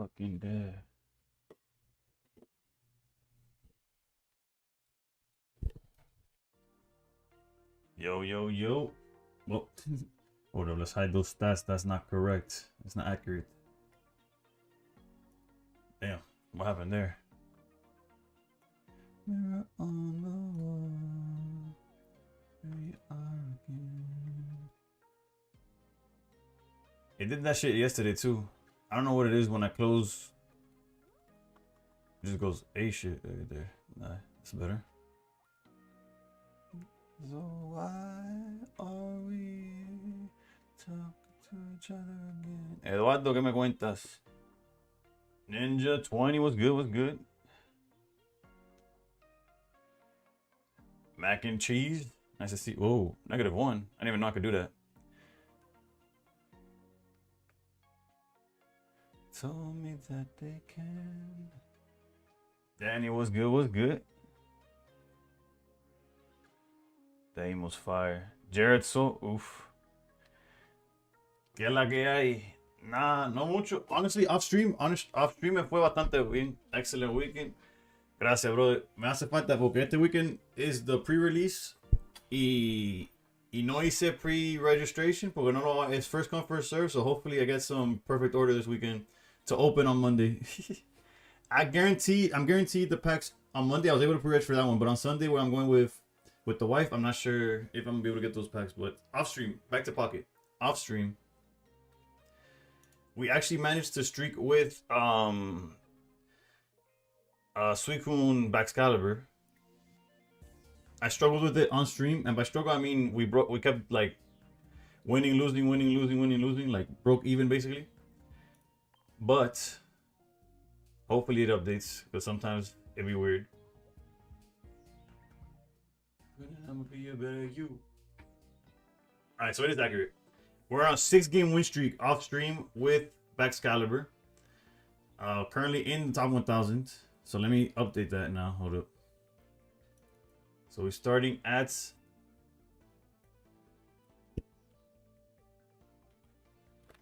fucking dead. Yo, yo, yo. Well, hold on, let's hide those stats. That's not correct. It's not accurate. Damn, what happened there? Mirror on the wall. Here you are again. It did that shit yesterday too. I don't know what it is when I close. It just goes A shit right there. Nah, that's better. So why are we talking to each other again? Eduardo, ¿qué me cuentas? Ninja 20 was good, was good. Mac and cheese. Nice to see. Whoa, -1. I didn't even know I could do that. Told me that they can. Danny was good, was good. Dame was fire. Jared so, oof. ¿Qué es la que hay? Nah, no mucho. Honestly, off stream me fue bastante bien. Excellent weekend. Gracias, brother. Me hace falta porque este weekend is the pre-release y no hice pre-registration porque no lo, it's first come first serve. So hopefully I get some perfect order this weekend to open on Monday. I'm guaranteed the packs on Monday. I was able to pre-reg for that one, but on Sunday where I'm going with the wife, I'm not sure if I'm gonna be able to get those packs. But off stream, back to pocket, off stream, we actually managed to streak with Suicune Baxcalibur. I struggled with it on stream, and by struggle I mean we kept like winning, losing, like broke even basically. But hopefully it updates because sometimes it'd be weird. I'm gonna be a better you. Alright, so it is accurate. We're on a 6-game win streak off stream with Baxcalibur. Currently in the top 1000. So let me update that now. Hold up. So we're starting at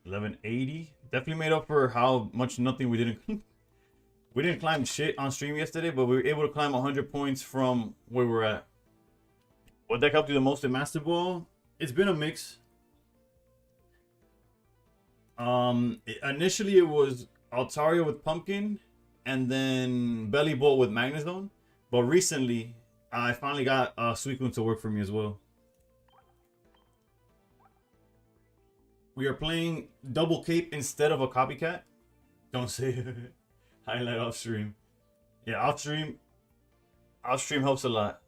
1180. Definitely made up for how much nothing we didn't. We didn't climb shit on stream yesterday, but we were able to climb 100 points from where we're at. What deck helped you the most in Master Ball? It's been a mix. Initially it was Altaria with Pumpkin, and then Belly Bolt with Magnezone. But recently, I finally got Suicune to work for me as well. We are playing Double Cape instead of a Copycat. Don't say it. Highlight off stream. Yeah, off stream helps a lot.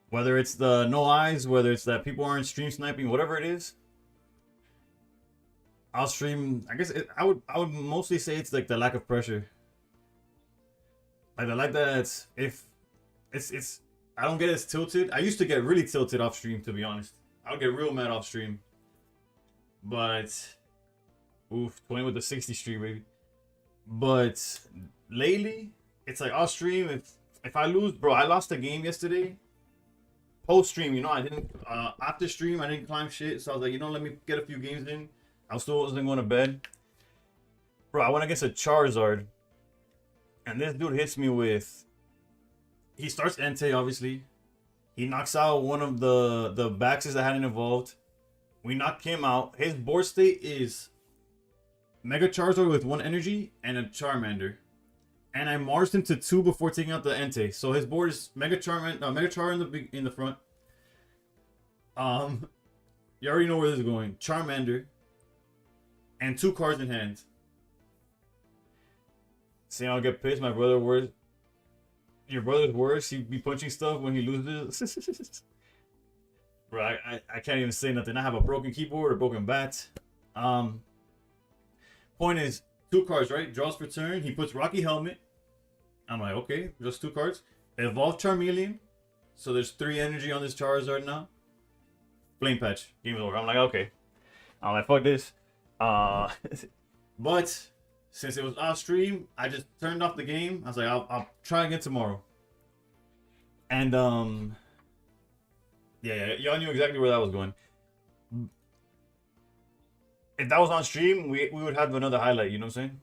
Whether it's the no eyes, whether it's that people aren't stream sniping, whatever it is. Off stream, I guess I would mostly say it's like the lack of pressure. Like I like that if it's I don't get as tilted. I used to get really tilted off stream, to be honest. I would get real mad off stream. But oof, 20 with the 60 streak, baby. But lately, it's like off stream. If I lose, bro, I lost a game yesterday. Post stream, you know, I didn't. After stream, I didn't climb shit. So I was like, you know, let me get a few games in. I still wasn't going to bed. Bro, I went against a Charizard, and this dude hits me with. He starts Entei, obviously. He knocks out one of the Baxes that hadn't evolved. We knock him out. His board state is Mega Charizard with 1 energy and a Charmander. And I marched him to 2 before taking out the Entei. So his board is Mega Char in the front. You already know where this is going. Charmander. And 2 cards in hand. See, I'll get pissed. My brother worse. Your brother's worse. He'd be punching stuff when he loses. Bro, I can't even say nothing. I have a broken keyboard, a broken bat. Point is, 2 cards, right? Draws for turn. He puts Rocky Helmet. I'm like, okay, just 2 cards. Evolve Charmeleon. So there's 3 energy on this Charizard now. Flame Patch. Game is over. I'm like, okay. I'm like, fuck this. But since it was off stream, I just turned off the game. I was like, I'll try again tomorrow. And yeah, y'all knew exactly where that was going. If that was on stream, we would have another highlight, you know what I'm saying?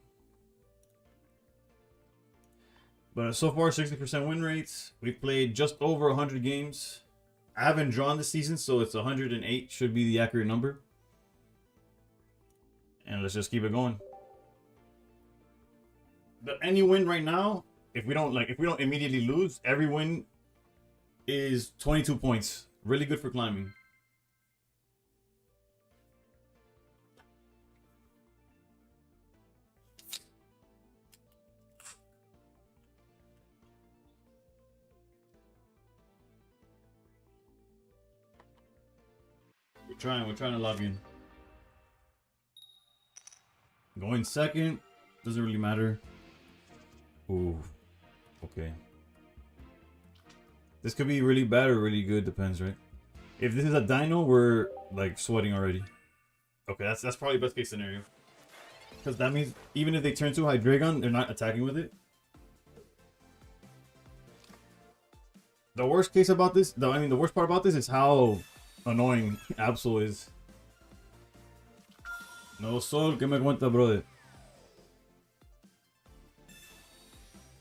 But so far, 60% win rates. We've played just over 100 games. I haven't drawn this season, so it's 108 should be the accurate number. And let's just keep it going. But any win right now, if we don't immediately lose, every win is 22 points. Really good for climbing. We're trying to log in. Going second, doesn't really matter. Ooh, okay. This could be really bad or really good, depends, right? If this is a dino, we're like sweating already. Okay, that's probably best case scenario. Because that means even if they turn to Hydreigon, they're not attacking with it. The worst case about this, though, I mean, the worst part about this is how annoying Absol is. No sol, que me cuenta, brother.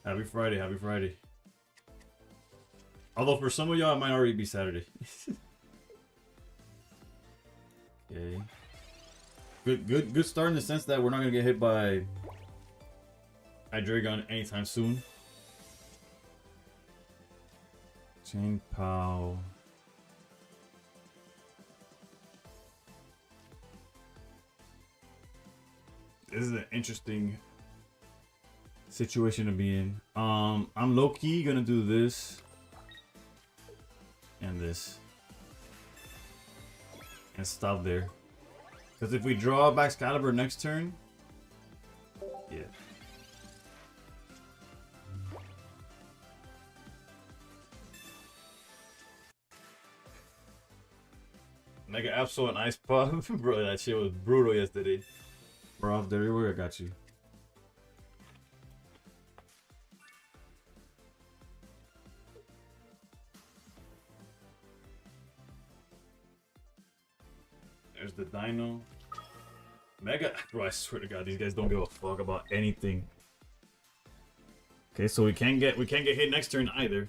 Happy Friday, happy Friday. Although for some of y'all, it might already be Saturday. Okay. Good start in the sense that we're not gonna get hit by Hydreigon anytime soon. Chain Pow. This is an interesting situation to be in. I'm low-key gonna do this and this and stop there. Because if we draw back Excalibur next turn, yeah. Mega Absol and Ice Puff. Bro, that shit was brutal yesterday. We're off there everywhere, I got you. There's the Dino. Mega, bro, I swear to God, these guys don't give a fuck about anything. Okay, so we can't get hit next turn either.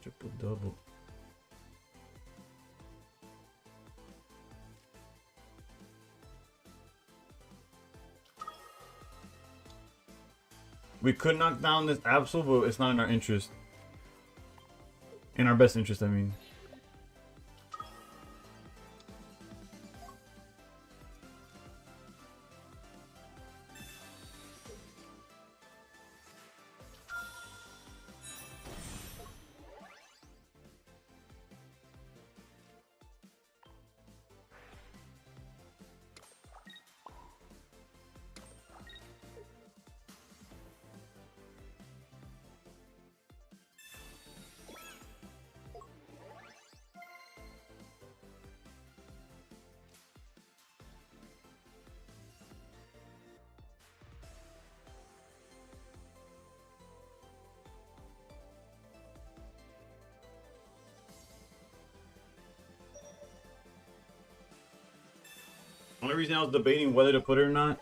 Triple double. We could knock down this Absol, but it's not in our interest. In our best interest, I mean. Only reason I was debating whether to put it or not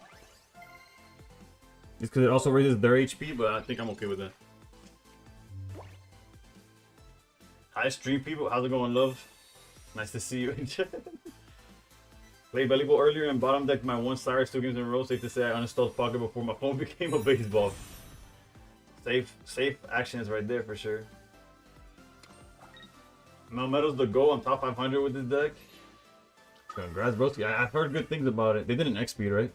is because it also raises their HP, but I think I'm okay with that. Hi, stream people. How's it going, love? Nice to see you in chat. Played volleyball earlier and bottom deck my one Cyrus 2 games in a row. Safe to say I uninstalled Pocket before my phone became a baseball. Safe actions right there for sure. Melmetal's the go. I'm top 500 with this deck. Congrats, broski. I've heard good things about it. They did an X speed, right?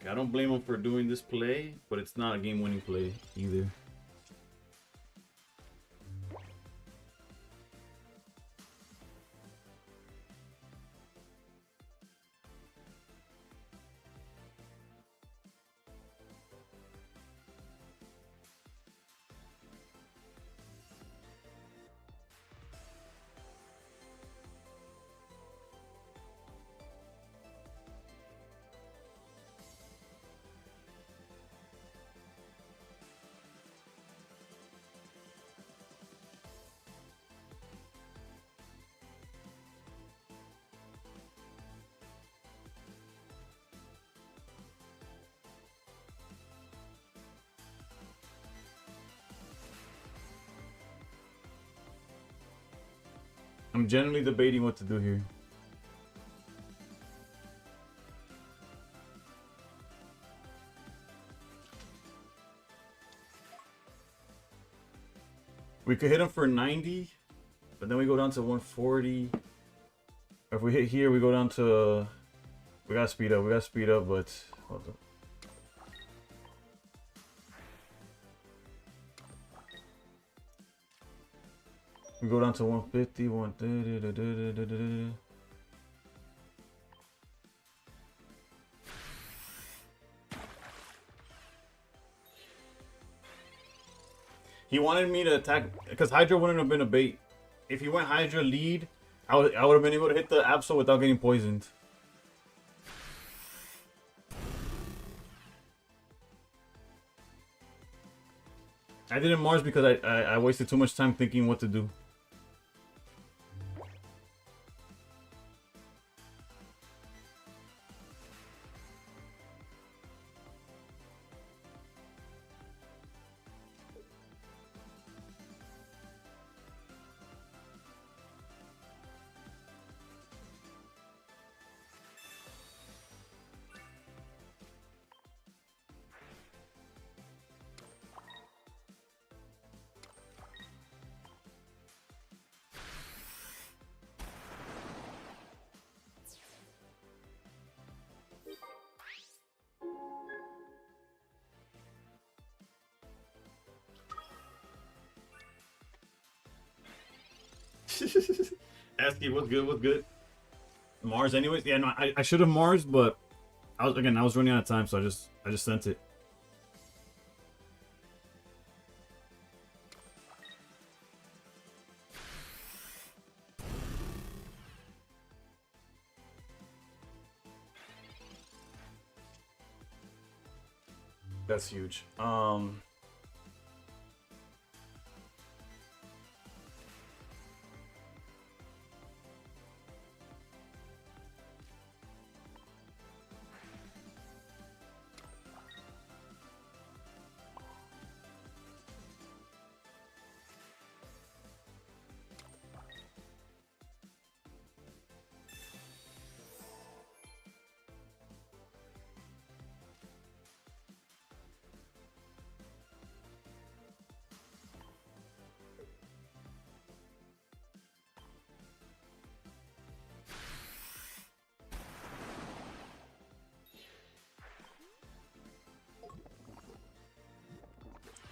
I don't blame them for doing this play, but it's not a game-winning play either. I'm generally debating what to do here. We could hit him for 90, but then we go down to 140. Or if we hit here, we go down to... we gotta speed up. We gotta speed up, but... hold on. We go down to 150, 130. He wanted me to attack because Hydra wouldn't have been a bait. If he went Hydra lead, I would have been able to hit the Absol without getting poisoned. I didn't Mars because I wasted too much time thinking what to do. Asking what's good, what's good. Mars, anyways. Yeah, no, I should have Mars, but I was running out of time, so I just sent it. That's huge.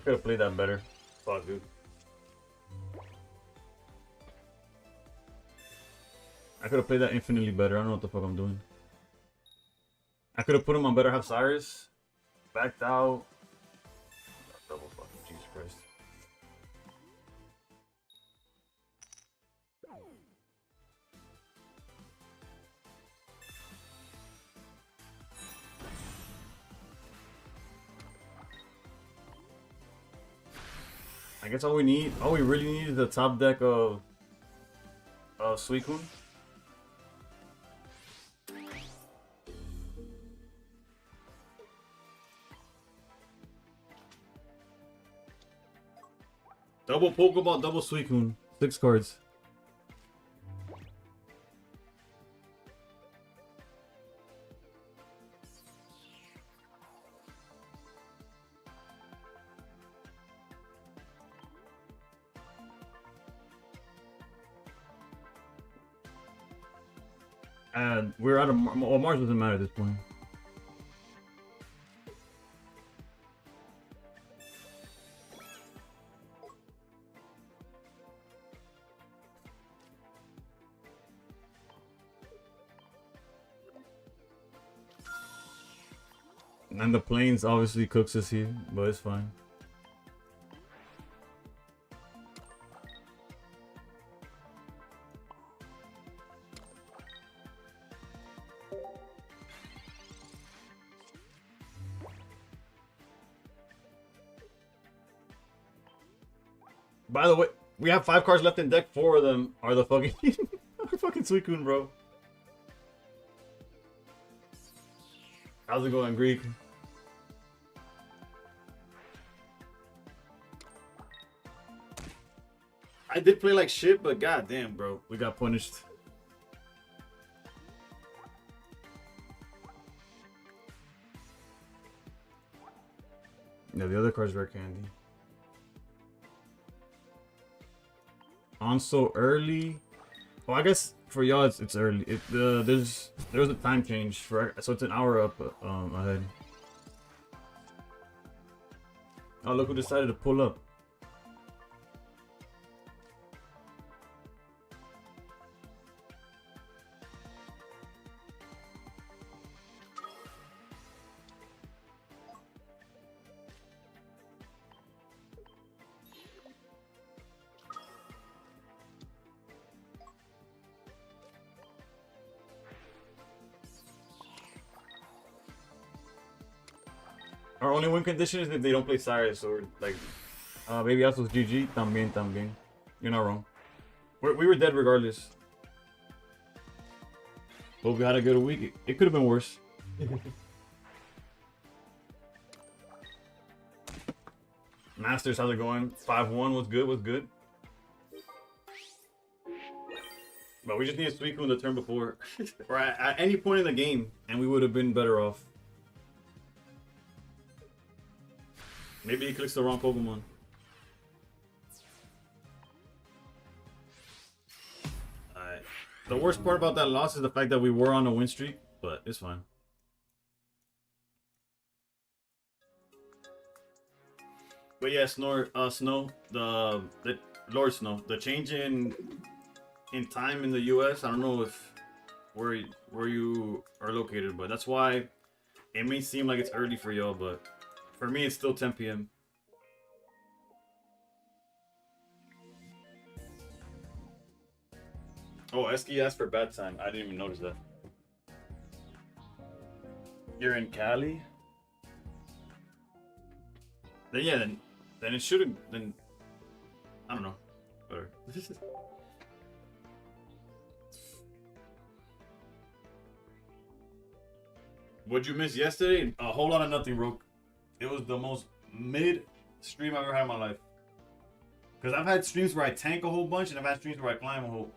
Could have played that better. Fuck, dude. I could have played that infinitely better. I don't know what the fuck I'm doing. I could have put him on better half Cyrus. Backed out. Double fucking Jesus Christ. I guess all we really need is the top deck of Suicune. Double Pokeball, double Suicune. 6 cards. And we're out of well, Mars doesn't matter at this point. And the planes obviously cooks us here, but it's fine. By the way, we have 5 cards left in deck. 4 of them are the fucking fucking Suicune, bro. How's it going, Greek? I did play like shit, but goddamn, bro, we got punished. Yeah, the other card's rare candy. On so early. Well, I guess for y'all it's early. There's a time change for, so it's an hour up ahead. Oh, look who decided to pull up. Our only win condition is if they don't play Cyrus or like Baby Asshole's GG. También, también. You're not wrong. We were dead regardless. Hope we had a good week. It could have been worse. Masters, how's it going? 5-1 was good, was good. But we just need a Suicune the turn before. Or at any point in the game, and we would have been better off. Maybe he clicks the wrong Pokemon. Alright. The worst part about that loss is the fact that we were on a win streak, but it's fine. But yeah, Snow, the Lord Snow, the change in time in the US, I don't know if where you are located, but that's why it may seem like it's early for y'all, but for me, it's still 10 p.m. Oh, Eski asked for bad time. I didn't even notice that. You're in Cali? Then yeah, then it shouldn't. Then I don't know. Whatever. What'd you miss yesterday? A whole lot of nothing, Roke. It was the most mid stream I've ever had in my life. Because I've had streams where I tank a whole bunch, and I've had streams where I climb a whole.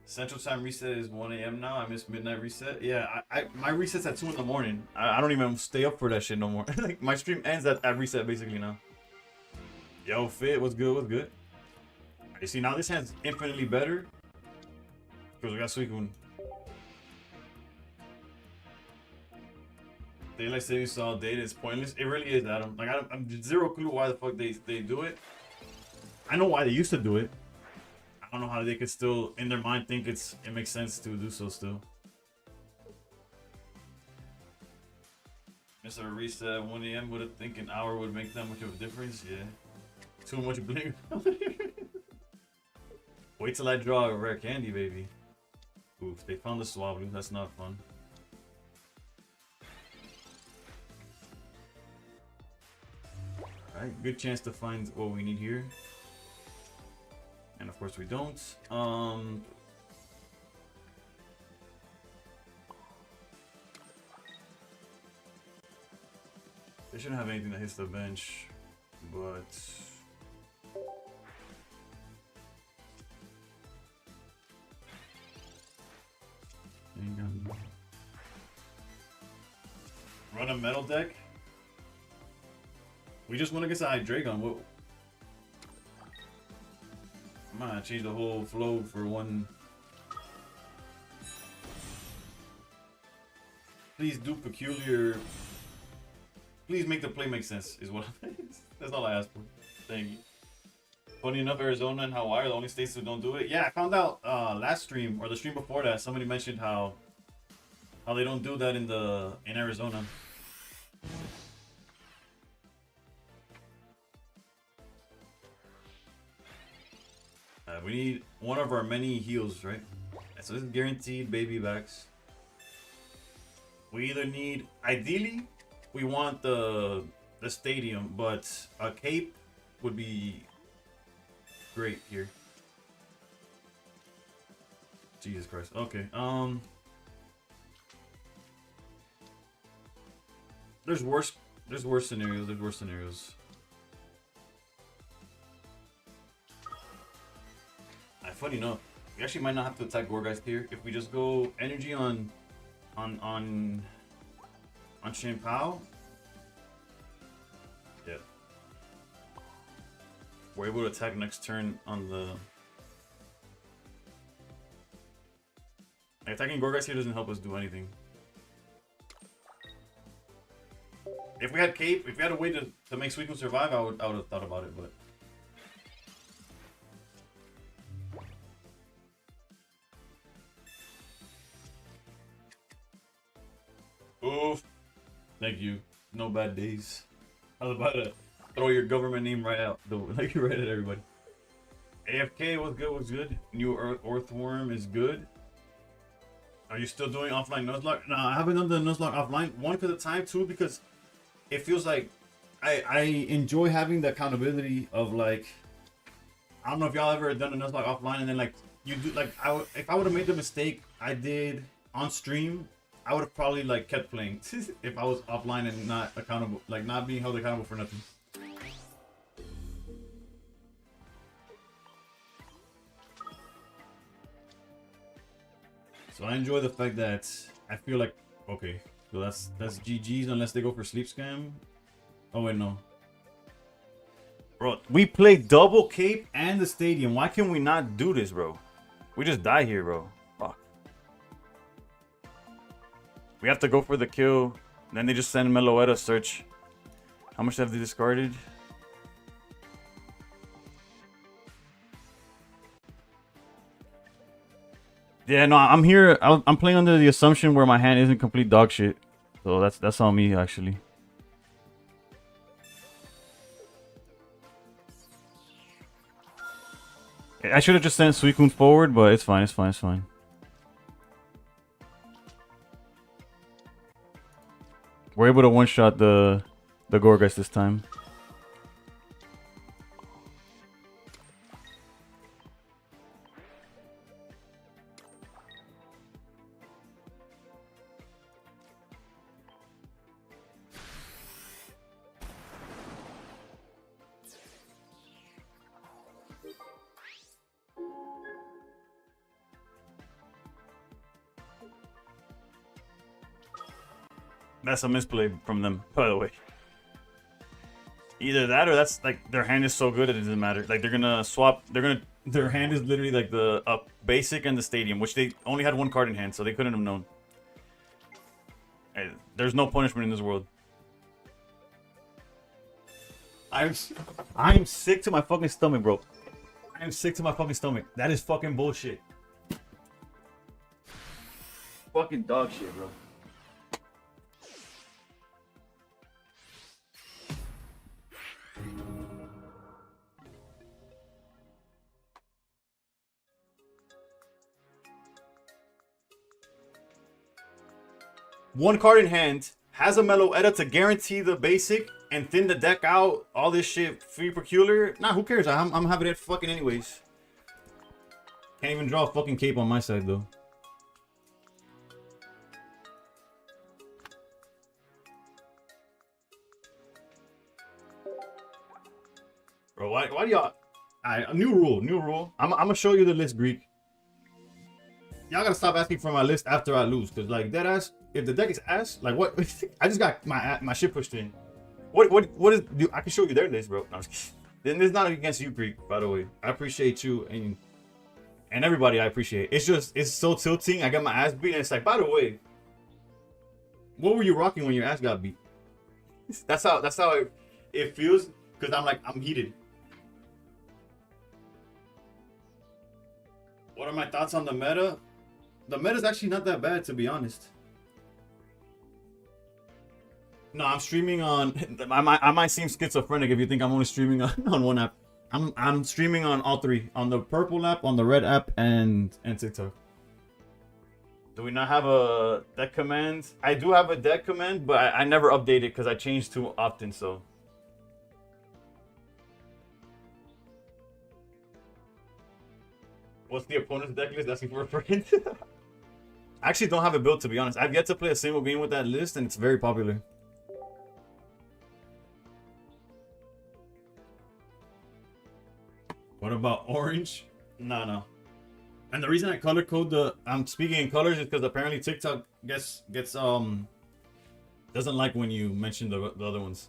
Central time reset is 1 a.m. now. I miss midnight reset. Yeah, my reset's at 2 in the morning. I don't even stay up for that shit no more. Like my stream ends at reset basically now. Yo, Fit, what's good? What's good? You see, now this hand's infinitely better. Because we got Suicune. Daylight savings all data is pointless. It really is, Adam. Like I'm zero clue why the fuck they do it. I know why they used to do it. I don't know how they could still in their mind think it makes sense to do so still. Miss a reset at 1 a.m. Would have think an hour would make that much of a difference? Yeah. Too much blink. Wait till I draw a rare candy, baby. Oof, they found the Swablu. That's not fun. Alright, good chance to find what we need here. And of course we don't. They shouldn't have anything that hits the bench, but run a metal deck. We just went against a Hydreigon. What? I'm gonna change the whole flow for one. Please do peculiar. Please make the play make sense. Is what. That's all I asked for. Thank you. Funny enough, Arizona and Hawaii are the only states that don't do it. Yeah, I found out last stream or the stream before that. Somebody mentioned how they don't do that in Arizona. We need one of our many heals, right? So this is guaranteed baby backs. We either need, ideally, we want the stadium, but a cape would be great here. Jesus Christ. Okay. There's worse scenarios. There's worse scenarios. funny enough, we actually might not have to attack Gorgeist here if we just go energy on Shenpao. Yeah. We're able to attack next turn on the... Like, attacking Gorgeist here doesn't help us do anything. If we had Cape, if we had a way to make Suicune survive, I would have thought about it, but... Oof. Thank you. No bad days. I was about to throw your government name right out. Like you right at everybody. AFK was good, was good. New Earthworm is good. Are you still doing offline Nuzlocke? No, I haven't done the Nuzlocke offline. One, because of time. Two, because it feels like I enjoy having the accountability of like, I don't know if y'all ever done a Nuzlocke offline and then like you do like if I would have made the mistake I did on stream, I would have probably like kept playing if I was offline and not accountable, like not being held accountable for nothing. So I enjoy the fact that I feel like, okay, so that's GG's unless they go for sleep scam. Oh wait, no. Bro, we play double Cape and the stadium. Why can we not do this, bro? We just die here, bro. Fuck. We have to go for the kill. Then they just send Meloetta search. How much have they discarded? Yeah, no, I'm here. I'm playing under the assumption where my hand isn't complete dog shit. So that's on me, actually. I should have just sent Suicune forward, but it's fine, it's fine, it's fine. We're able to one-shot the Gorgeist this time. That's a misplay from them, by the way. Either that or that's like their hand is so good it doesn't matter. Like they're gonna swap. Their hand is literally like the basic and the stadium, which they only had one card in hand, so they couldn't have known. Hey, there's no punishment in this world. I'm sick to my fucking stomach, bro. I am sick to my fucking stomach. That is fucking bullshit. Fucking dog shit, bro. One card in hand, has a Meloetta to guarantee the basic and thin the deck out, all this shit, free peculiar. Nah, who cares? I'm having it fucking anyways. Can't even draw a fucking cape on my side though. Bro, why do y'all... Alright, new rule. I'm gonna show you the list, Greek. Y'all gotta stop asking for my list after I lose, cause like that ass. If the deck is ass, like what? I just got my shit pushed in. What is? I can show you their list, bro. No, I'm just kidding. Then it's not against you, Greek. By the way, I appreciate you and everybody. I appreciate. It's so tilting. I got my ass beat, and it's like, by the way, what were you rocking when your ass got beat? That's how it feels. Cause I'm heated. What are my thoughts on the meta? The meta's actually not that bad, to be honest. No, I'm streaming on... I might seem schizophrenic if you think I'm only streaming on one app. I'm streaming on all three. On the purple app, on the red app, and TikTok. Do we not have a deck command? I do have a deck command, but I never update it because I change too often, so... What's the opponent's deck list? Asking for a friend. I actually don't have it built, to be honest. I've yet to play a single game with that list, and it's very popular. What about orange? No. And the reason I color code I'm speaking in colors is because apparently TikTok gets doesn't like when you mention the other ones.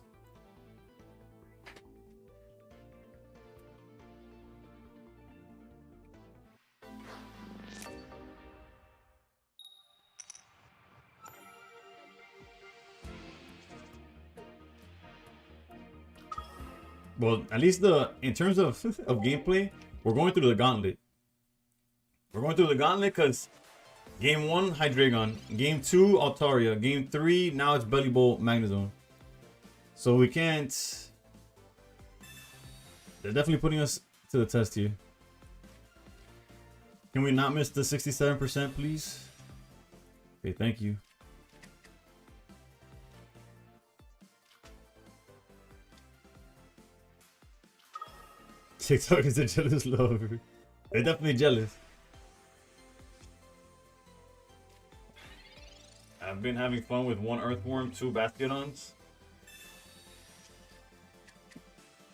Well, at least in terms of of gameplay, we're going through the gauntlet. We're going through the gauntlet because game 1, Hydreigon. Game 2, Altaria. Game 3, now it's Belly Bolt Magnezone. So we can't... They're definitely putting us to the test here. Can we not miss the 67%, please? Okay, thank you. TikTok is a jealous lover. They're definitely jealous. I've been having fun with 1 Earthworm, 2 Bastiodons.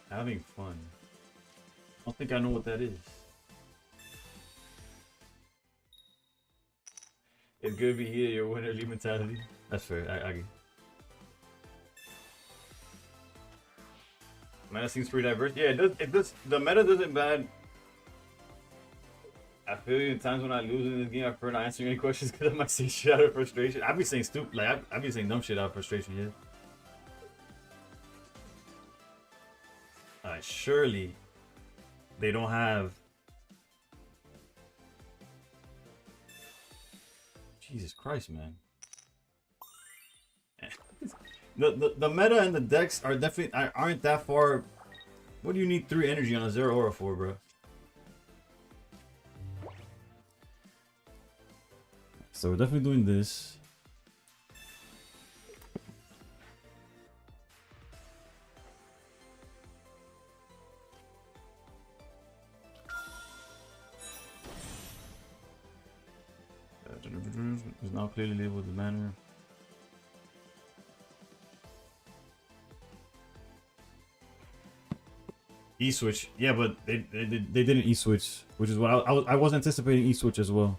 Having fun. I don't think I know what that is. It's good to be here, your winner leave mentality. That's fair, I agree. Meta seems pretty diverse. Yeah, it does. The meta doesn't bad. I feel you in times when I lose in this game, I prefer not answering any questions because I might say shit out of frustration. I be saying stupid, like I be saying dumb shit out of frustration, yeah. Alright, surely they don't have. Jesus Christ, man. The meta and the decks are definitely aren't that far. What do you need 3 energy on a 0 aura for, bro? So we're definitely doing this. Is now clearly labeled the manner. E-switch, yeah, but they didn't E-switch, which is what I was anticipating E-switch as well.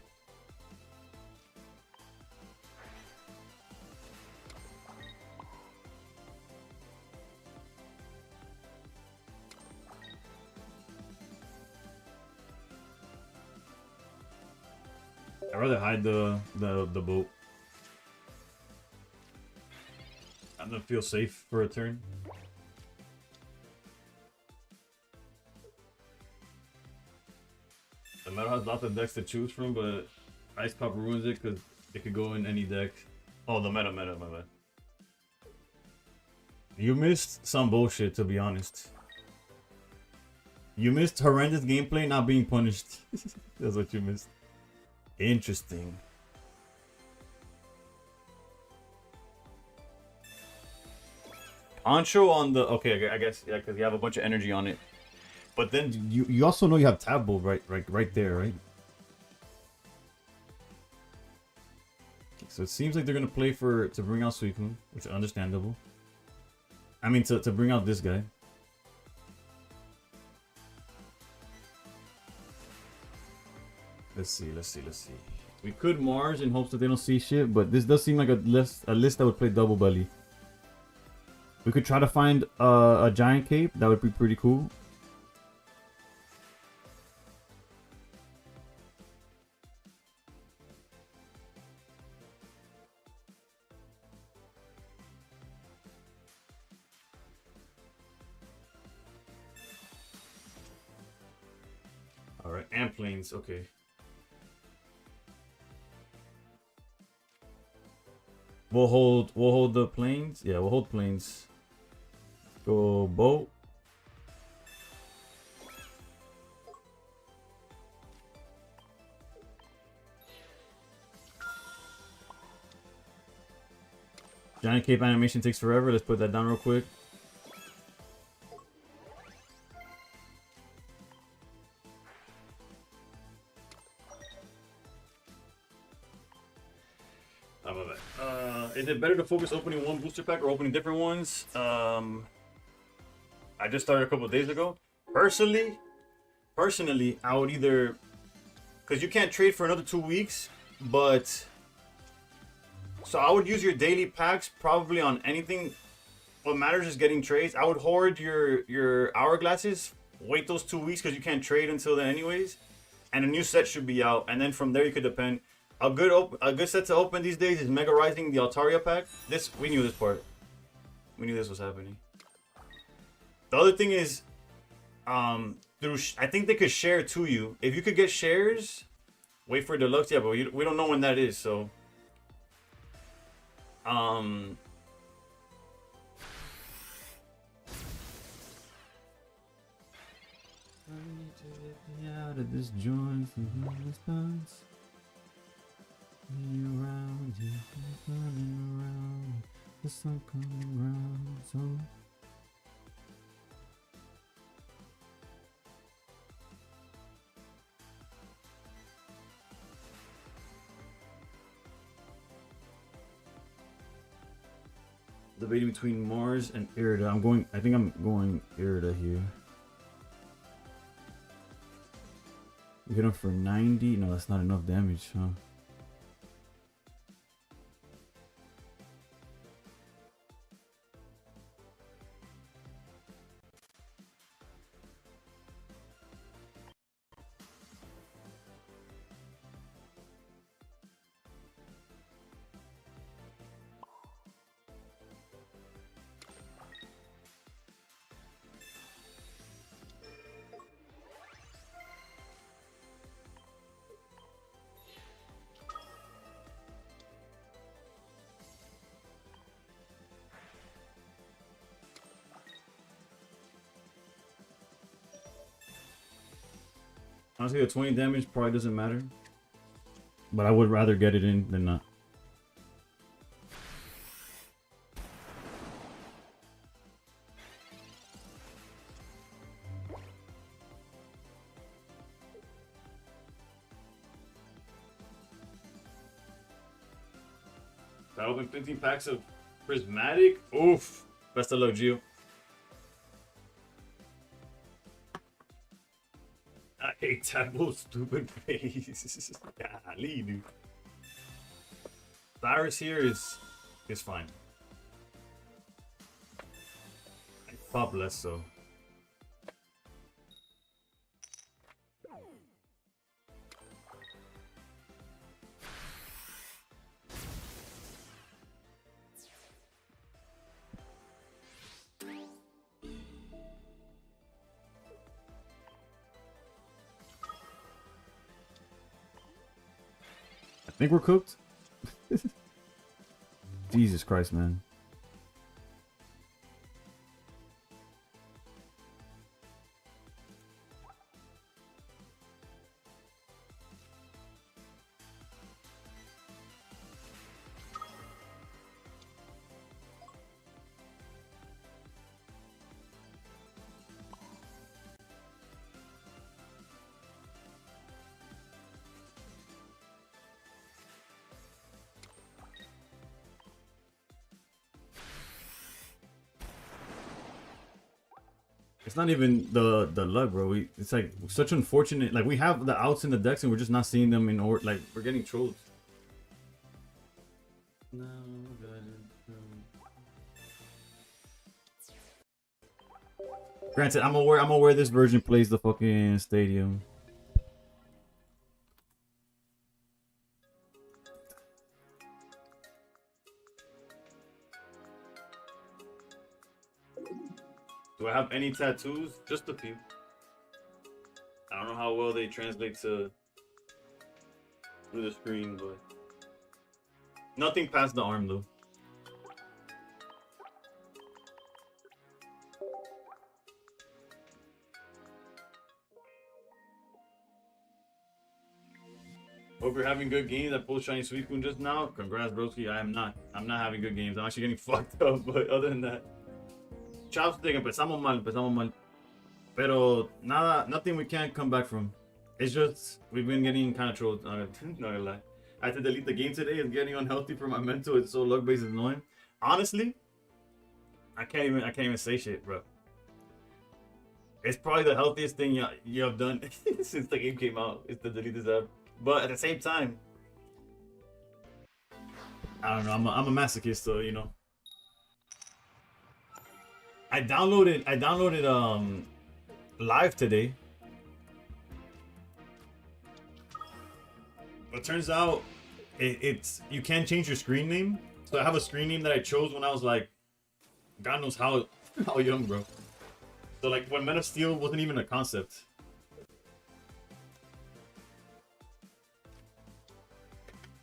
I'd rather hide the boat. I don't feel safe for a turn. The meta has lots of decks to choose from, but Ice Pop ruins it because it could go in any deck. Oh, the meta, my bad. You missed some bullshit, to be honest. You missed horrendous gameplay not being punished. That's what you missed. Interesting. Ancho on the... Okay, I guess, yeah, because you have a bunch of energy on it. But then you also know you have Tabbo right there, right? So it seems like they're gonna play to bring out Suicune, which is understandable. I mean to bring out this guy. Let's see. We could Mars in hopes that they don't see shit, but this does seem like a list that would play double belly. We could try to find a giant cape. That would be pretty cool. All right, and planes. Okay. We'll hold the planes. Yeah, we'll hold planes. Go boat. Giant cape animation takes forever. Let's put that down real quick. Is it better to focus opening one booster pack or opening different ones? I just started a couple of days ago. Personally, I would either because you can't trade for another 2 weeks. But so I would use your daily packs probably on anything. What matters is getting trades. I would hoard your hourglasses. Wait those 2 weeks because you can't trade until then anyways. And a new set should be out, and then from there you could depend. A good set to open these days is Mega Rising, the Altaria pack. This we knew this part. We knew this was happening. The other thing is, through I think they could share to you. If you could get shares, wait for deluxe. Yeah, but we don't know when that is. So, I need to get me out of this joint from this bounce. Around you, running around, the sun coming round, so. Debating between Mars and Irida. I think I'm going Irida here. We hit him for 90. No, that's not enough damage, huh? Honestly, the 20 damage probably doesn't matter. But I would rather get it in than not. I opened 15 packs of Prismatic. Oof. Best of luck, Gio. I hate Tableau's stupid face. Golly, dude. Cyrus here is fine. I pop less so. I think we're cooked. Jesus Christ, man. It's not even the luck, bro. It's like such unfortunate. Like we have the outs in the decks and we're just not seeing them in order. Like we're getting trolled. No, granted, I'm aware this version plays the fucking stadium. Do I have any tattoos? Just a few. I don't know how well they translate to through the screen, but nothing past the arm though. Hope you're having good games. I pulled Shiny Suicune just now. Congrats, broski. I am not. I'm not having good games. I'm actually getting fucked up, but other than that. Chopstick, empezamos mal. Pero nada, nothing we can't come back from. It's just, we've been getting kind of trolled. Not gonna lie. I had to delete the game today. It's getting unhealthy for my mental. It's so luck-based and annoying. Honestly, I can't even say shit, bro. It's probably the healthiest thing you have done since the game came out. Is to delete this app. But at the same time, I don't know. I'm a masochist, so you know. I downloaded live today. It turns out it's you can't change your screen name. So I have a screen name that I chose when I was like, God knows how young, bro. So like when Men of Steel wasn't even a concept.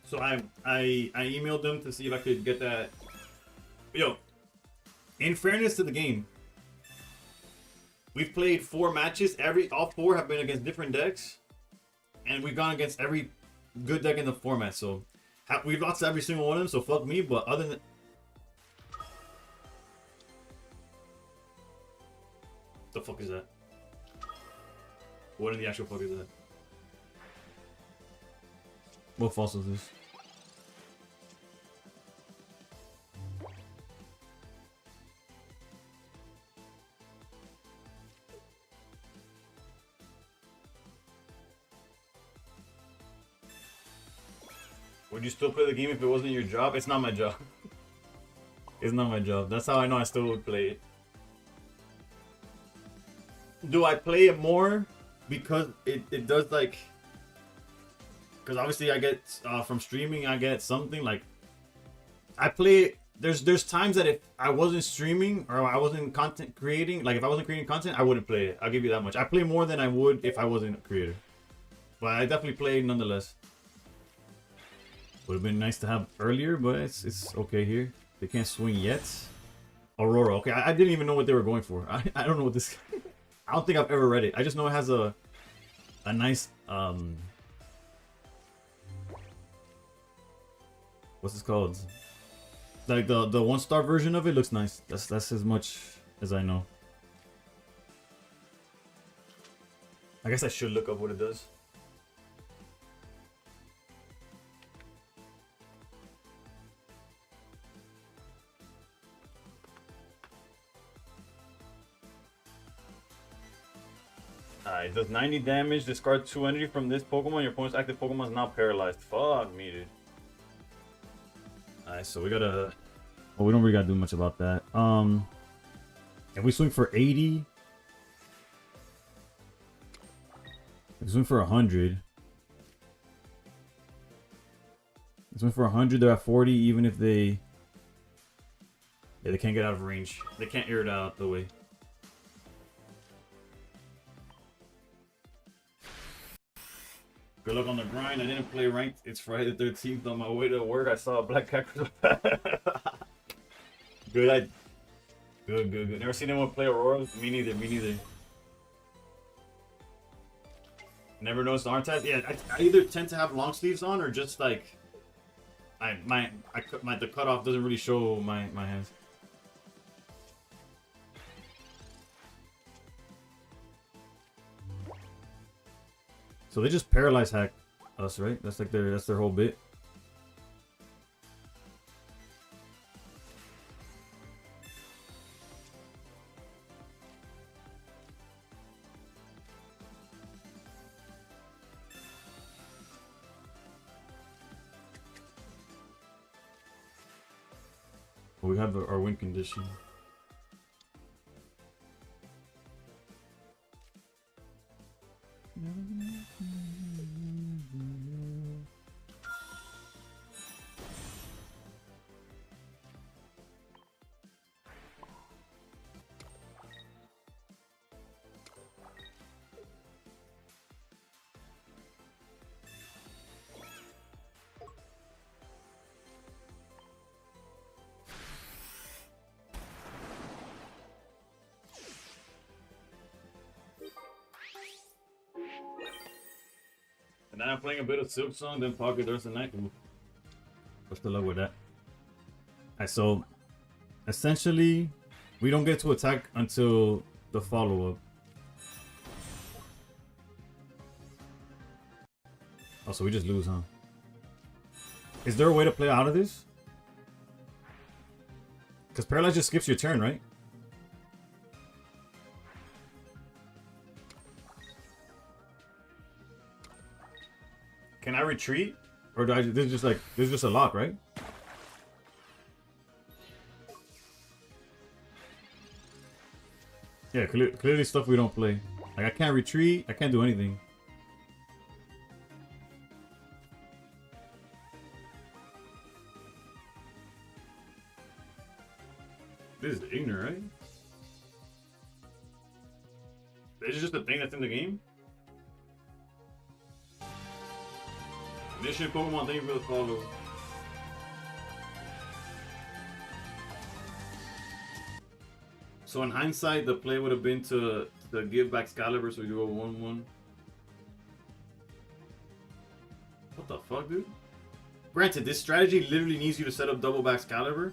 So I emailed them to see if I could get that. Yo, in fairness to the game, we've played 4 matches. All 4 have been against different decks, and we've gone against every good deck in the format. So we've lost every single one of them. So fuck me. But other than the fuck is that? What in the actual fuck is that? What false is this? Would you still play the game if it wasn't your job? It's not my job. It's not my job. That's how I know I still would play it. Do I play it more because it does like... Because obviously I get, from streaming, I get something like... I play... There's times that if I wasn't streaming or I wasn't content creating, like if I wasn't creating content, I wouldn't play it. I'll give you that much. I play more than I would if I wasn't a creator. But I definitely play nonetheless. Would have been nice to have earlier, but it's okay here. They can't swing yet. Aurora. Okay, I didn't even know what they were going for. I don't know what this... I don't think I've ever read it. I just know it has a nice... What's this called? Like the 1-star version of it looks nice. That's as much as I know. I guess I should look up what it does. It does 90 damage, discard 2 energy from this Pokemon. Your opponent's active Pokemon is now paralyzed. Fuck me, dude. Alright, so we gotta... Well, we don't really gotta do much about that. If we swing for 80... If we swing for 100... If we swing for 100, they're at 40, even if they... Yeah, they can't get out of range. They can't air it out the way. Good luck on the grind. I didn't play ranked. It's Friday the 13th. On my way to work, I saw a black cactus. Good. Good. Never seen anyone play Aurora? Me neither. Never noticed the arm tats. Yeah, I either tend to have long sleeves on or just like the cutoff doesn't really show my hands. So they just paralyze hack us, right? That's like that's their whole bit. Well, we have our win condition. And then I'm playing a bit of Silk Song, then Pocket Earth and Night. What's the luck with that? Alright, so essentially, we don't get to attack until the follow-up. Oh, so we just lose, huh? Is there a way to play out of this? Because Paralyze just skips your turn, right? Can I retreat? Or do I, this is just like, this is just a lock, right? Yeah, clearly stuff we don't play. Like, I can't retreat, I can't do anything. This is ignorant, right? This is just a thing that's in the game? Mission Pokemon, thank you for the follow. So in hindsight, the play would have been to give back Excalibur so we do a 1-1. What the fuck, dude? Granted, this strategy literally needs you to set up double back Excalibur.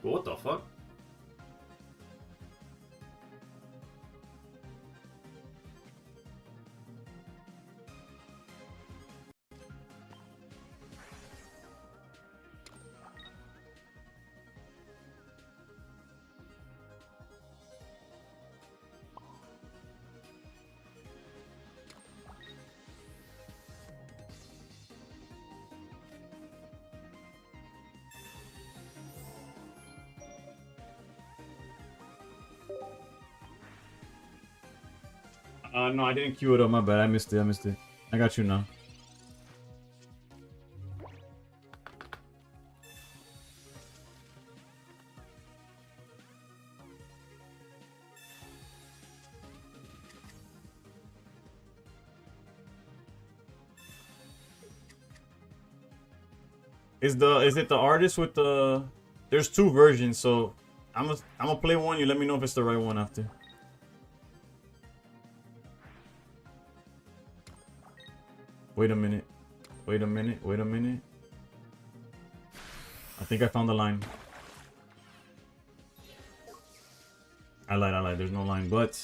But what the fuck? No, I didn't queue it up. My bad. I missed it. I got you now. Is it the artist with the? There's two versions, so I'm gonna play one. You let me know if it's the right one after. Wait a minute. Wait a minute. Wait a minute. I think I found the line. I lied. There's no line, but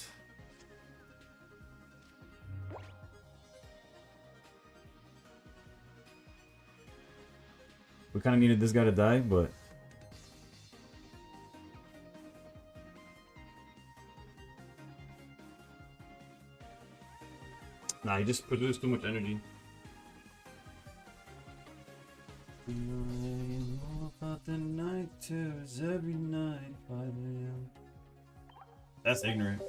we kind of needed this guy to die, but nah, he just produced too much energy. About the night terrors every night, 5 a.m. That's ignorant.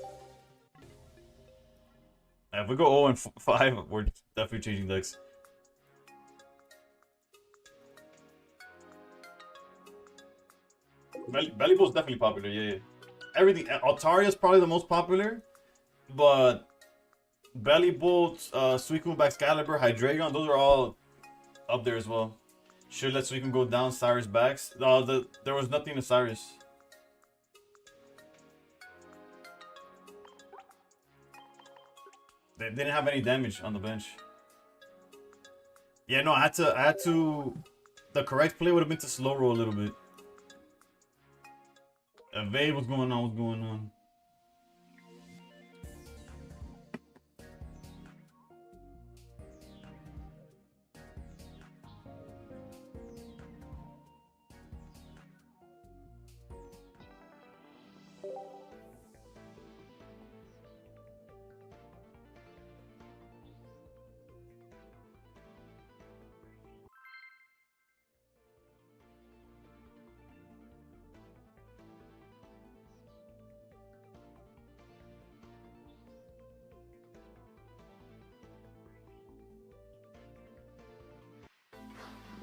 If we go 0-5, we're definitely changing decks. Belly Bowl's definitely popular, yeah. Everything. Altaria's probably the most popular, but Belly Bolt, Suicune back Excalibur, Hydreigon, those are all up there as well. Should let Suicune go down, Cyrus backs. There was nothing to Cyrus. They didn't have any damage on the bench. Yeah, no, I had to. The correct play would have been to slow roll a little bit. Evade, what's going on? What's going on?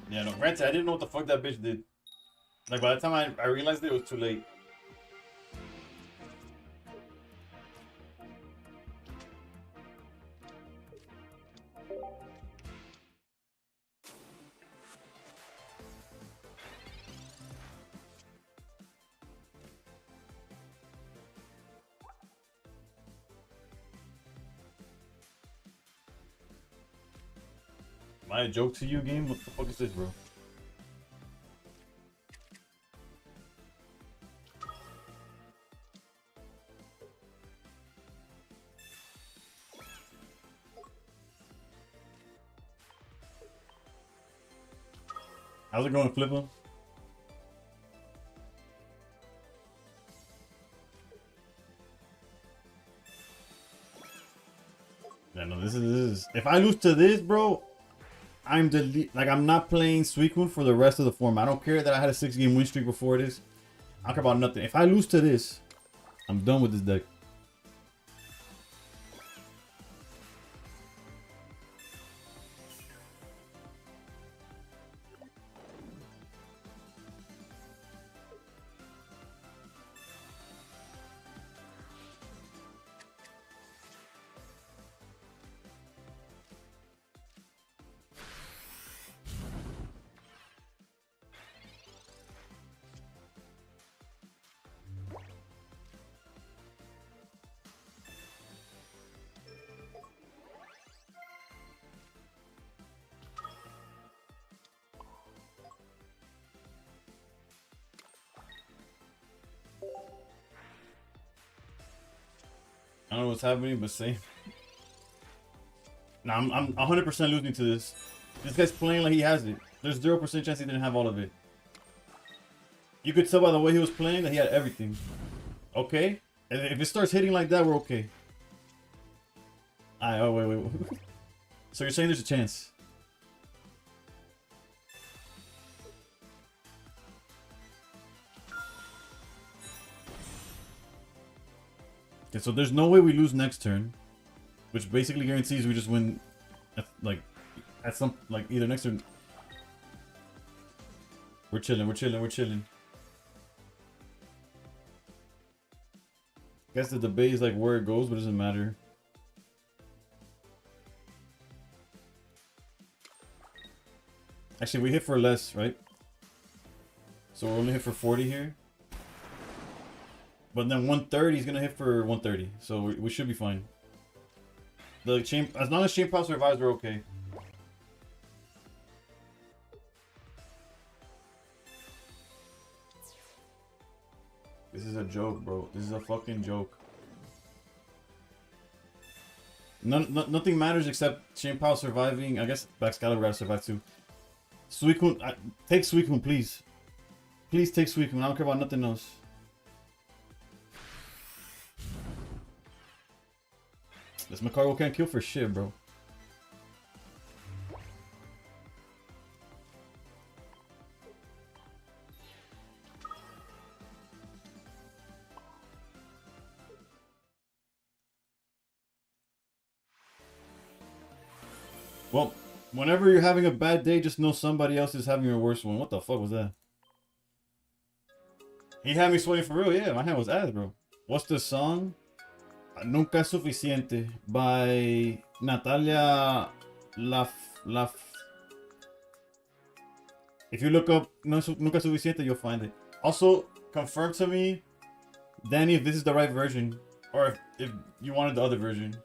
Yeah, no, granted, I didn't know what the fuck that bitch did. Like, by the time I realized it was too late. Am I a joke to you, game? What the fuck is this, bro? How's it going, Flipper? Yeah, no, this is. If I lose to this, bro, I'm not playing Suicune for the rest of the format. I don't care that I had a 6-game win streak before this. I don't care about nothing. If I lose to this, I'm done with this deck. I don't know what's happening, but same. Nah, I'm 100% losing to this. This guy's playing like he has it. There's 0% chance he didn't have all of it. You could tell by the way he was playing that he had everything. Okay? And if it starts hitting like that, we're okay. Alright, oh, wait. So you're saying there's a chance? Okay, so there's no way we lose next turn, which basically guarantees we just win, at some, either next turn. We're chilling. Guess the debate is where it goes, but it doesn't matter. Actually, we hit for less, right? So we're only hit for 40 here. But then 130 is gonna hit for 130, so we should be fine. The chain, as long as chain pop survives, we're okay. This is a joke, bro. This is a fucking joke. Nothing matters except chain pop surviving. I guess Excalibur gotta survive too. Suicune, take Suicune, please. Please take Suicune. I don't care about nothing else. This Macargo can't kill for shit, bro. Well, whenever you're having a bad day, just know somebody else is having a worse one. What the fuck was that? He had me sweating for real. Yeah, my hand was ass, bro. What's the song? Nunca es suficiente by Natalia Laf. If you look up Nunca es suficiente, you'll find it. Also, confirm to me, Danny, if this is the right version, or if you wanted the other version.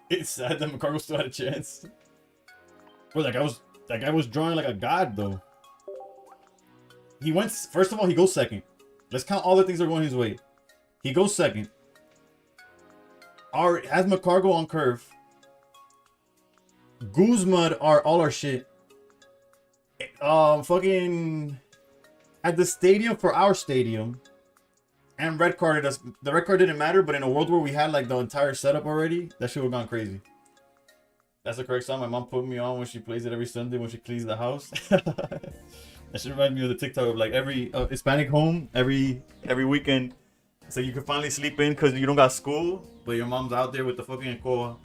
It's sad that McCargo still had a chance. Bro, that guy was drawing like a god, though. He went, first of all, he goes second. Let's count all the things that are going his way. He goes second. Has McCargo on curve. Guzmud are all our shit. Fucking at the stadium for our stadium. And red carded us. The red card didn't matter, but in a world where we had the entire setup already, that shit would have gone crazy. That's the correct song my mom put me on when she plays it every Sunday when she cleans the house. That should remind me of the TikTok of every Hispanic home every weekend. So you can finally sleep in because you don't got school, but your mom's out there with the fucking Koa.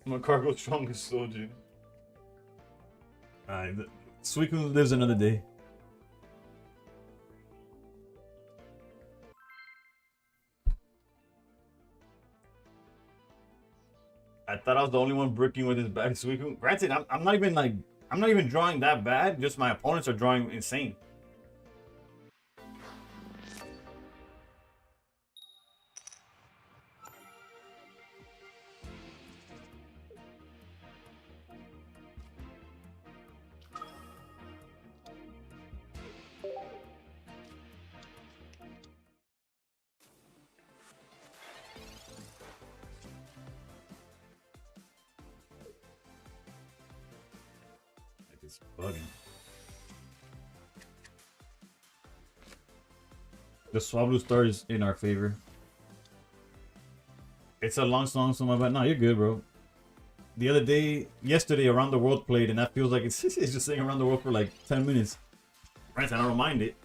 McCargo's strongest soldier. Alright, Suicune lives another day. I thought I was the only one bricking with this bad Suicune. Granted, I'm not even drawing that bad. Just my opponents are drawing insane. It's bugging. The Swablu star is in our favor. It's a long song, so my bad. No, you're good, bro. The other day, yesterday, Around the World played, and that feels like it's just saying Around the World for like 10 minutes. Right, I don't mind it.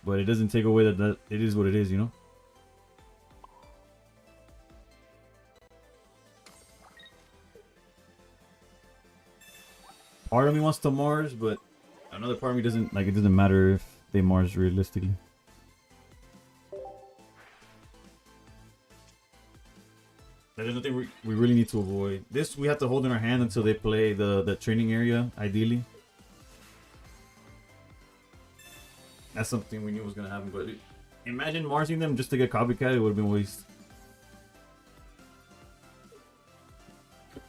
But it doesn't take away that it is what it is, you know? Part of me wants to Mars, but another part of me doesn't, like, it doesn't matter if they Mars realistically. There's nothing we really need to avoid. This we have to hold in our hand until they play the training area, ideally. That's something we knew was gonna happen, but imagine Marsing them just to get copycat, it would have been waste.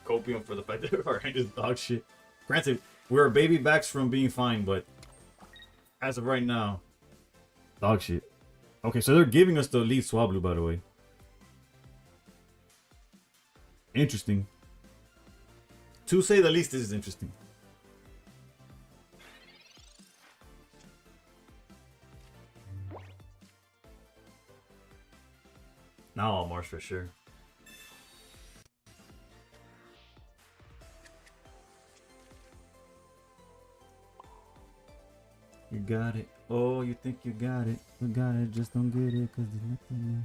Copium for the fact that our hand is dog shit. Granted, we're baby backs from being fine, but as of right now, dog shit. Okay, so they're giving us the lead Swablu, by the way. Interesting. To say the least, this is interesting. Now I'll Mars for sure. You got it. Oh, you think you got it. You got it, just don't get it, cause there's nothing there.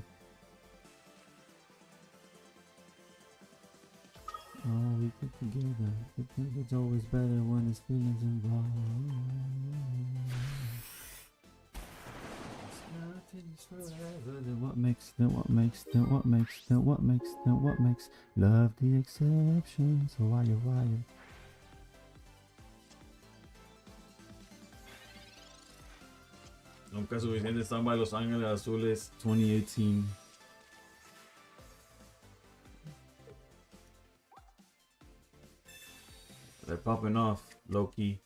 Oh, we get together. I think it's always better when there's feelings involved. Nothing's forever. Then what makes love the exception? So why you? Nunca suficiente samba de Los Ángeles Azules 2018. They're popping off, low key.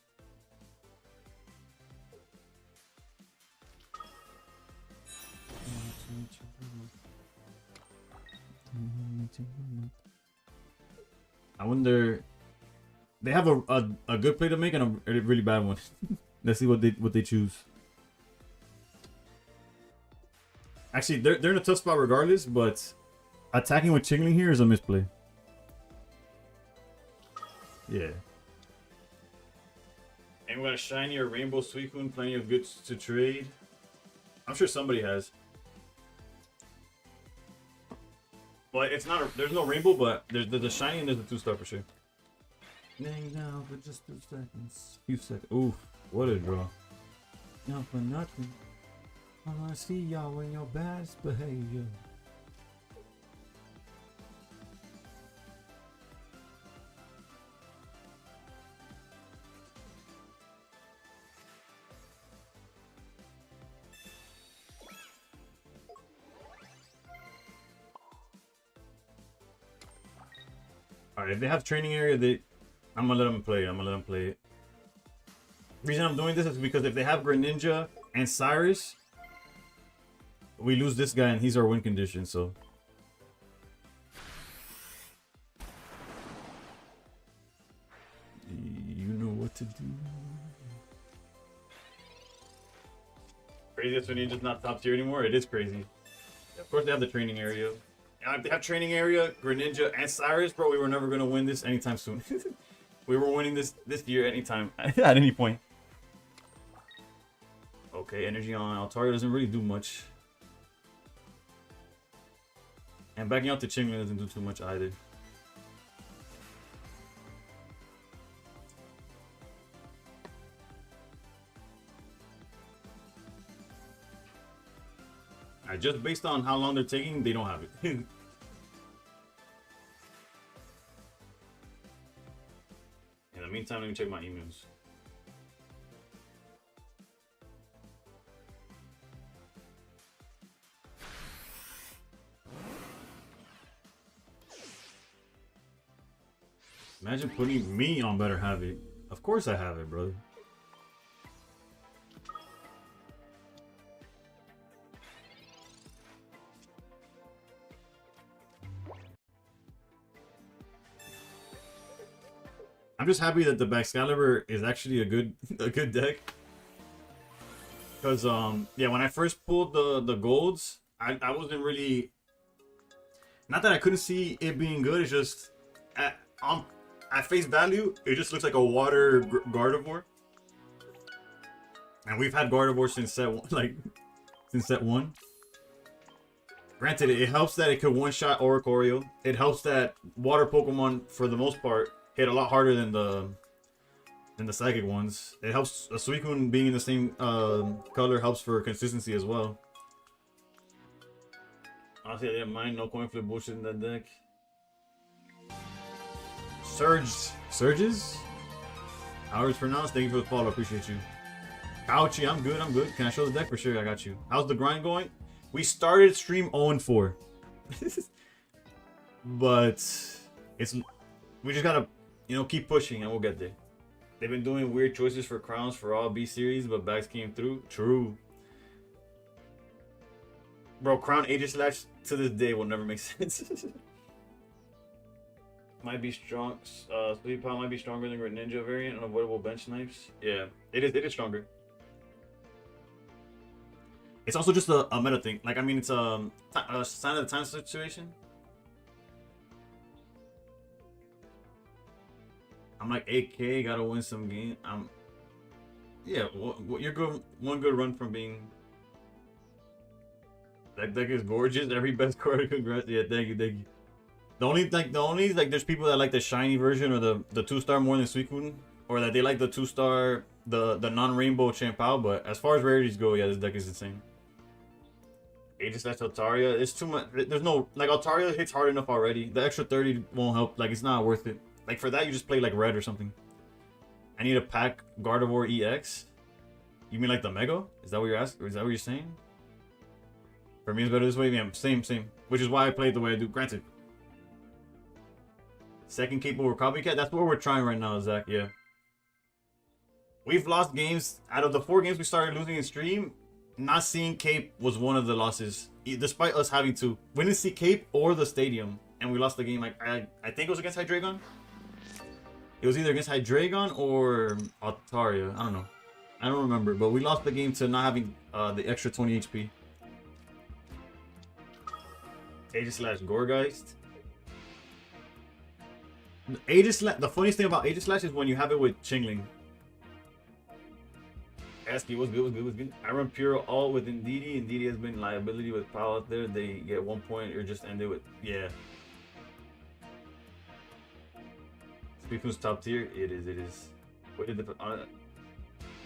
I wonder. They have a good play to make and a really bad one. Let's see what they choose. Actually, they're in a tough spot regardless, but attacking with Chingling here is a misplay. Yeah. And we got a shiny or rainbow Suicune, plenty of goods to trade. I'm sure somebody has. But it's not. There's no rainbow, but there's the shiny and there's the 2-star for sure. Hang down for just 2 seconds. Few seconds. Ooh, what a draw. Not for nothing. I wanna see y'all in your best behavior. Alright, if they have training area, I'm gonna let them play. The reason I'm doing this is because if they have Greninja and Cyrus, we lose this guy and he's our win condition, so. You know what to do. Craziest when you're just not top tier anymore? It is crazy. Of course they have the training area. If they have training area, Greninja, and Cyrus, bro, we were never going to win this anytime soon. We were winning this year anytime, at any point. Okay, energy on Altaria doesn't really do much. And backing out to Chingling doesn't do too much either. Just based on how long they're taking, they don't have it. In the meantime, let me check my emails. Imagine putting me on Better Have It. Of course I have it, brother. I'm just happy that the Excalibur is actually a good deck. Cause yeah, when I first pulled the golds, I wasn't really, not that I couldn't see it being good. It's just um, at face value, it just looks like a water Gardevoir. And we've had Gardevoir since set one, like since set one. Granted, it helps that it could one-shot Oricorio. It helps that water Pokemon, for the most part, hit a lot harder than the psychic ones. It helps a Suicune being in the same color helps for consistency as well. Honestly, I didn't mind no coin flip bullshit in that deck. Surges? Hours pronounced. Thank you for the follow. Appreciate you. Ouchie, I'm good. I'm good. Can I show the deck for sure? I got you. How's the grind going? We started stream 0-4. But we just gotta, keep pushing and we'll get there. They've been doing weird choices for crowns for all B series, but backs came through. True. Bro, Crown Aegislash to this day will never make sense. Might be strong. Sleep Pile might be stronger than Greninja variant. Unavoidable bench snipes. Yeah, it is. It is stronger. It's also just a meta thing. Like, I mean, it's a sign of the time situation. I'm like 8K, gotta win some game. Yeah, you're good. One good run from being. That deck is gorgeous. Every best card, congrats. Yeah, thank you. The only there's people that like the shiny version or the 2-star more than Suicune, or that they like the 2-star, the non-rainbow Champao. But as far as rarities go, yeah, this deck is insane. Aegislash Altaria, it's too much. There's no, like, Altaria hits hard enough already. The extra 30 won't help. Like, it's not worth it. Like, for that, you just play like red or something. I need a pack Gardevoir EX. You mean like the Mega? Is that what you're asking? Or is that what you're saying? For me, it's better this way. Yeah, same. Which is why I played the way I do. Granted. Second capable copycat. That's what we're trying right now, Zach. Yeah. We've lost games. Out of the 4 games we started losing in stream, not seeing Cape was one of the losses. Despite us having to. We didn't see Cape or the stadium. And we lost the game. Like, I think it was against Hydreigon. It was either against Hydreigon or Altaria. I don't know. I don't remember. But we lost the game to not having the extra 20 HP. Aegislash Gorgeist. The funniest thing about Aegislash is when you have it with Chingling. Asky, what's good? I run Pure all with Indeedee. Indeedee has been liability with Pal out there. They get 1 point or just end it with, yeah. Suicune's top tier. It is. What did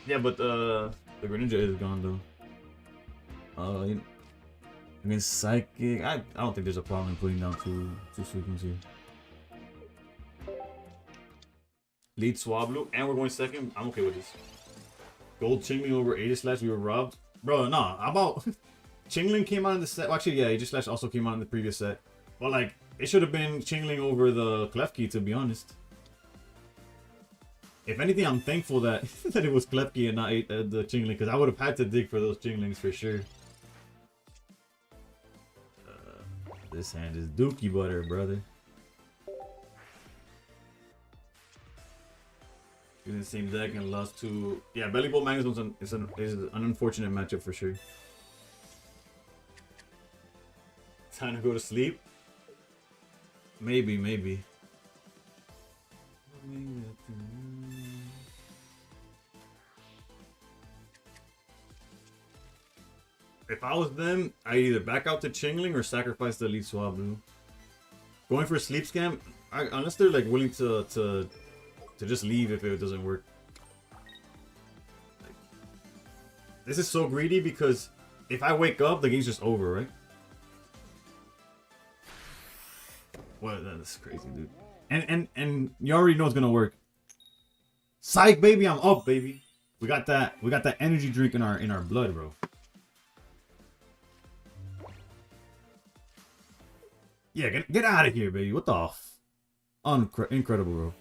yeah, but the Greninja is gone though. I mean, Psychic. I don't think there's a problem in putting down two Suicunes here. Lead Swablu, and we're going second. I'm okay with this. Gold Chingling over Aegislash. We were robbed, bro. Nah, how about Chingling came out in the set? Well, actually, yeah, Aegislash also came out in the previous set. But like, it should have been Chingling over the Klefki, to be honest. If anything, I'm thankful that that it was Klefki and not the Chingling, because I would have had to dig for those Chinglings for sure. This hand is dookie butter, brother. Using the same deck and lost to, yeah, Belly Bolt Magnus is an unfortunate matchup for sure. Time to go to sleep. Maybe. If I was them, I'd either back out to Chingling or sacrifice the Elite Swablu. Going for a Sleep Scam, unless they're like willing to just leave if it doesn't work. Like, this is so greedy because if I wake up, the game's just over, right? What? That's crazy, dude. And you already know it's gonna work. Psych, baby, I'm up, baby. We got that energy drink in our blood, bro. Yeah, get out of here, baby. What the f? Incredible, bro.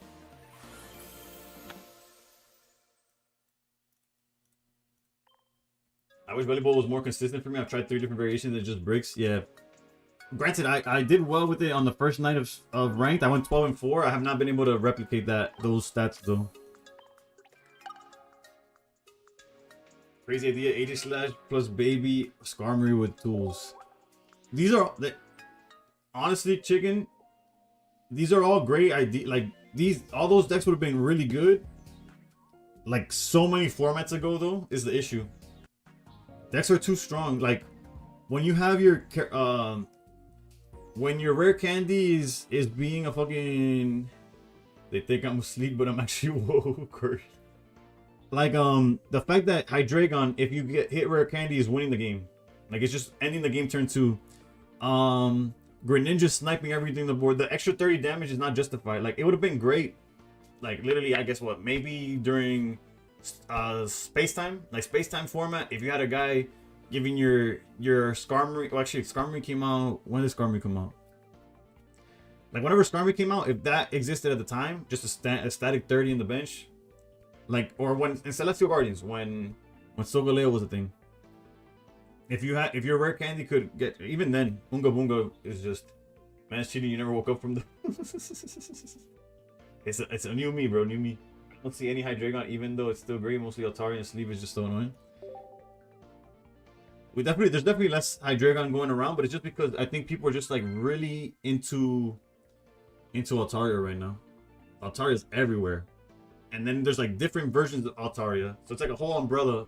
I wish Belly Bolt was more consistent for me. I've tried 3 different variations. It just breaks. Yeah. Granted, I did well with it on the first night of ranked. I went 12-4. I have not been able to replicate those stats though. Crazy idea. Aegislash plus baby Skarmory with tools. these are honestly, chicken. These are all great ideas. Like all those decks would have been really good. Like so many formats ago, though, is the issue. Decks are too strong. Like when you have your when your rare candy is being a fucking. They think I'm asleep, but I'm actually woke. Like the fact that Hydreigon, if you get hit rare candy, is winning the game. Like it's just ending the game turn 2. Greninja sniping everything on the board. The extra 30 damage is not justified. Like it would have been great. Like literally, I guess what, maybe during space time, like space time format, if you had a guy giving your Skarmory. Well, actually, Skarmory came out. When did Skarmory come out? Like whenever Skarmory came out, if that existed at the time, just a static 30 in the bench, like, or when in Celestial Guardians, when Solgaleo was a thing. If your rare candy could get, even then, Unga Bunga is just, man, it's cheating. You never woke up from the. It's a new me, bro. New me. I don't see any Hydreigon, even though it's still great. Mostly Altari and Sleeve is just so annoying. There's definitely less Hydreigon going around, but it's just because I think people are just like really into Altaria right now. Altaria is everywhere, and then there's like different versions of Altaria, so it's like a whole umbrella.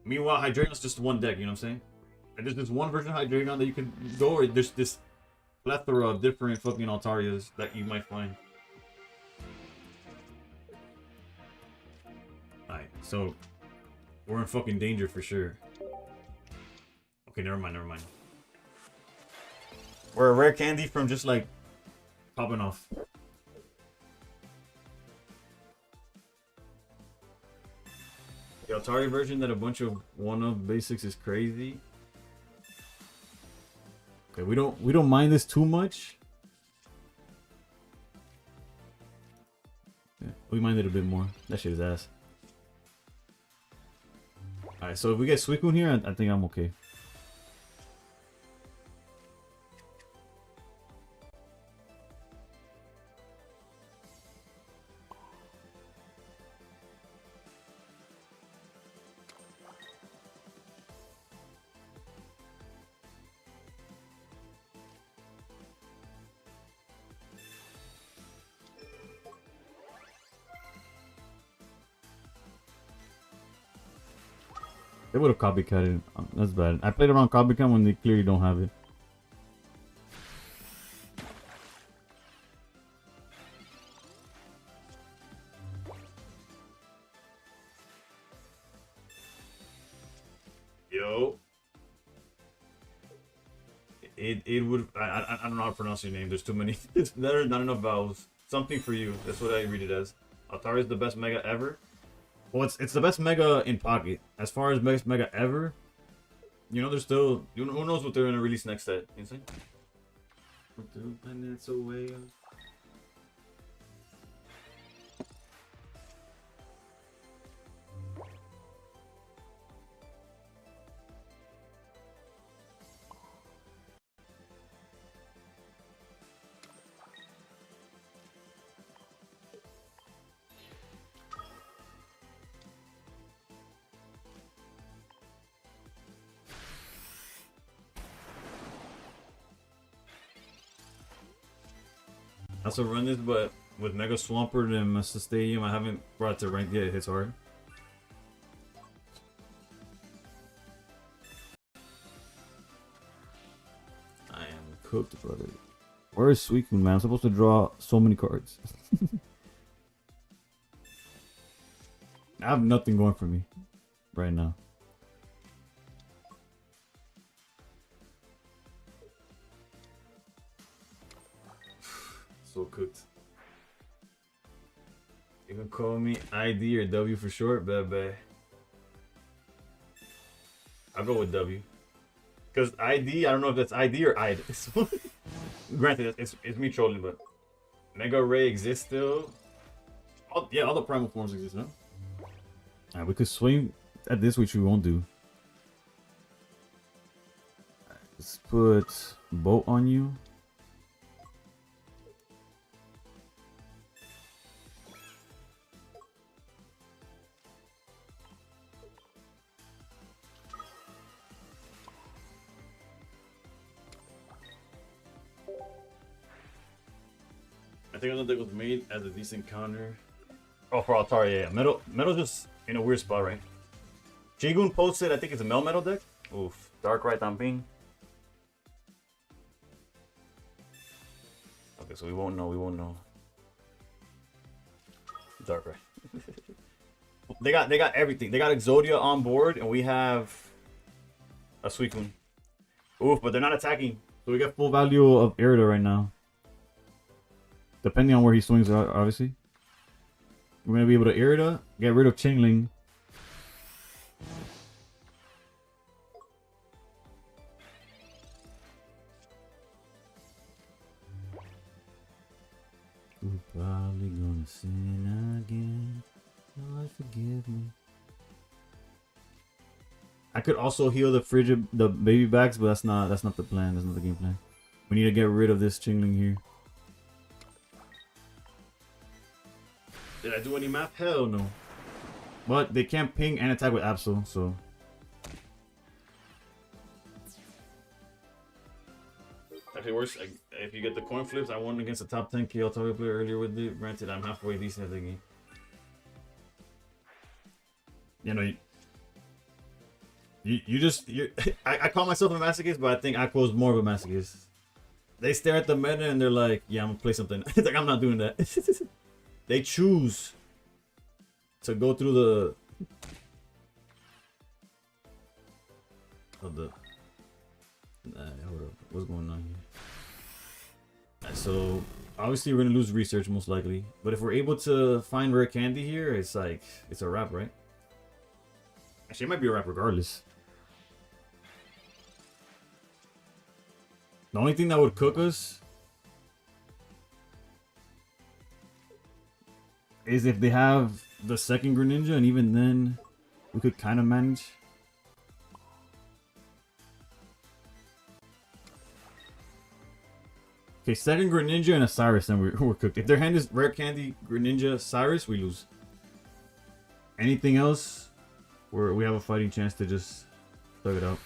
Meanwhile, Hydreigon's just one deck, you know what I'm saying? And there's this one version of Hydreigon that you can go, or there's this plethora of different fucking Altarias that you might find. Alright, so we're in fucking danger for sure. Okay, never mind. We're a rare candy from just like popping off. The Atari version that a bunch of one-of basics is crazy. Okay, we don't mind this too much. Yeah, we mind it a bit more. That shit is ass. Alright, so if we get Suicune here, I think I'm okay. They would have copycatted. That's bad. I played around copycat when they clearly don't have it. Yo. It would. I don't know how to pronounce your name. There's too many. There's not enough vowels. Something for you. That's what I read it as. Atari is the best mega ever. Well, it's the best mega in pocket. As far as best mega ever, you know, there's still, who knows what they're gonna release next set. You see? 2 planets away. I also run this, but with Mega Swampert and Master Stadium, I haven't brought it to rank yet. It hits hard. I am cooked, brother. Where is Suicune, man? I'm supposed to draw so many cards. I have nothing going for me right now. So cooked. You can call me ID or W for short, bad. I'll go with W. Because ID, I don't know if that's ID or ID. Granted, it's me trolling, but Mega Ray exists still. All the primal forms exist, no? Alright, we could swing at this, which we won't do. Let's put Boat on you. I think another deck was made as a decent counter. Oh, for Altari, yeah. Metal's just in a weird spot, right? Jigun posted, I think it's a metal deck. Oof. Dark right on ping. Okay, so we won't know. Dark right. They got everything. They got Exodia on board, and we have a Suicune. Oof, but they're not attacking. So we got full value of Irida right now. Depending on where he swings, obviously. We're going to be able to Irida, get rid of Chingling. We're probably going to sin again. Lord, forgive me. I could also heal the baby backs, but that's not the plan. That's not the game plan. We need to get rid of this Chingling here. Did I do any math? Hell no. But they can't ping and attack with Absol, so. Actually worse, if you get the coin flips, I won against a top 10 KL target player earlier with it. Granted, I'm halfway decent at the game. You know, I call myself a masochist, but I think Aqua's more of a masochist. They stare at the meta and they're like, yeah, I'm gonna play something. It's like, I'm not doing that. They choose to go through the hold up. What's going on here? So obviously we're gonna lose research most likely, but if we're able to find rare candy here, it's like it's a wrap, right? Actually, it might be a wrap regardless. The only thing that would cook us is if they have the second Greninja, and even then, we could kind of manage. Okay, second Greninja and a Cyrus, then we're cooked. If their hand is Rare Candy, Greninja, Cyrus, we lose. Anything else, we have a fighting chance to just thug it out.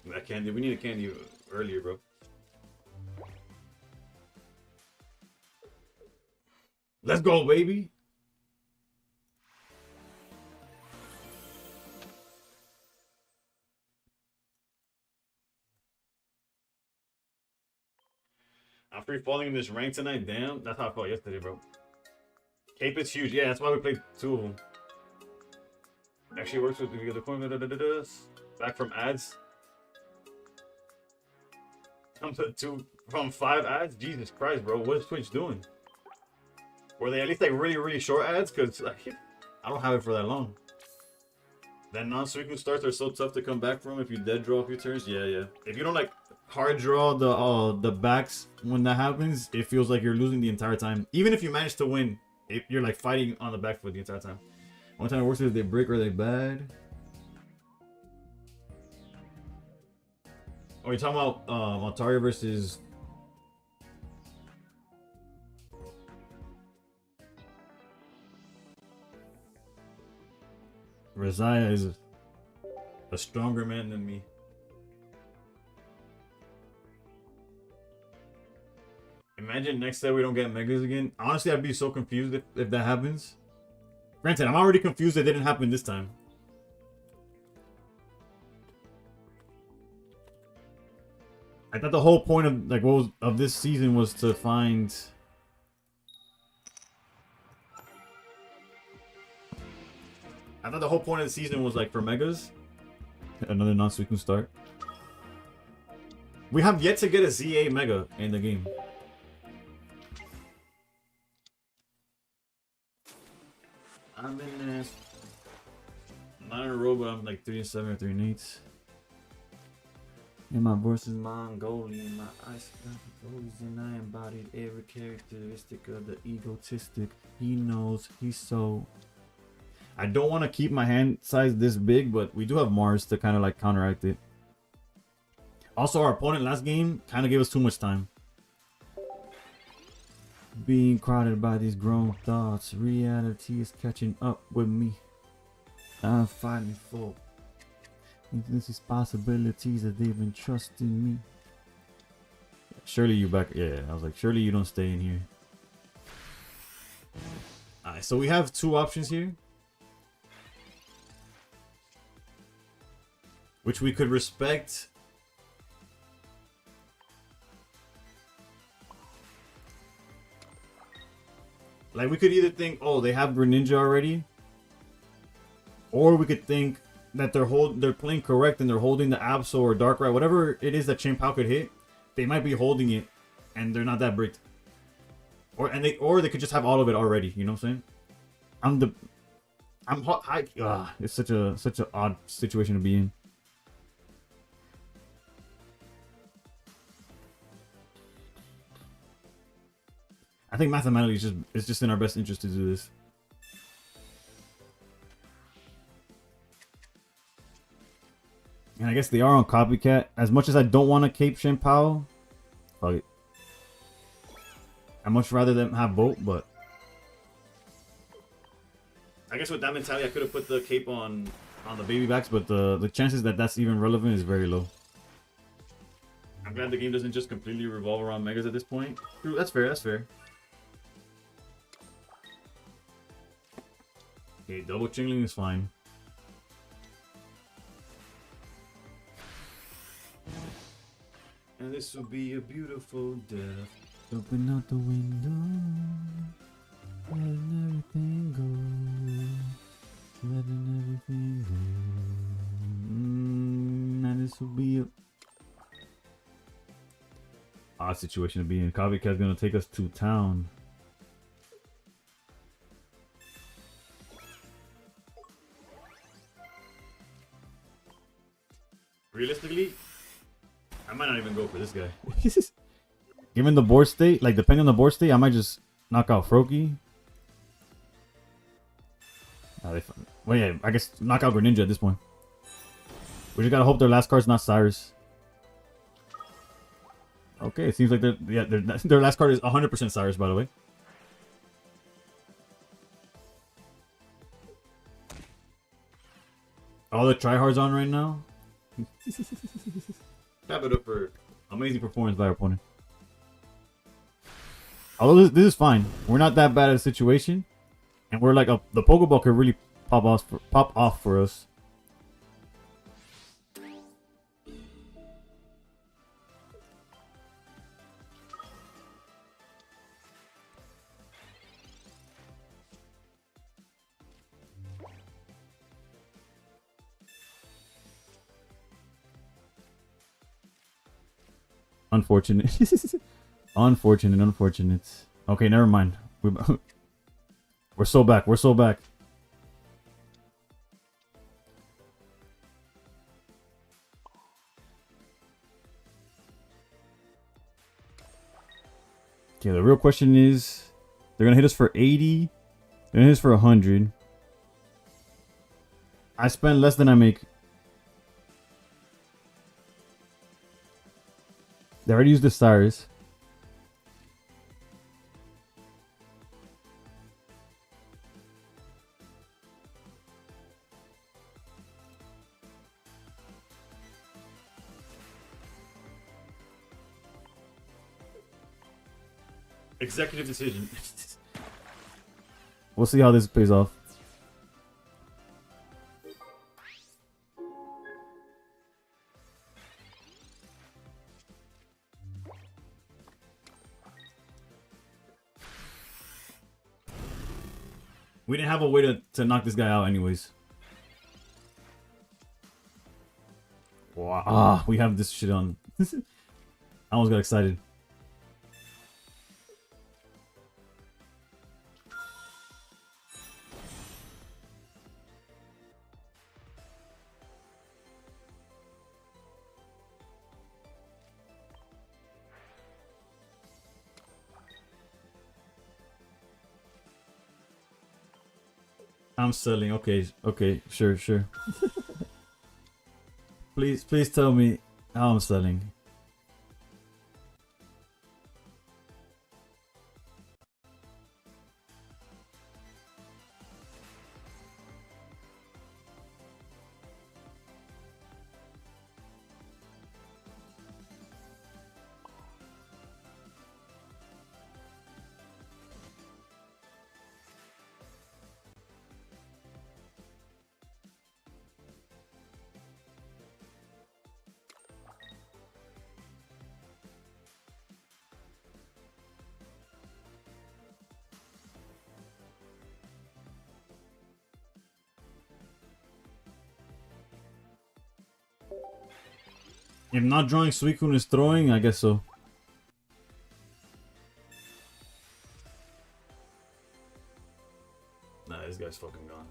That candy, we need a candy earlier, bro. Let's go, baby. I'm free falling in this rank tonight. Damn, that's how I felt yesterday, bro. Cape is huge. Yeah, that's why we played 2 of them. Actually works with the coin. Back from ads. Come to from 5 ads. Jesus Christ, bro. What is Twitch doing? Were they at least like really short ads? Cause like, I don't have it for that long. That non-Suicune starts are so tough to come back from if you dead draw a few turns. Yeah. If you don't like hard draw the backs when that happens, it feels like you're losing the entire time. Even if you manage to win, you're like fighting on the back foot the entire time. One time it works if they break or they bad. Oh, you're talking about Altaria versus Razaya is a stronger man than me. Imagine next day we don't get Megas again. Honestly, I'd be so confused if that happens. Granted, I'm already confused it didn't happen this time. I thought the whole point of like of this season was to find I thought the whole point of the season was like for Megas. Another non-Suicune start. We have yet to get a ZA Mega in the game. I'm in there. Not in a row, but I'm like 3-7 or 3-8. And my voice is Mongolian, my eyes and I embodied every characteristic of the egotistic. He knows he's so. I don't want to keep my hand size this big, but we do have Mars to kind of like counteract it. Also, our opponent last game kind of gave us too much time. Being crowded by these grown thoughts, reality is catching up with me. I'm fighting for This is possibilities that they've been trusting me. Surely you back. Yeah, I was like, surely you don't stay in here. Alright, so we have two options here, which we could respect. Like, we could either think, oh, they have Greninja already, or we could think that they're playing correct and they're holding the Absol or Darkrai, whatever it is that Chien-Pao could hit. They might be holding it, and they're not that bricked. Or they could just have all of it already. You know what I'm saying? I'm hot. It's such an odd situation to be in. I think mathematically it's just in our best interest to do this. And I guess they are on Copycat. As much as I don't want to cape Chien-Pao, fuck it. I'd much rather them have both, but I guess with that mentality, I could have put the cape on the baby backs, but the chances that that's even relevant is very low. I'm glad the game doesn't just completely revolve around Megas at this point. True, that's fair, that's fair. Okay, double Chingling is fine. And this will be a beautiful death. Open out the window, letting everything go, letting everything go. And this will be a odd situation to be in. Copycat's gonna take us to town. Realistically, I might not even go for this guy. Given the board state, like depending on the board state, I might just knock out Froakie. Well, yeah, I guess knock out Greninja at this point. We just gotta hope their last card's not Cyrus. Okay, it seems like their last card is 100% Cyrus, by the way. All the tryhards on right now. Clap it up for amazing performance by our opponent. Although this is fine, we're not that bad at a situation, and we're like the Pokeball could really pop off for us. Unfortunate. Unfortunate. Okay, never mind. We're so back. We're so back. Okay, the real question is, they're gonna hit us for 80. They're gonna hit us for 100. I spend less than I make. They already used the Cyrus. Executive decision. We'll see how this pays off. We didn't have a way to knock this guy out anyways. Wow. We have this shit on. I almost got excited. I'm selling. Okay, sure. please tell me how I'm selling. If not drawing, Suicune is throwing. I guess so. Nah, this guy's fucking gone.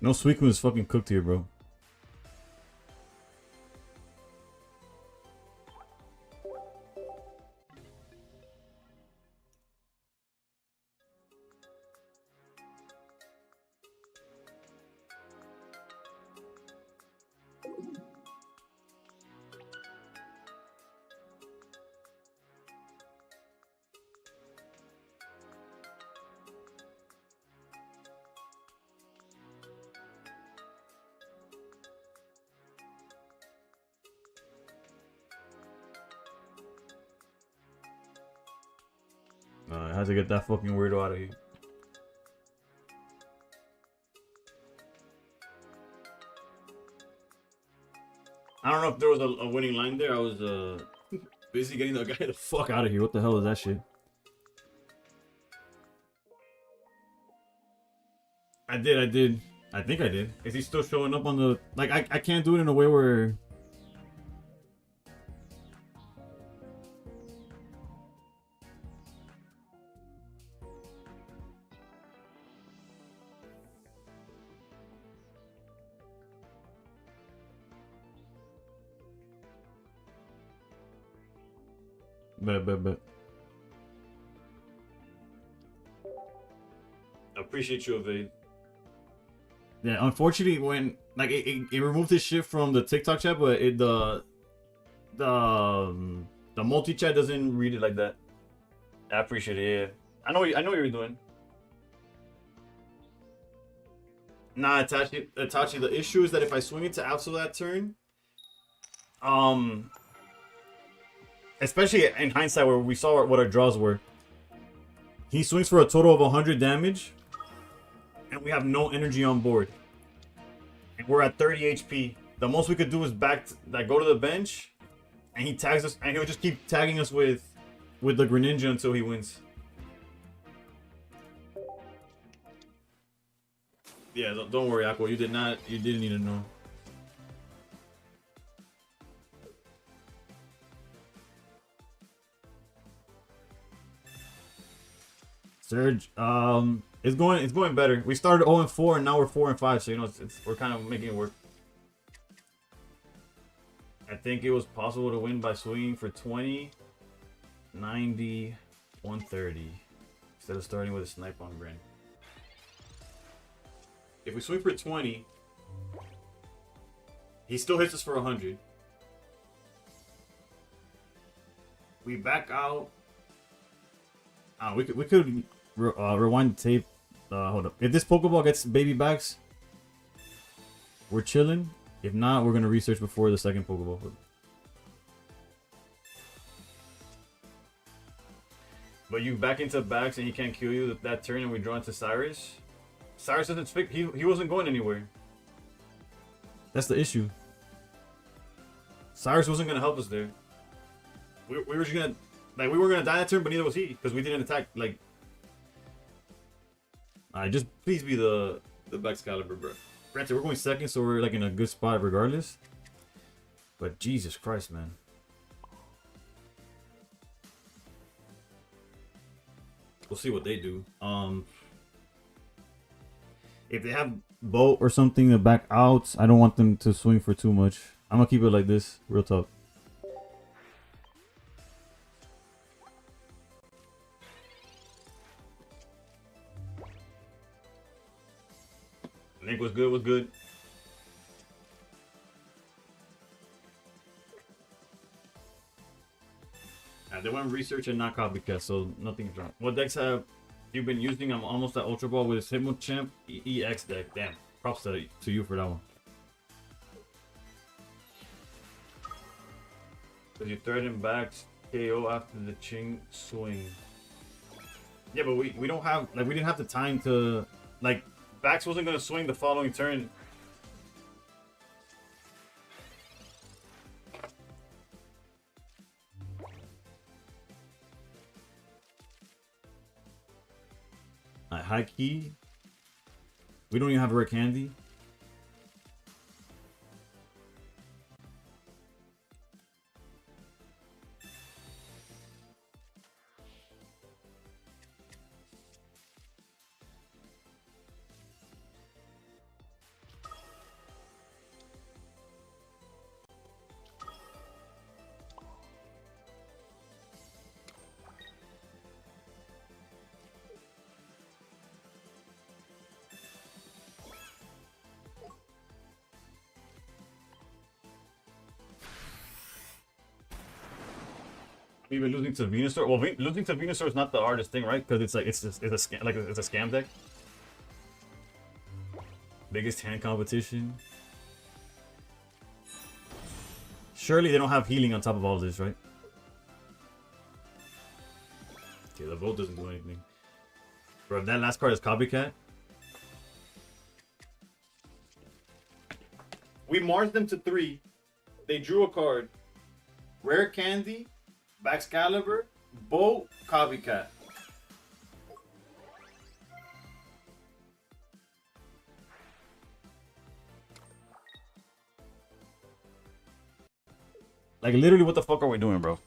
No, Suicune is fucking cooked here, bro. I had to get that fucking weirdo out of here. I don't know if there was a winning line there. I was busy getting the guy the fuck out of here. What the hell is that shit? I did. I think I did. Is he still showing up on the... Like, I can't do it in a way where... Bet. I appreciate you, Evade. Yeah, unfortunately, when like it removed this shit from the TikTok chat, but the multi chat doesn't read it like that. I appreciate it. Yeah, I know what you're doing. Nah, Itachi. The issue is that if I swing it to Absol that turn, especially in hindsight where we saw what our draws were, he swings for a total of 100 damage, and we have no energy on board, and we're at 30 HP. The most we could do is go to the bench, and he tags us, and he'll just keep tagging us with the Greninja until he wins. Yeah, don't worry, Aqua. You didn't need to know. Surge, it's going better. We started 0-4 and now we're 4-5, so you know we're kind of making it work. I think it was possible to win by swinging for 20, 90, 130 instead of starting with a snipe on Grin. If we swing for 20, he still hits us for 100. We back out. We could rewind the tape. Hold up. If this Pokeball gets baby backs, we're chilling. If not, we're gonna research before the second Pokeball. But you back into backs and he can't kill you that turn, and we draw into Cyrus. Cyrus doesn't speak. He wasn't going anywhere. That's the issue. Cyrus wasn't gonna help us there. We were just gonna we were gonna die that turn, but neither was he because we didn't attack. Like, alright, just please be the Excalibur, bro. Granted, we're going second, so we're like in a good spot regardless. But Jesus Christ, man. We'll see what they do. If they have boat or something to back out, I don't want them to swing for too much. I'm gonna keep it like this, real talk. Nick was good, was good. They went research and not copycat, so nothing's wrong. What decks have you been using? I'm almost at Ultra Ball with his Hitmonchamp EX deck. Damn, props to you for that one. Because you threaten backs KO after the Ching swing. Yeah, but we don't have, like, we didn't have the time to, like, backs wasn't going to swing the following turn. High key. We don't even have rare candy. Even losing to Venusaur. Well, losing to Venusaur is not the hardest thing, right? Because it's like it's a scam, like it's a scam deck. Biggest hand competition. Surely they don't have healing on top of all this, right? Okay, the vote doesn't do anything. Bro, if that last card is copycat. We marched them to 3. They drew a card. Rare candy. Baxcalibur, Bow, copycat. Like, literally, what the fuck are we doing, bro?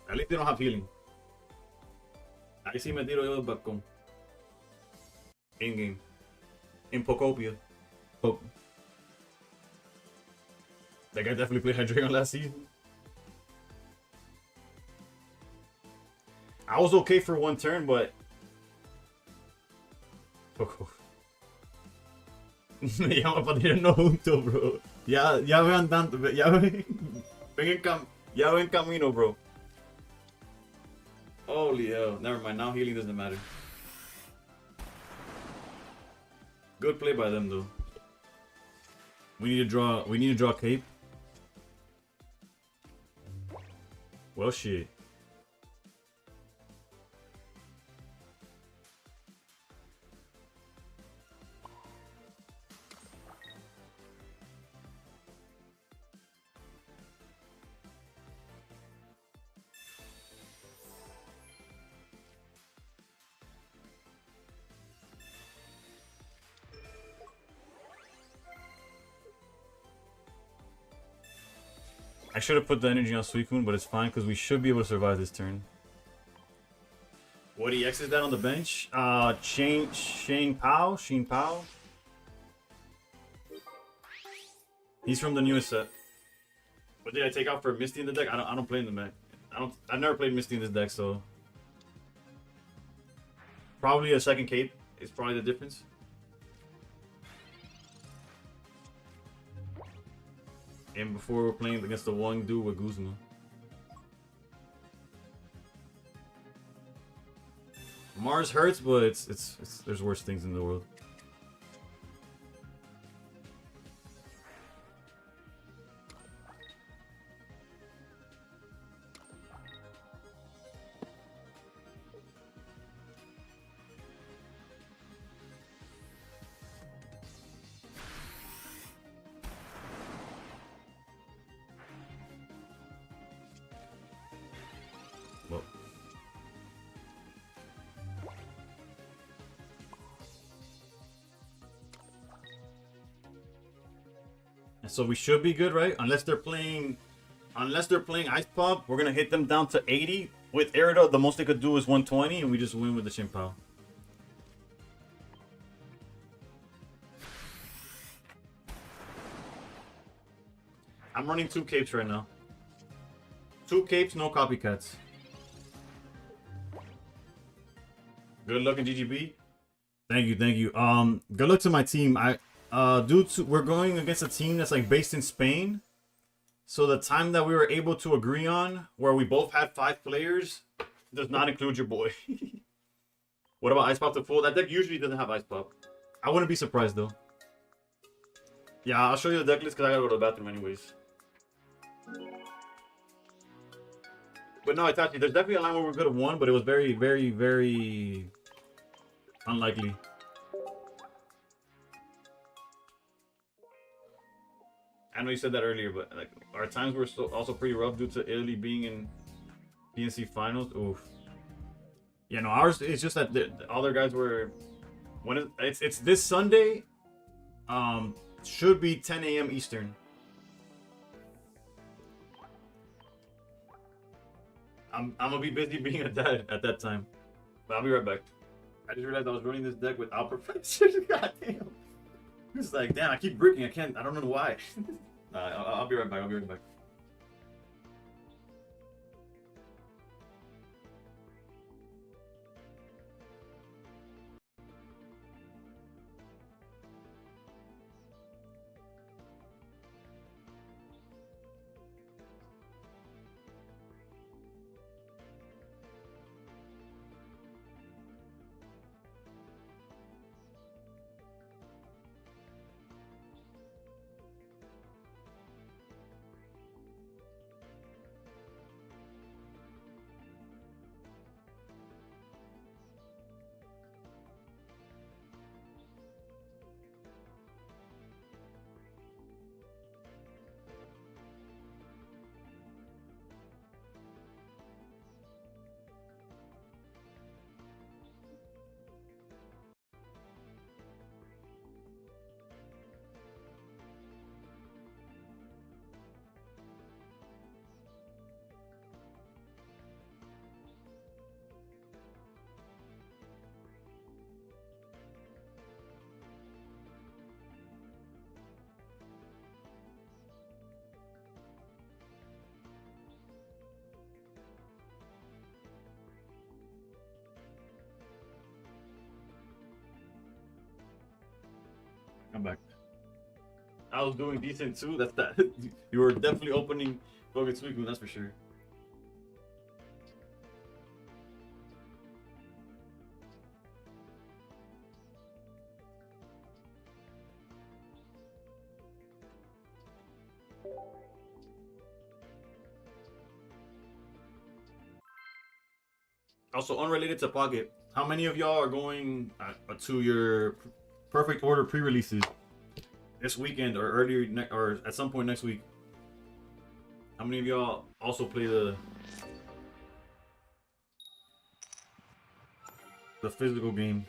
At least they don't have healing. Ahí sí me tiro yo del balcón. In-game. In Pocopia. That guy definitely played Hydreigon last season. I was okay for one turn, but... Ya me partieron no juntos, bro. Ya vean tanto, ya ven... ya ven camino, bro. Holy hell. Never mind, now healing doesn't matter. Good play by them, though. We need to draw Cape. Well, shit. I should have put the energy on Suicune, but it's fine because we should be able to survive this turn. What EX is that on the bench? Shane Pao. He's from the newest set. What did I take out for Misty in the deck? I don't play in the deck. I've never played Misty in this deck, so probably a second cape is probably the difference. And before we're playing against the one dude with Guzma. Mars hurts, but it's there's worse things in the world. Well. And so we should be good, right? Unless they're playing Ice Pop, we're gonna hit them down to 80. With Aerida, the most they could do is 120, and we just win with the Shinpao. I'm running 2 capes right now. 2 capes, no copycats. Good luck in GGB. Thank you, thank you. Good luck to my team. We're going against a team that's like based in Spain. So the time that we were able to agree on, where we both had 5 players, does not include your boy. What about Ice Pop to full? That deck usually doesn't have Ice Pop. I wouldn't be surprised though. Yeah, I'll show you the deck list because I gotta go to the bathroom anyways. But no, it's actually, there's definitely a line where we could have won, but it was very, very, very unlikely. I know you said that earlier, but like our times were also pretty rough due to Italy being in PNC finals. Oof. Yeah, no, ours it's just that the other guys were. When it's this Sunday, should be 10 a.m. Eastern. I'm gonna be busy being a dad at that time, but I'll be right back. I just realized I was running this deck without professors. God damn. It's like, damn, I keep bricking. I don't know why. I'll be right back. I'll be right back. I'm back. I was doing decent too. That's that. You were definitely opening fucking Suicune, that's for sure. Also, unrelated to Pocket, how many of y'all are going to your perfect order pre-releases this weekend or earlier or at some point next week? How many of y'all also play the physical game?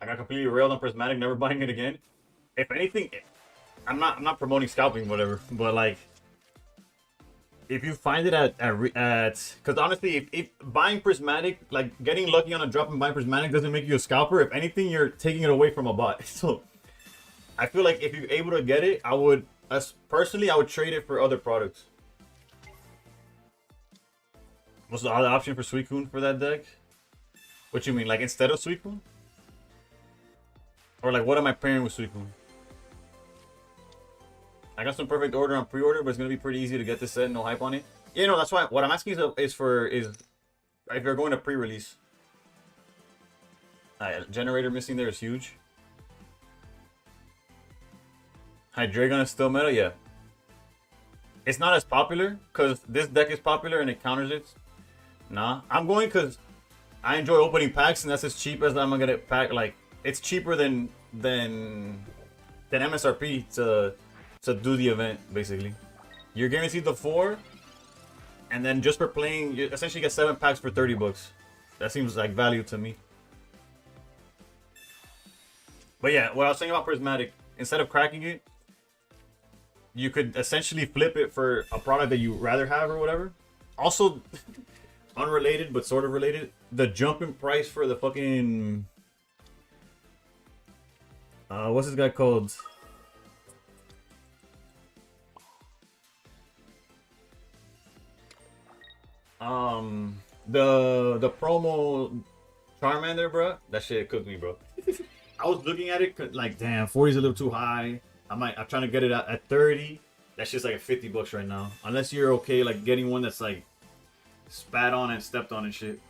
I got completely railed on Prismatic, never buying it again. If anything, I'm not promoting scalping, whatever, but like, if you find it at because honestly, if buying Prismatic, like getting lucky on a drop and buying Prismatic doesn't make you a scalper. If anything, you're taking it away from a bot. So I feel like if you're able to get it, I would, personally, I would trade it for other products. What's the other option for Suicune for that deck? What you mean, like instead of Suicune? Or like, what am I pairing with Suicune? I got some perfect order on pre-order, but it's gonna be pretty easy to get this set. No hype on it. Yeah, no, that's why. What I'm asking is if you're going to pre-release. Generator missing there is huge. Hydreigon is still meta, yeah. It's not as popular because this deck is popular and it counters it. Nah, I'm going because I enjoy opening packs and that's as cheap as I'm gonna get it pack. Like, it's cheaper than MSRP to do the event. Basically, you're guaranteed the 4, and then just for playing, you essentially get 7 packs for 30 bucks. That seems like value to me. But yeah, what I was saying about Prismatic, instead of cracking it, you could essentially flip it for a product that you rather have or whatever. Also, unrelated but sort of related, the jump in price for the fucking what's this guy called? The promo Charmander, bro. That shit cooked me, bro. I was looking at it like, damn, 40 is a little too high. I'm trying to get it at 30. That's just like at 50 bucks right now. Unless you're okay like getting one that's like spat on and stepped on and shit.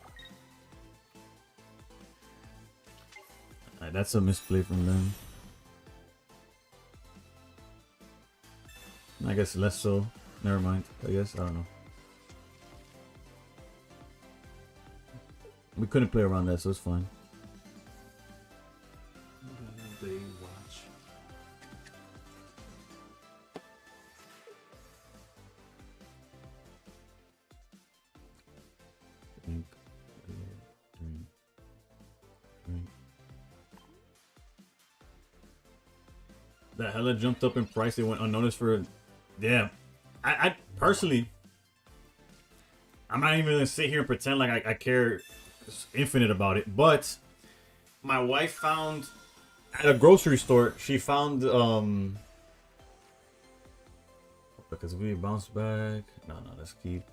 Alright, that's a misplay from them. I guess less so. Never mind. I guess I don't know. We couldn't play around that, so it's fine. They watch. Drink. That hella jumped up in price. They went unnoticed for. Yeah, I personally, I'm not even gonna sit here and pretend like I care infinite about it. But my wife found at a grocery store. She found because we bounced back. No, let's keep.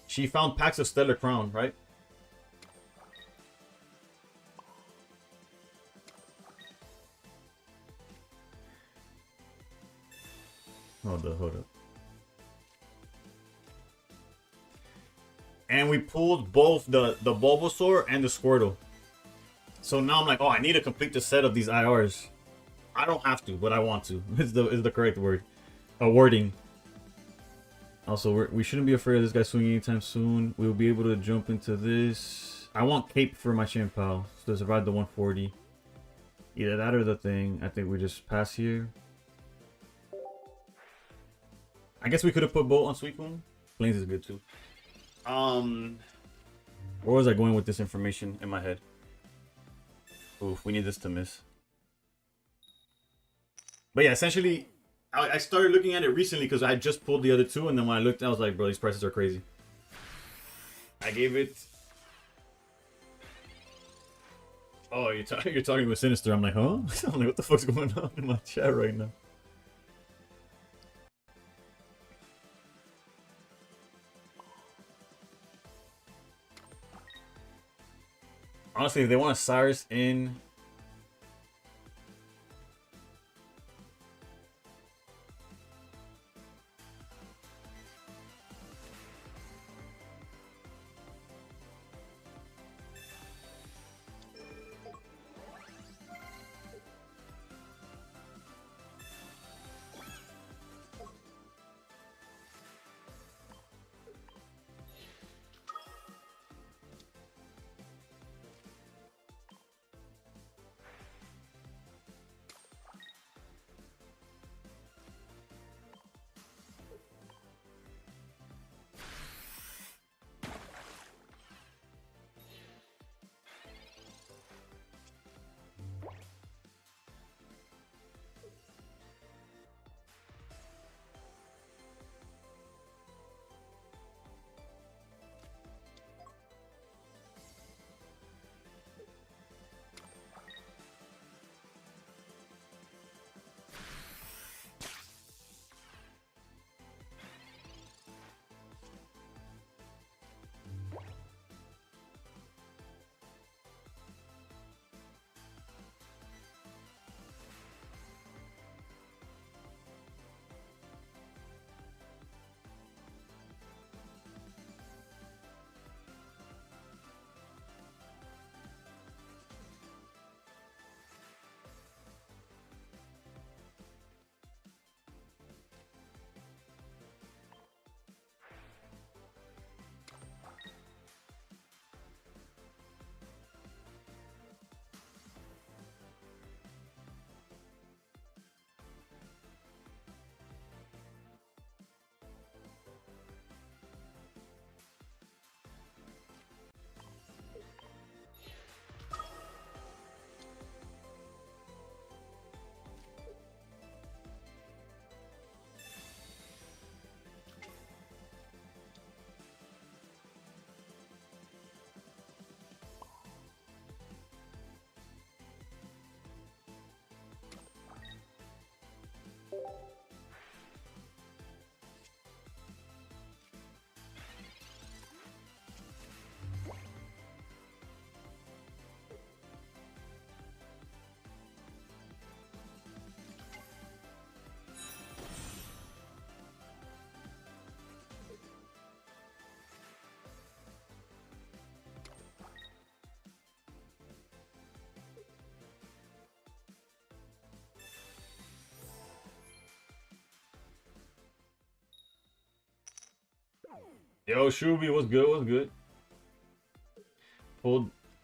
She found packs of Stellar Crown, right? Hold up. And we pulled both the Bulbasaur and the Squirtle. So now I'm like, oh, I need to complete the set of these IRs. I don't have to, but I want to. Is the correct word. Wording. Also, we shouldn't be afraid of this guy swinging anytime soon. We'll be able to jump into this. I want Cape for my Chien-Pao to survive the 140. Either that or the thing. I think we just pass here. I guess we could have put Bolt on Suicune. Plains is good too. Where was I going with this information in my head? Oof, we need this to miss. But yeah, essentially, I started looking at it recently because I just pulled the other two, and then when I looked, I was like, bro, these prices are crazy. I gave it. Oh, you're talking with Sinister. I'm like, huh? I'm like, what the fuck's going on in my chat right now? Honestly, if they want a Cyrus in... Yo, Shuby, what's good? What's good?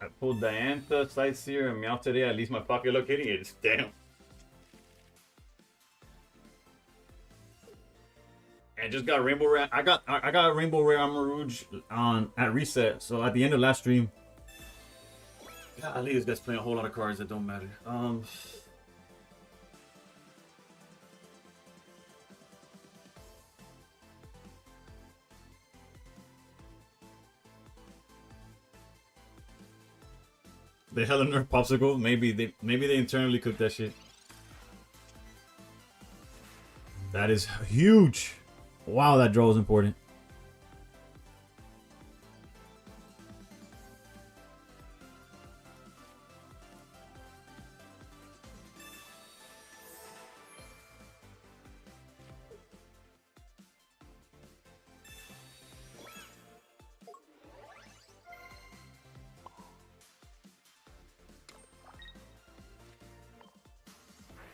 I pulled Diantha, Sightseer, and Meow today. At least my pocket luck hitting it. Damn. And just got Rainbow Rare. I got Rainbow Rare Armor Rouge on at reset. So at the end of last stream, golly, this guy's playing a whole lot of cards that don't matter. They hella nerf popsicle. Maybe they internally cooked that shit. That is huge. Wow, that draw was important.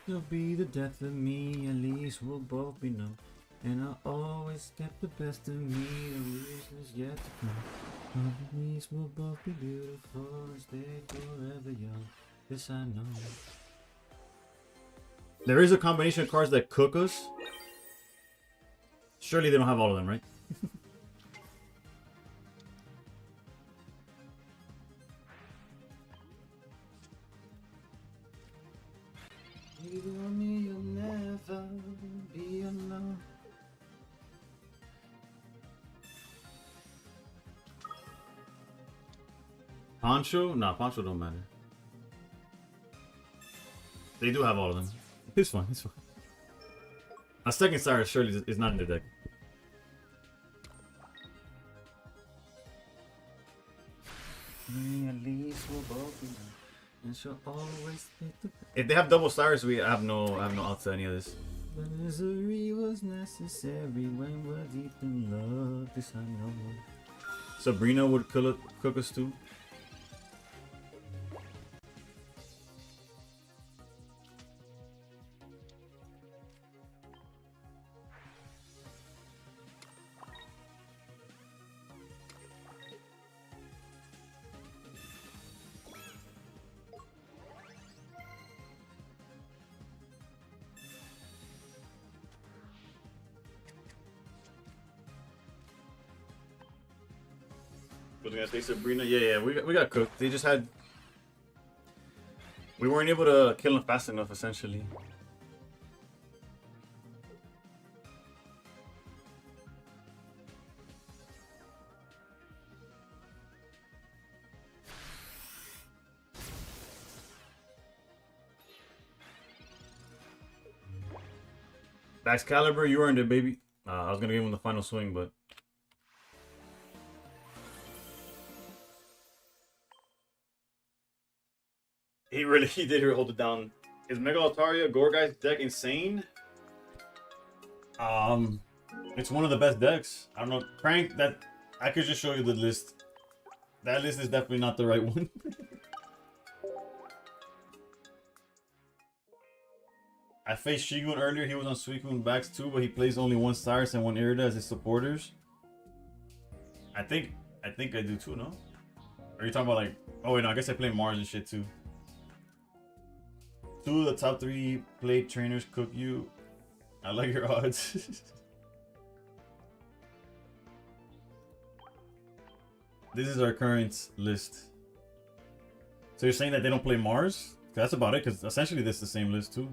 You'll be the death of me, at least we'll both be known. And I always kept the best of me, the least is yet to come. At least we'll both be beautiful and stay forever young. This I know. There is a combination of cards that cook us. Surely they don't have all of them, right? You tell me you'll never be alone. Poncho? Nah, Poncho don't matter. They do have all of them. It's fine, it's fine. A second Cyrus surely is not in the deck. At least we'll both be known. And she'll always hit the... If they have double Cyrus, I have no outs to any of this. The misery was necessary when we're deep in love. This I know. Sabrina would cook us too. Was gonna say Sabrina. Yeah, we got cooked. They just had. We weren't able to kill them fast enough, essentially. Excalibur, you earned it, baby. I was gonna give him the final swing, but. He did hold it down. Is Mega Altaria Gorgai's deck insane? It's one of the best decks. I don't know, Crank. That I could just show you the list. That list is definitely not the right one. I faced Shigun earlier. He was on Suicune backs too, but he plays only one Cyrus and one Irida as his supporters. I think I do too. No? Are you talking about like? Oh wait, no. I guess I play Mars and shit too. Two of the top 3 plate trainers cook you. I like your odds. This is our current list. So you're saying that they don't play Mars? That's about it, because essentially this is the same list too.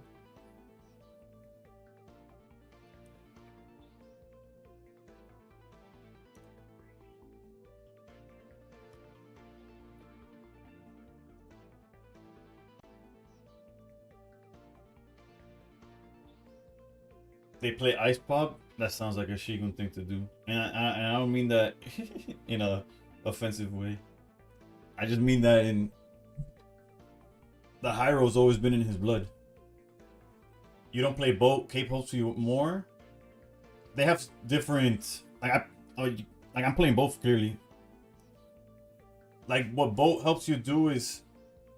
They play Ice Pop. That sounds like a Shigun thing to do, and I don't mean that in a offensive way. I just mean that in the Hyro's always been in his blood. You don't play Boat. Cape helps you more. They have different like I'm playing both clearly. Like what Boat helps you do is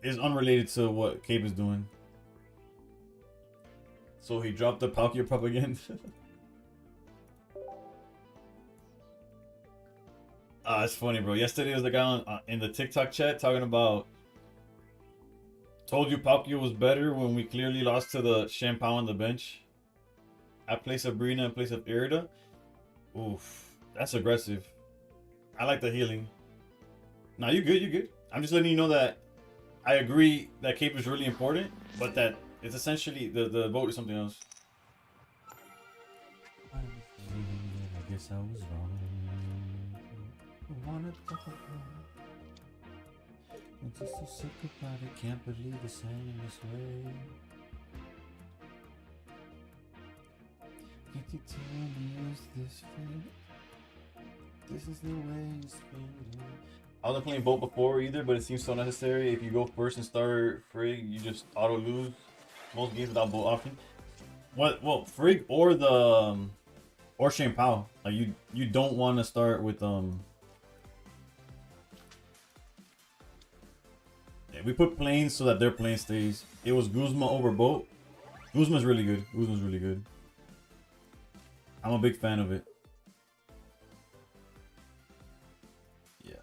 unrelated to what Cape is doing. So he dropped the Palkia Prop again. It's funny, bro. Yesterday was the guy in the TikTok chat talking about. Told you Palkia was better when we clearly lost to the Shampoo on the bench. I play Sabrina in place of Irida. Oof, that's aggressive. I like the healing. Nah, you good, you good. I'm just letting you know that I agree that cape is really important, but that it's essentially the vote is something else. I guess I was wrong. I wanna talk about I'm just so sick about it, can't believe it's ending this way. Can't you tell me is this fate? This is the way it's been. I wasn't playing boat before either, but it seems so necessary. If you go first and start Frigg, you just auto lose most games without boat option. What? Well, Frigg or the or Shampoo. Like you don't want to start with Yeah, we put planes so that their plane stays. It was Guzma over boat. Guzma's really good. Guzma's really good. I'm a big fan of it. Yeah.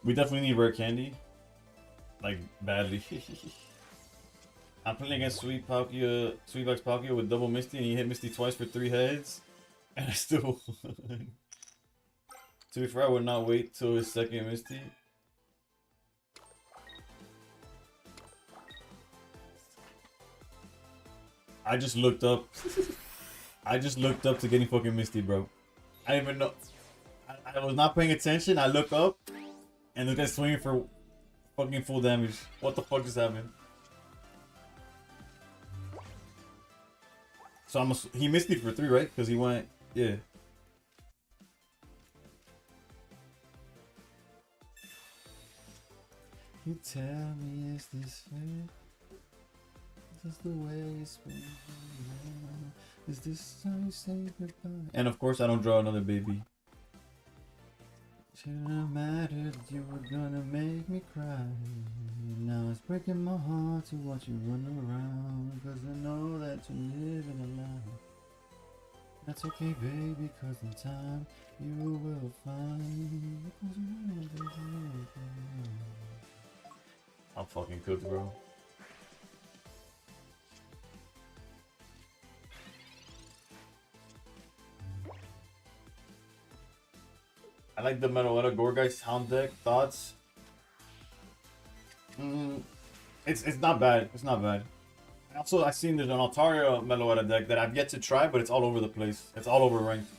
We definitely need rare candy. Like, badly. I'm playing against Sweetbox Palkia with double Misty, and he hit Misty twice for 3 heads. And I still won. To be fair, I would not wait till his second Misty. I just looked up. I just looked up to getting fucking Misty, bro. I didn't even know. I was not paying attention. I look up, and the guy's swinging for fucking full damage. What the fuck just happened? So he missed me for 3, right? Because he went, yeah. You tell me is this fate? Is this the way it's been? Is this how you say goodbye? And of course, I don't draw another baby. Shouldn't have mattered, you were gonna make me cry. Now it's breaking my heart to watch you run around. Cause I know that you're living a lie. That's okay, baby, cause in time you will find. I'm fucking cooked, bro. I like the Metaletta Gorgeist Hound deck. Thoughts? It's not bad. It's not bad. Also, I've seen there's an Altaria Metaletta deck that I've yet to try, but it's all over the place. It's all over ranked.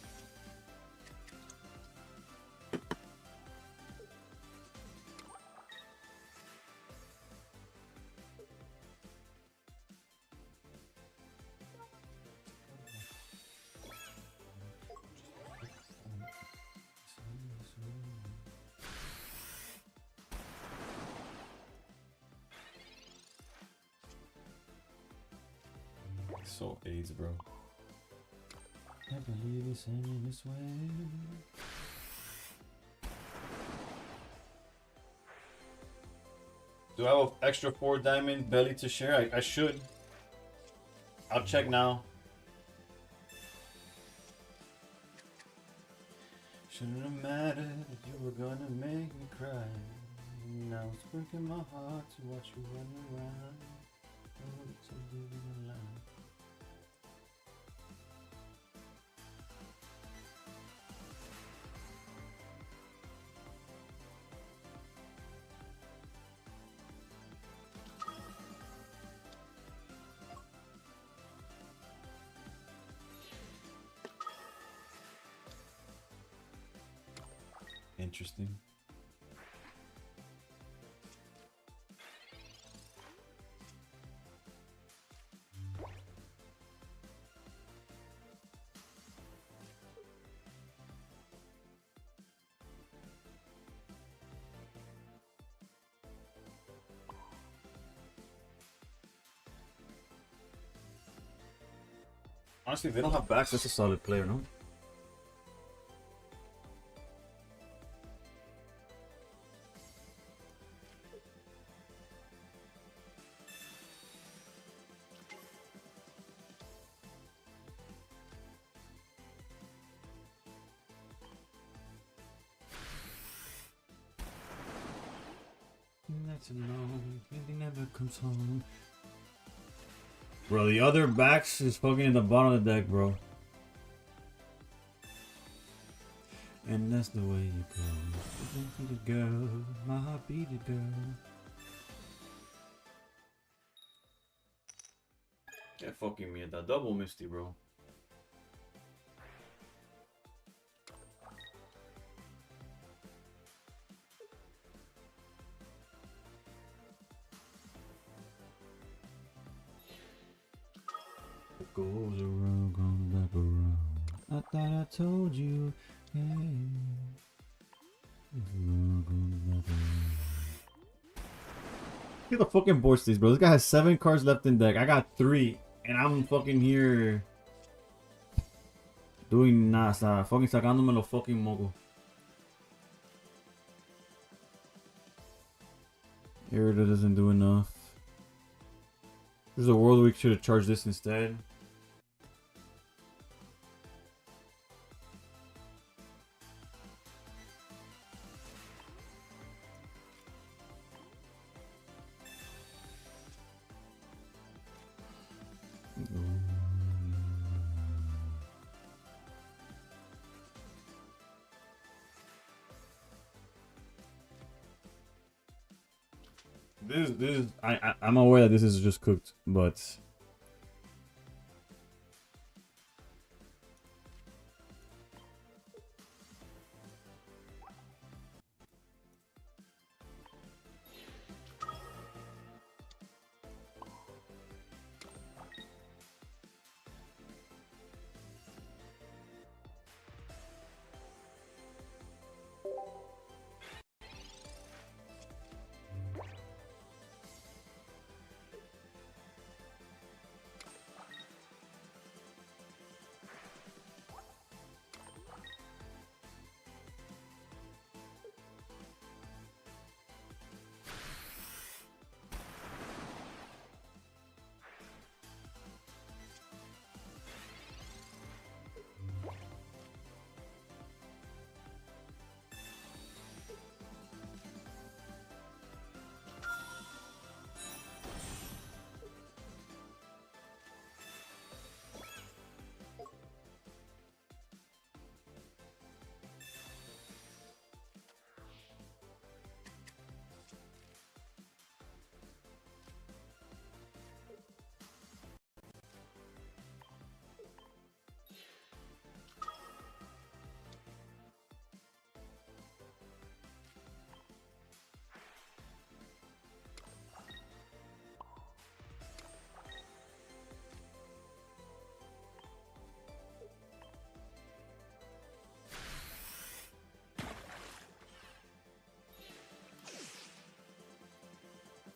So AIDS, bro. Can't believe it's ending this way. Do I have an extra 4 diamond belly to share? I should. I'll check now. Shouldn't have mattered if you were gonna make me cry. Now it's breaking my heart to watch you run around. Oh, it's a living lie. Interesting. Honestly, if they don't have backs, that's a solid player, no? alone. He never comes home. Bro, the other backs is fucking in the bottom of the deck, bro. And that's the way you go. Listen to the girl, my heart beat the girl. Yeah, fucking me at that double Misty, bro. It goes around, comes back around. I thought I told you, hey. Look at the fucking board states, bro. This guy has 7 cards left in deck. I got 3, and I'm fucking here doing nada. Fucking sacándome los fucking moco. Irida doesn't do enough. There's a world we should have charged this instead. I'm aware that this is just cooked, but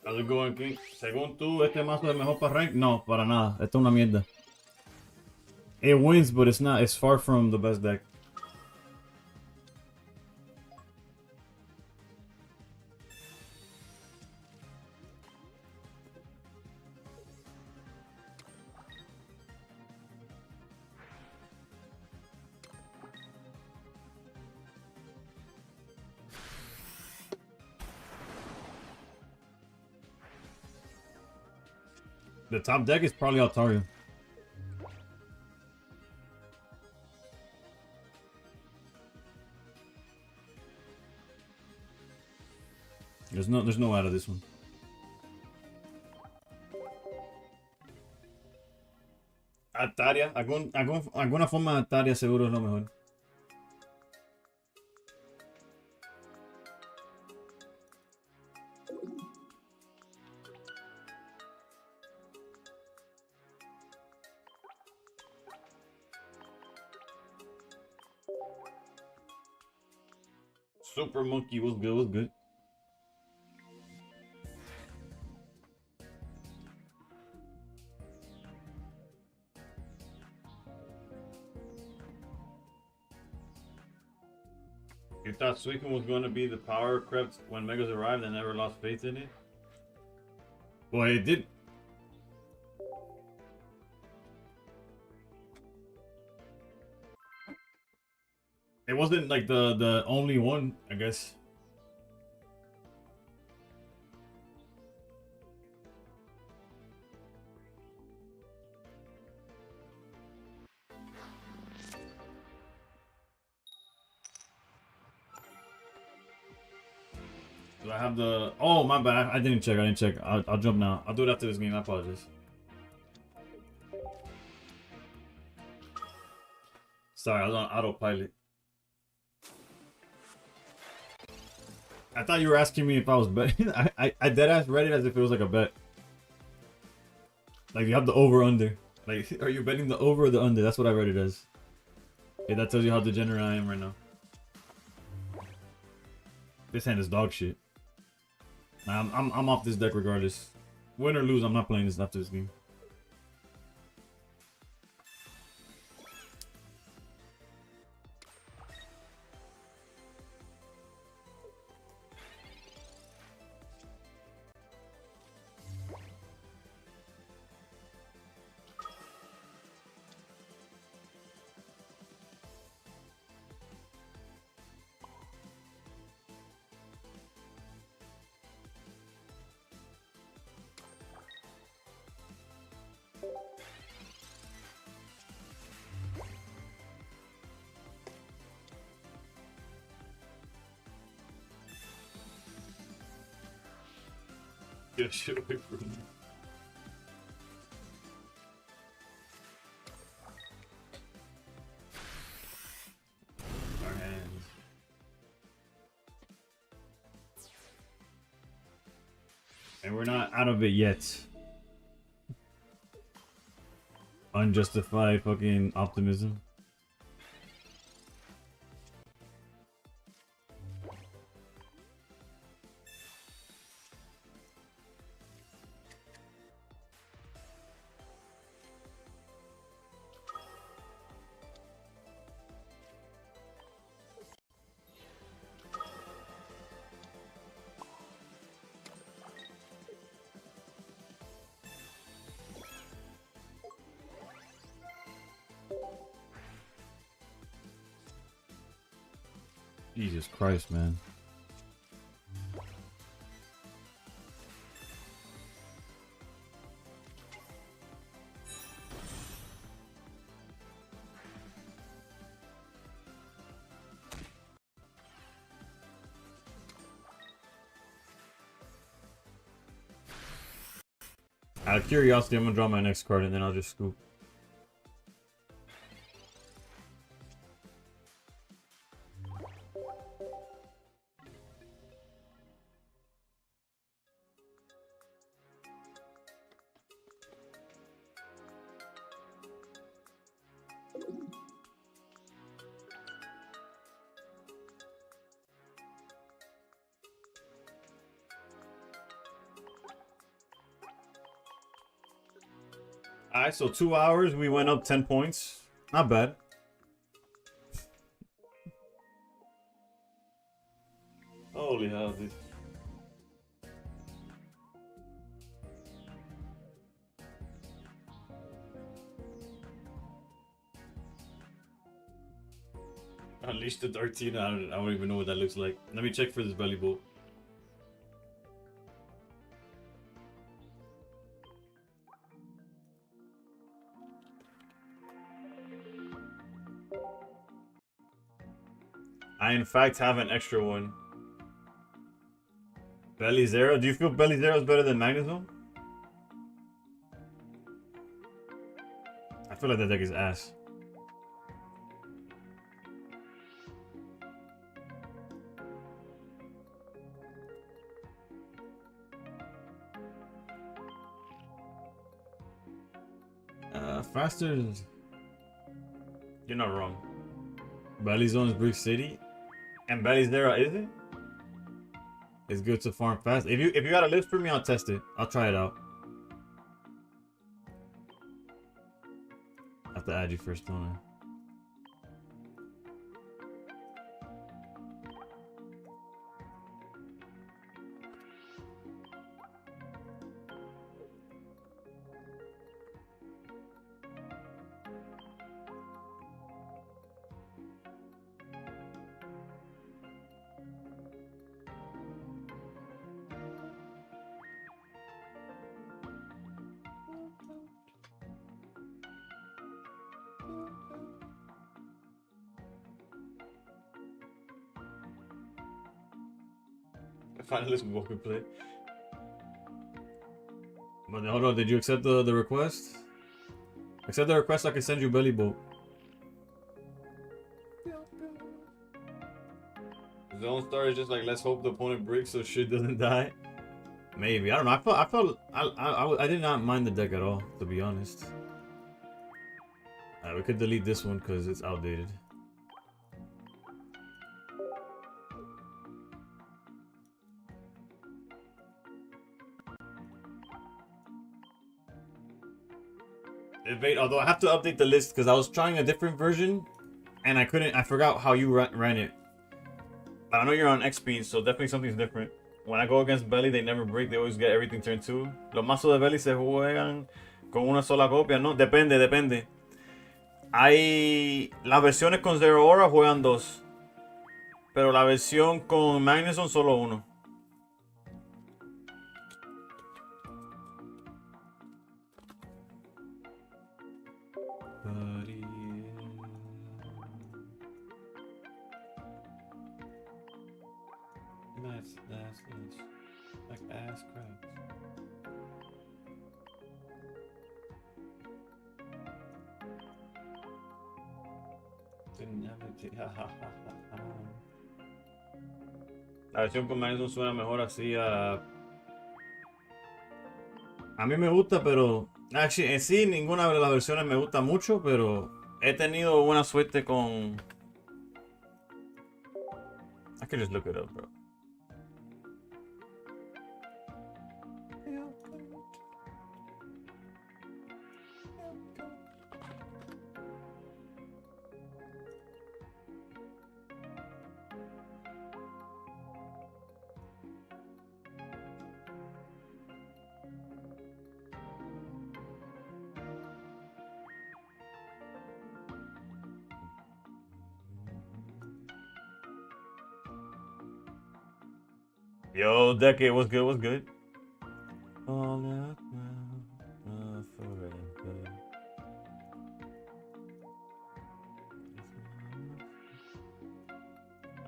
how's it going, King? Según tú, este mazo es mejor para rank? No, para nada. Esto es una mierda. It wins, but it's not. It's far from the best deck. The top deck is probably Altaria. There's no out of this one. Altaria, alguna forma de Altaria seguro es lo mejor. Super Monkey was good. You thought Suicune was going to be the power crept when Megas arrived and never lost faith in it? Well, it did. It wasn't like the only one, I guess. I have the... Oh, my bad. I didn't check. I didn't check. I'll jump now. I'll do it after this game. I apologize. Sorry, I was on autopilot. I thought you were asking me if I was betting. I deadass read it as if it was like a bet. Like, you have the over-under. Like, are you betting the over or the under? That's what I read it as. Okay, that tells you how degenerate I am right now. This hand is dog shit. I'm off this deck regardless. Win or lose, I'm not playing this after this game. Get shit away from me. Our hands. And we're not out of it yet. Unjustified fucking optimism. Jesus Christ, man. Out of curiosity, I'm gonna draw my next card and then I'll just scoop. Alright, so 2 hours, we went up 10 points. Not bad. Holy hell, dude. Unleash the Dartina. I don't even know what that looks like. Let me check for this belly boat. I in fact have an extra one. Belly Zero? Do you feel Belly Zero is better than Magnezone? I feel like that deck is ass. Faster. You're not wrong. Belly Zone is Brick City. And Belly Zero isn't? It's good to farm fast. If you got a list for me, I'll test it. I'll try it out. I have to add you first, don't I? Finalist we could play. But hold on, did you accept the request? Accept the request, I can send you belly boat. Zone Star is just like, let's hope the opponent breaks so shit doesn't die. Maybe, I don't know. I did not mind the deck at all, to be honest. We could delete this one because it's outdated. Debate, although I have to update the list because I was trying a different version and I couldn't. I forgot how you ran it. But I know you're on X speed, so definitely something's different. When I go against Belly, they never break. They always get everything turned 2. Los mazos de Belly se juegan con una sola copia, ¿no? Depende. Hay las versiones con Zero Aura juegan 2, pero la versión con Magnus son solo 1. That's like ass crabs. La versión con Madison suena mejor así a mí me gusta, pero actually, en sí ninguna de las versiones me gusta mucho, pero he tenido buena suerte con... I can just look it up, bro. Yo, Decade, what's good? What's good?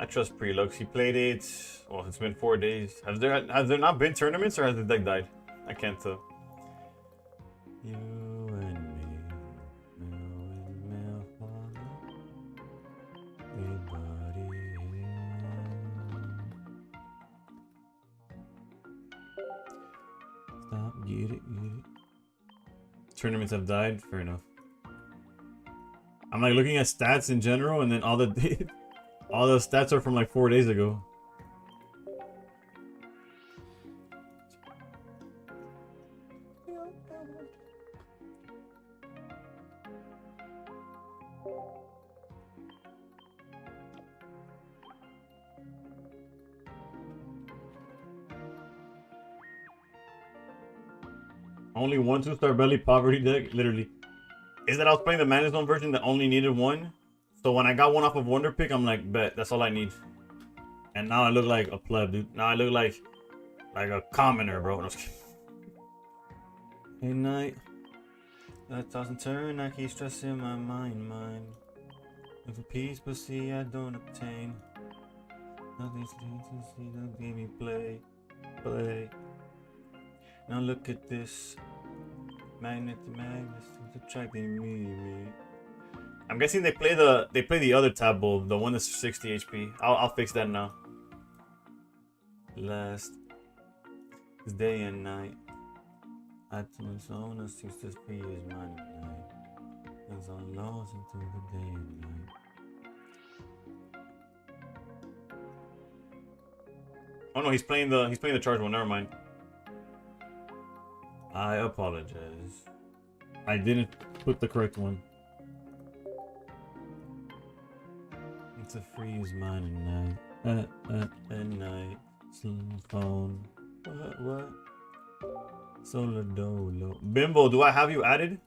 I trust Prelux. He played it. Well, it's been 4 days. Has there not been tournaments, or has the deck died? I can't tell. You and me, Stop, get it. Tournaments have died. Fair enough. I'm like looking at stats in general, and then all the stats are from like 4 days ago. Only 1 2-star belly poverty deck, literally. Is that I was playing the Mana Zone version that only needed 1. So when I got 1 off of Wonder Pick, I'm like, bet, that's all I need. And now I look like a pleb, dude. Now I look like a commoner, bro. No, hey, night. That doesn't turn, I keep stressing my mind. If a peace, but see, I don't obtain. Nothing's to see, don't give me play. Now look at this. Magnet to magnet, attracting me. I'm guessing they play the other tab bulb, the one that's 60 HP. I'll fix that now. Last is day and night. At my zone, I seems to be is mine at night. As I'm lost into the day and night. Oh no, he's playing the charge one. Never mind. I apologize. I didn't put the correct one. It's a freeze mine at night. Phone. What? Solar Dolo. Bimbo, do I have you added?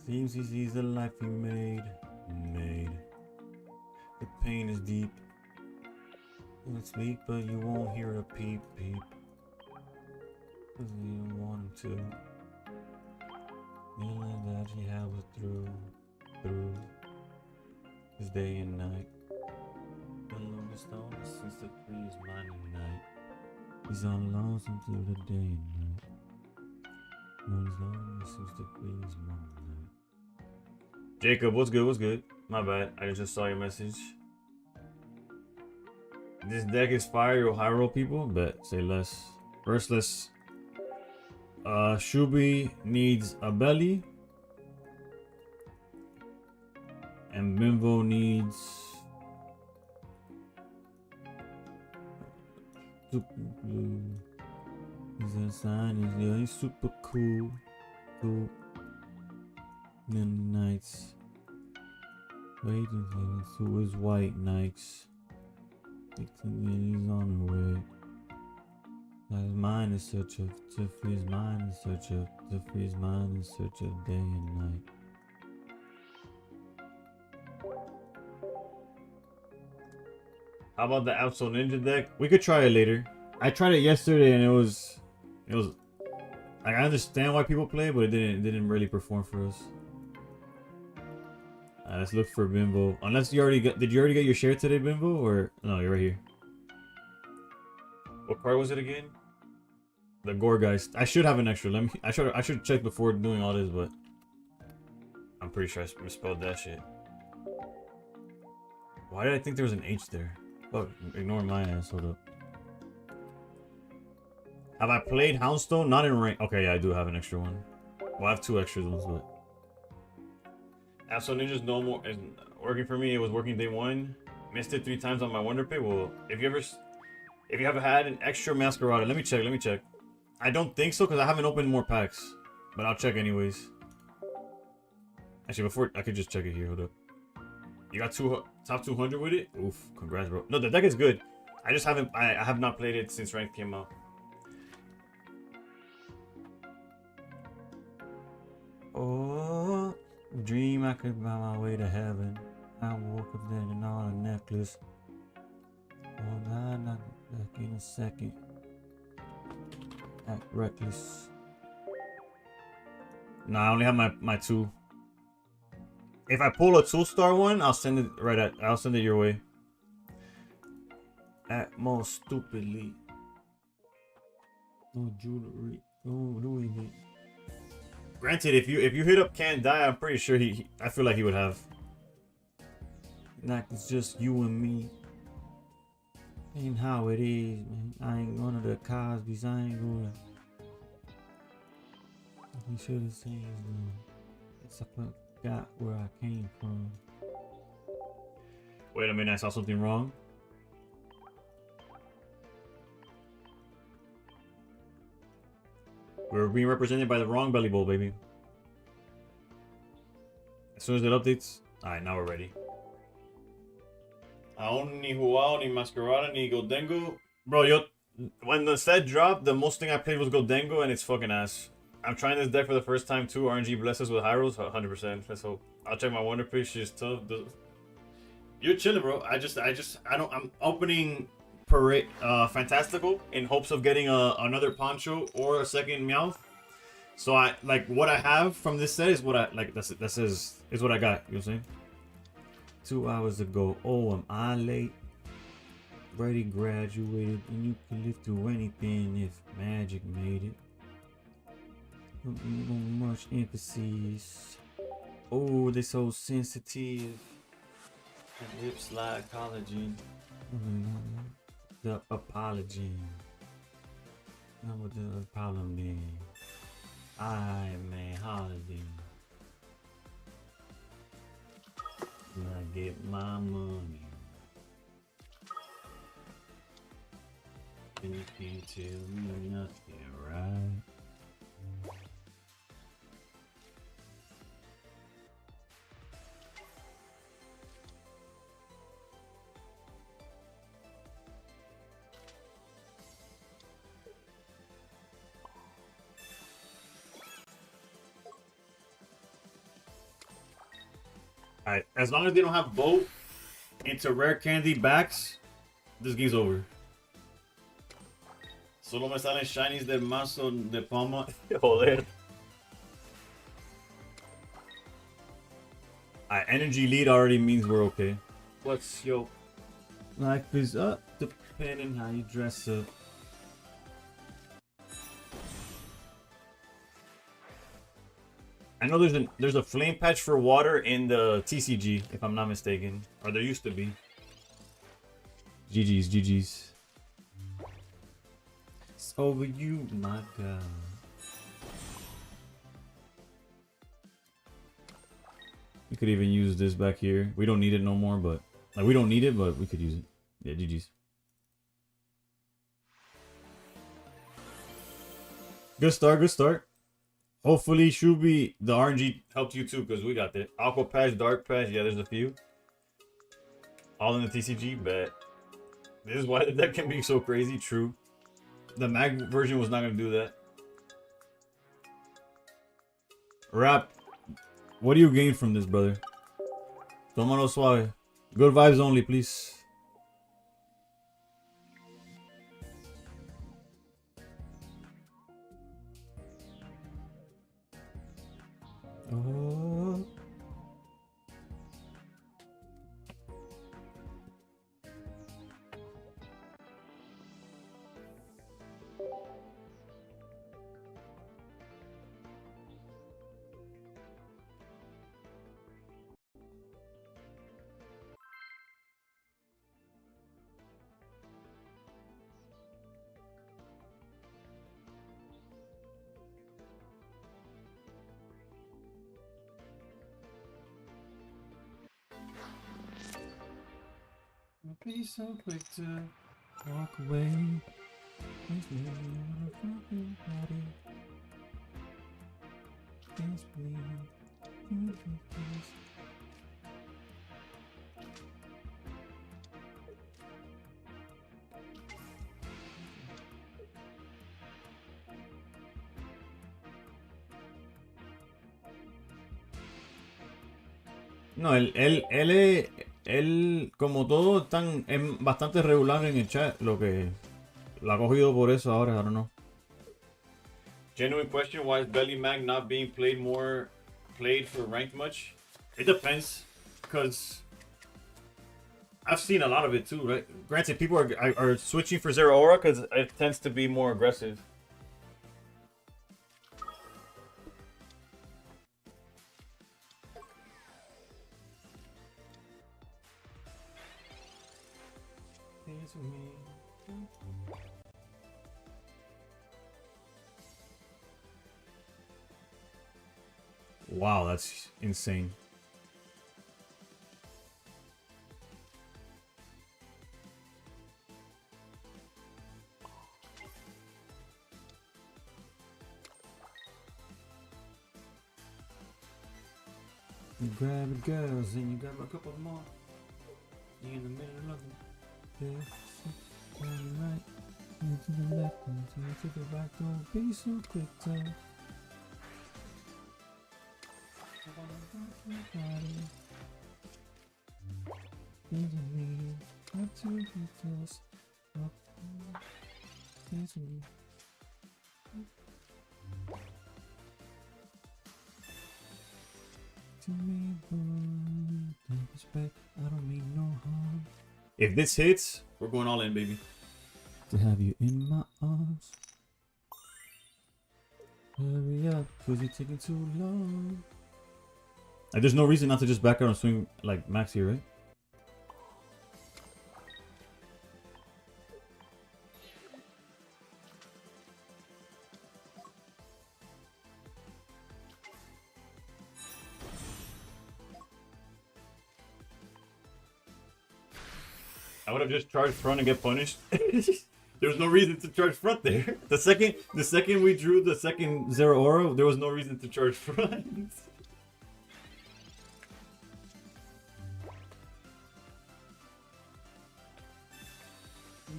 Seems he sees the life he made. The pain is deep. It's weak, but you won't hear a peep. Cause you don't want him to. Feeling that he had was through this day and night. The longest to freeze mine at night. He's all lonesome through the day and night. No, he's lonely, seems to freeze mine at night. Jacob, what's good? What's good? My bad. I just saw your message. This deck is fire. You'll high roll people, but say less. First, let's. Shubi needs a belly. And Bimbo needs. Super blue. He's a sign. Yeah, he's super cool. Cool. Then the knights. Waiting to his white knights. He's on the way. His mind is search of to free his mind in search of to free his mind in search of day and night. How about the Absol Ninja deck? We could try it later. I tried it yesterday and it was like, I understand why people play, but it didn't really perform for us. Let's look for Bimbo. Unless you already got, did you already get your share today, Bimbo? Or no, you're right here. What card was it again? The Gorgeist. I should have an extra. I should check before doing all this, but I'm pretty sure I misspelled that shit. Why did I think there was an H there? Fuck, ignore my ass. Hold up. Have I played Houndstone? Not in rank. Okay, yeah, I do have an extra one. Well, I have two extra ones, but Absol Ninja's no more is working for me. It was working day one. Missed it 3 times on my Wonder Pay. Well, if you ever had an extra Masquerada, let me check. I don't think so because I haven't opened more packs, but I'll check anyways. Actually, before I could just check it here. Hold up. You got top 200 with it? Oof, congrats, bro. No, the deck is good. I just haven't. I have not played it since rank came out. Oh, dream I could buy my way to heaven. I woke up then and on a necklace. Oh God, not back in a second. Act reckless. Nah, I only have my 2. If I pull a 2-star one, I'll send it your way. Act more stupidly. No jewelry. No doing it. Granted, if you hit up Can't Die, I'm pretty sure I feel like he would have. Like it's just you and me. Ain't how it is, man. I ain't one of the Cosby's. I ain't gonna. You should have seen. It's I forgot where I came from. Wait a minute, I saw something wrong. We're being represented by the wrong belly bowl, baby. As soon as it updates, alright, now we're ready. Aún ni jugado ni Masquerada ni Goldengo. Bro, when the set dropped, the most thing I played was Goldengo and it's fucking ass. I'm trying this deck for the first time too. RNG bless us with high rolls, 100%. Let's hope. I'll check my Wonder Page. She's tough. You're chilling, bro. I'm opening Parade Fantastical in hopes of getting another Poncho or a second Meowth. So I like what I have from this set is what I like. Is what I got. You know what I'm saying? 2 hours ago. Oh, am I late? Brady graduated, and you can live through anything if magic made it. Much emphasis. Oh, they so sensitive. The lips like collagen. The apology. Not with the problem then. I man holiday. When I get my money. And you can't tell me nothing, right? Alright, as long as they don't have both into rare candy backs, this game's over. Solo me salen shinies del mazo de Palma. Joder. Alright, energy lead already means we're okay. What's yo? Life is up, depending how you dress up. I know there's a flame patch for water in the TCG, if I'm not mistaken, or there used to be. GG's, GG's. It's over you, my God. We could even use this back here. We don't need it no more, but like we don't need it, but we could use it. Yeah, GG's. Good start, good start. Hopefully, Shubi, the RNG helped you too, because we got the Aqua Patch, Dark Patch. Yeah, there's a few. All in the TCG, but this is why the deck can be so crazy. True. The mag version was not going to do that. Rap, what do you gain from this, brother? Tomano suave. Good vibes only, please. Oh. Be so quick to walk away. Please leave me on a fucking body. Please believe. No, él, como todo, es bastante regular en el chat. Lo que lo ha cogido por eso ahora, I don't know. Genuine question: why is Belly Mag not being played for ranked much? It depends, because I've seen a lot of it too, right? Granted, people are switching for Zero Aura because it tends to be more aggressive. Wow, that's insane. You grab the girls and you grab a couple more. You're in the middle of them. Yeah, turn right, and to the left, and to the right. Don't be so quick to. If this hits, we're going all in, baby. To have you in my arms. Hurry up, cause you're taking too long. Like, there's no reason not to just back out and swing like Max here, right? I would have just charged front and get punished. There was no reason to charge front there. The second we drew the second Zero Aura, there was no reason to charge front.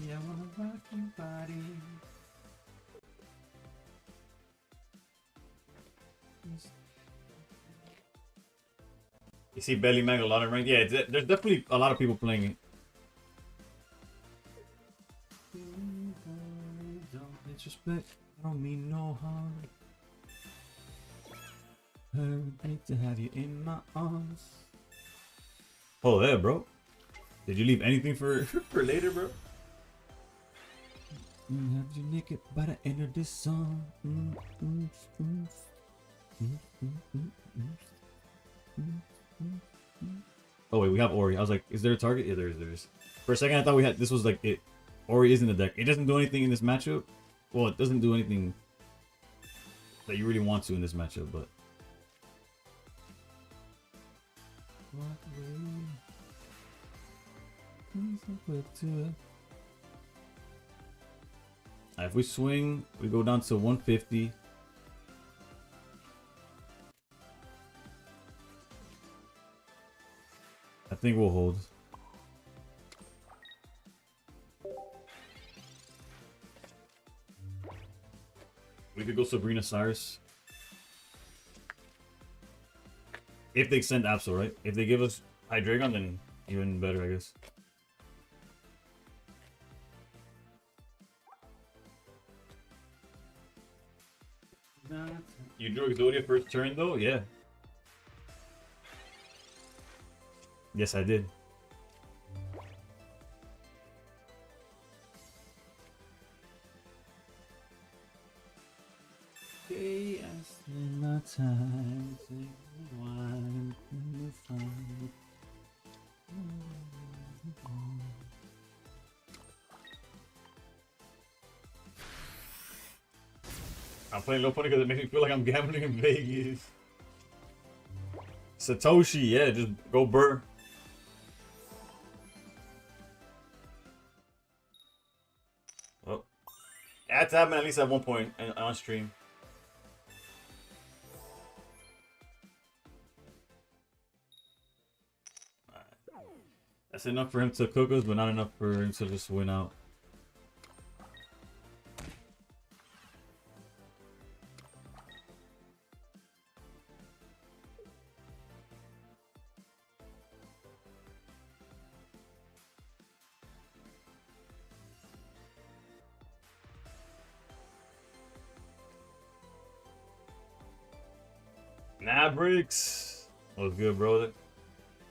Yeah, I wanna rock your body. You see Belly Mag a lot of rank? Yeah, there's definitely a lot of people playing it. Don't disrespect, I don't mean no harm. I hate to have you in my arms. Oh, there, bro. Did you leave anything for for later, bro? Have you naked by the end of this song? Oh wait, we have Ori. I was like, is there a target? Yeah, there is. There is. For a second, I thought we had. This was like it. Ori is in the deck. It doesn't do anything in this matchup. Well, it doesn't do anything that you really want to in this matchup, but. If we swing, we go down to 150. I think we'll hold. We could go Sabrina Cyrus. If they send Absol, right? If they give us Hydreigon, then even better, I guess. You drew Exodia first turn, though? Yeah. Yes, I did. Okay, I spend my time saying wine in the fun. I'm playing low pony because it makes me feel like I'm gambling in Vegas. Satoshi, yeah, just go burr. Well, it had to happen at least at one point on stream. That's enough for him to cook us, but not enough for him to just win out. Nah, Bricks. What's good, brother?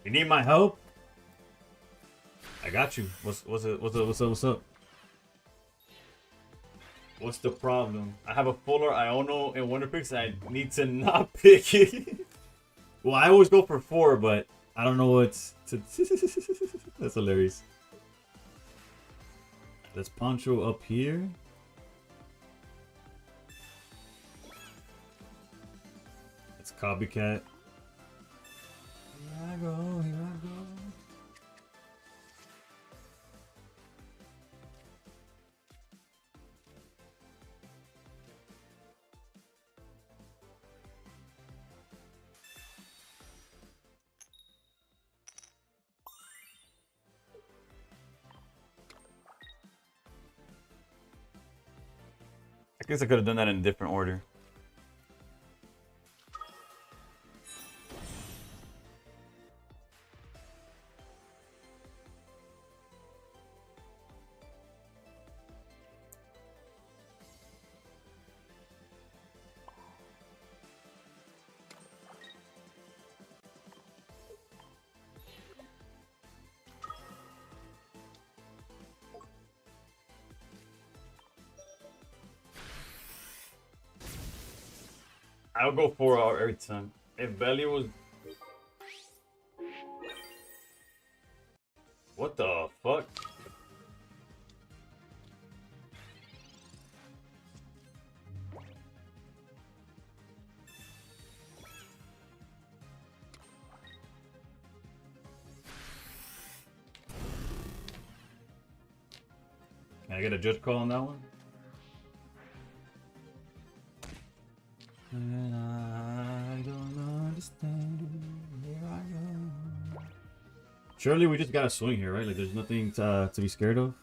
You need my help? I got you. What's up? What's the problem? I have a fuller Iono and Wonder Picks. I need to not pick it. Well, I always go for 4, but I don't know what's to. That's hilarious. Let's Poncho up here. It's Copycat. Here I go, here I go. I guess I could have done that in a different order. I'll go 4 out every time. If Belly was... What the fuck? Can I get a judge call on that one? And I don't understand. Here I go. Surely we just gotta swing here, right? Like there's nothing to be scared of.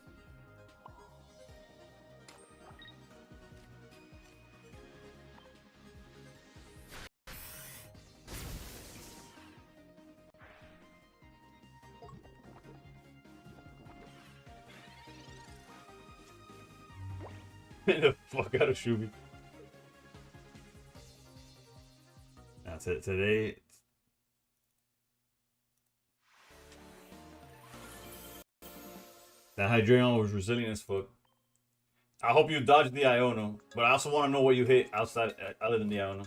The fuck out of Shubi. That's it today. That Hydreion was resilient as fuck. I hope you dodged the Iono, but I also want to know what you hit outside, other than the Iono.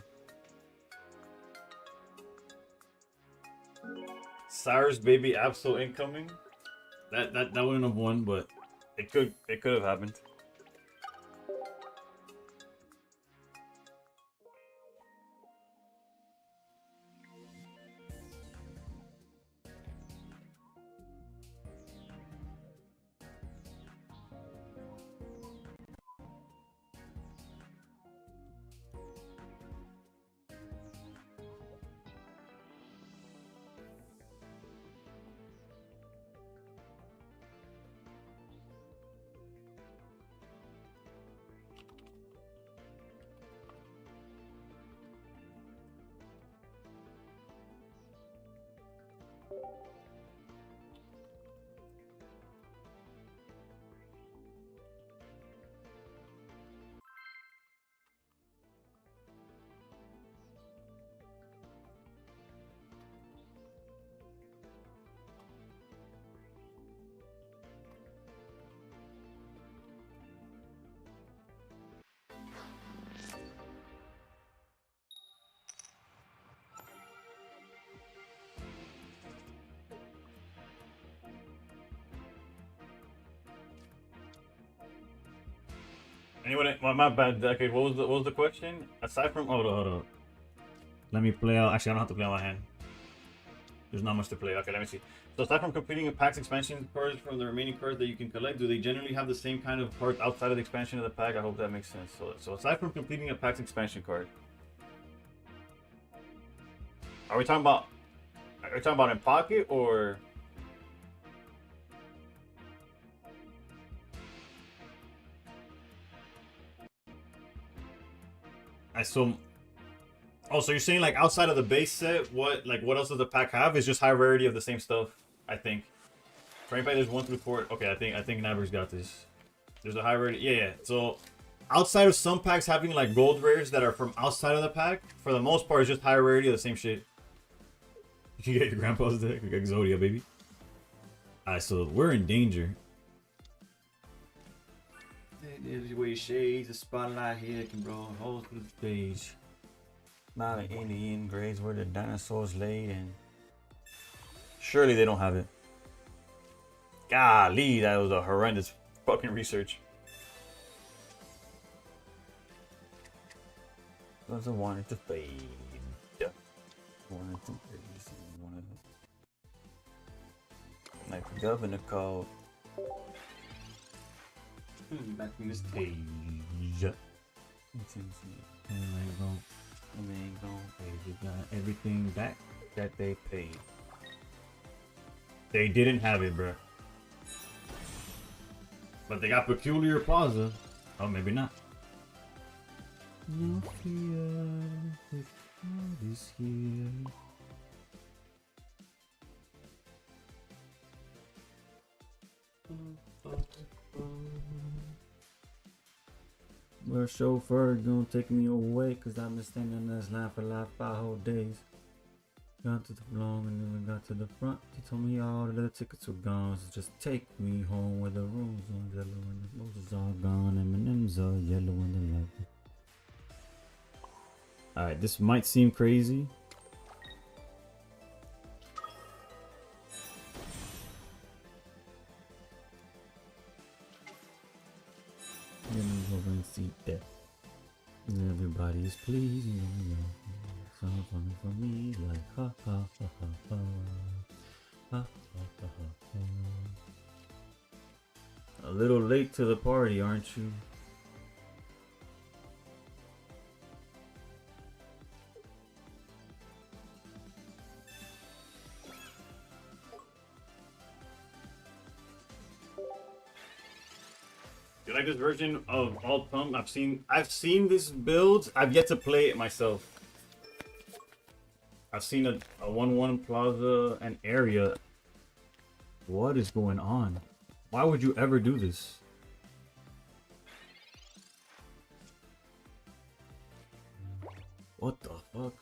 Cyrus baby Absol incoming. That wouldn't have won, but it could have happened. Anyway, my bad. Okay, what was the question? Aside from hold on. Let me play out. Actually, I don't have to play on my hand. There's not much to play. Okay, let me see. So aside from completing a pack's expansion cards from the remaining cards that you can collect, do they generally have the same kind of cards outside of the expansion of the pack? I hope that makes sense. So aside from completing a pack's expansion card, are we talking about in pocket or? I assume. Oh, so you're saying like outside of the base set, what else does the pack have? It's just high rarity of the same stuff, I think. For anybody, there's 1 through 4. Okay, I think Naber's got this. There's a high rarity. Yeah. So outside of some packs having like gold rares that are from outside of the pack, for the most part, it's just high rarity of the same shit. You can get your grandpa's deck, like Exodia, baby. Alright, so we're in danger. There's way shades, the spotlight here can blow holes through the stage. Not an Indian graves where the dinosaurs laid, and surely they don't have it. Golly, that was a horrendous fucking research. Those are wanted to fade. Wanted to fade. Wanted to... Like the governor called. Back from this page. They got everything back that they paid. They didn't have it, bruh. But they got Peculiar Plaza. Oh, maybe not. No fear, if God is here. Well, chauffeur gonna take me away, cause I've been standing in this line for like 5 whole days. Got to the long and then we got to the front. He told me all the tickets were gone, so just take me home where the rooms are yellow and the roses are gone, M&M's are yellow and the light. Alright, this might seem crazy. Let me go and see that. Everybody's pleasing, you know. Sounds funny for me, like ha ha ha ha ha. Ha ha ha ha ha. A little late to the party, aren't you? You like this version of Alt Pump? I've seen this build. I've yet to play it myself. I've seen a 1-1 Plaza and area. What is going on? Why would you ever do this? What the fuck?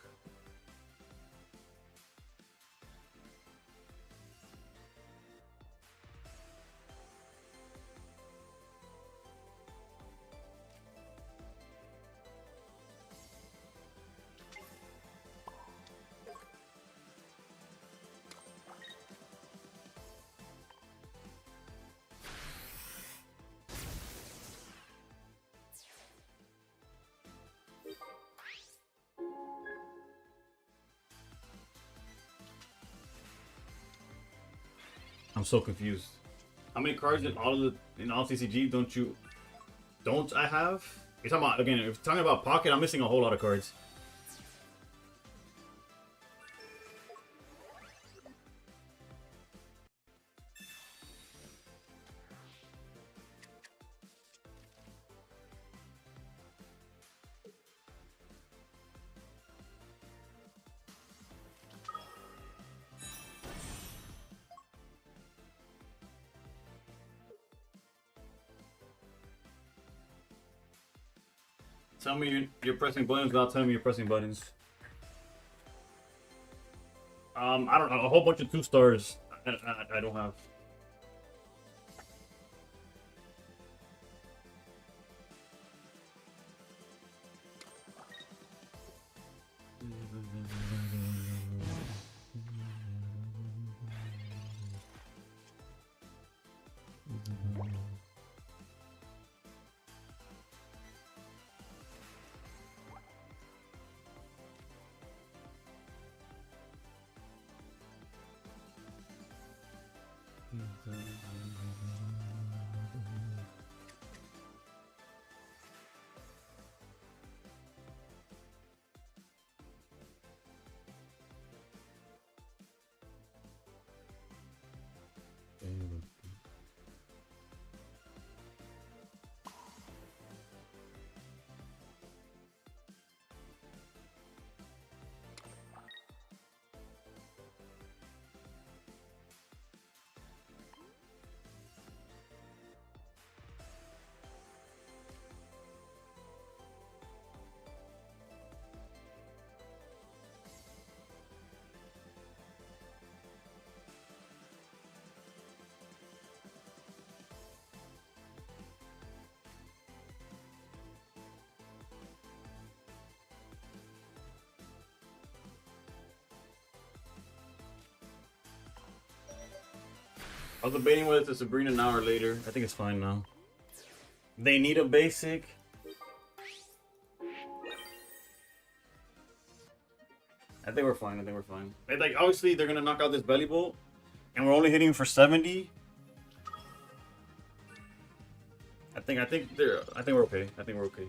I'm so confused. How many cards in all TCG don't I have? You're talking about, again, if you're talking about pocket, I'm missing a whole lot of cards. Tell me you're pressing buttons without telling me you're pressing buttons. I don't know, a whole bunch of 2 stars. I don't have. I was debating whether it's a Sabrina now or later. I think it's fine now. They need a basic. I think we're fine. I think we're fine. Like, obviously, they're gonna knock out this belly bolt, and we're only hitting for 70. I think we're okay. I think we're okay.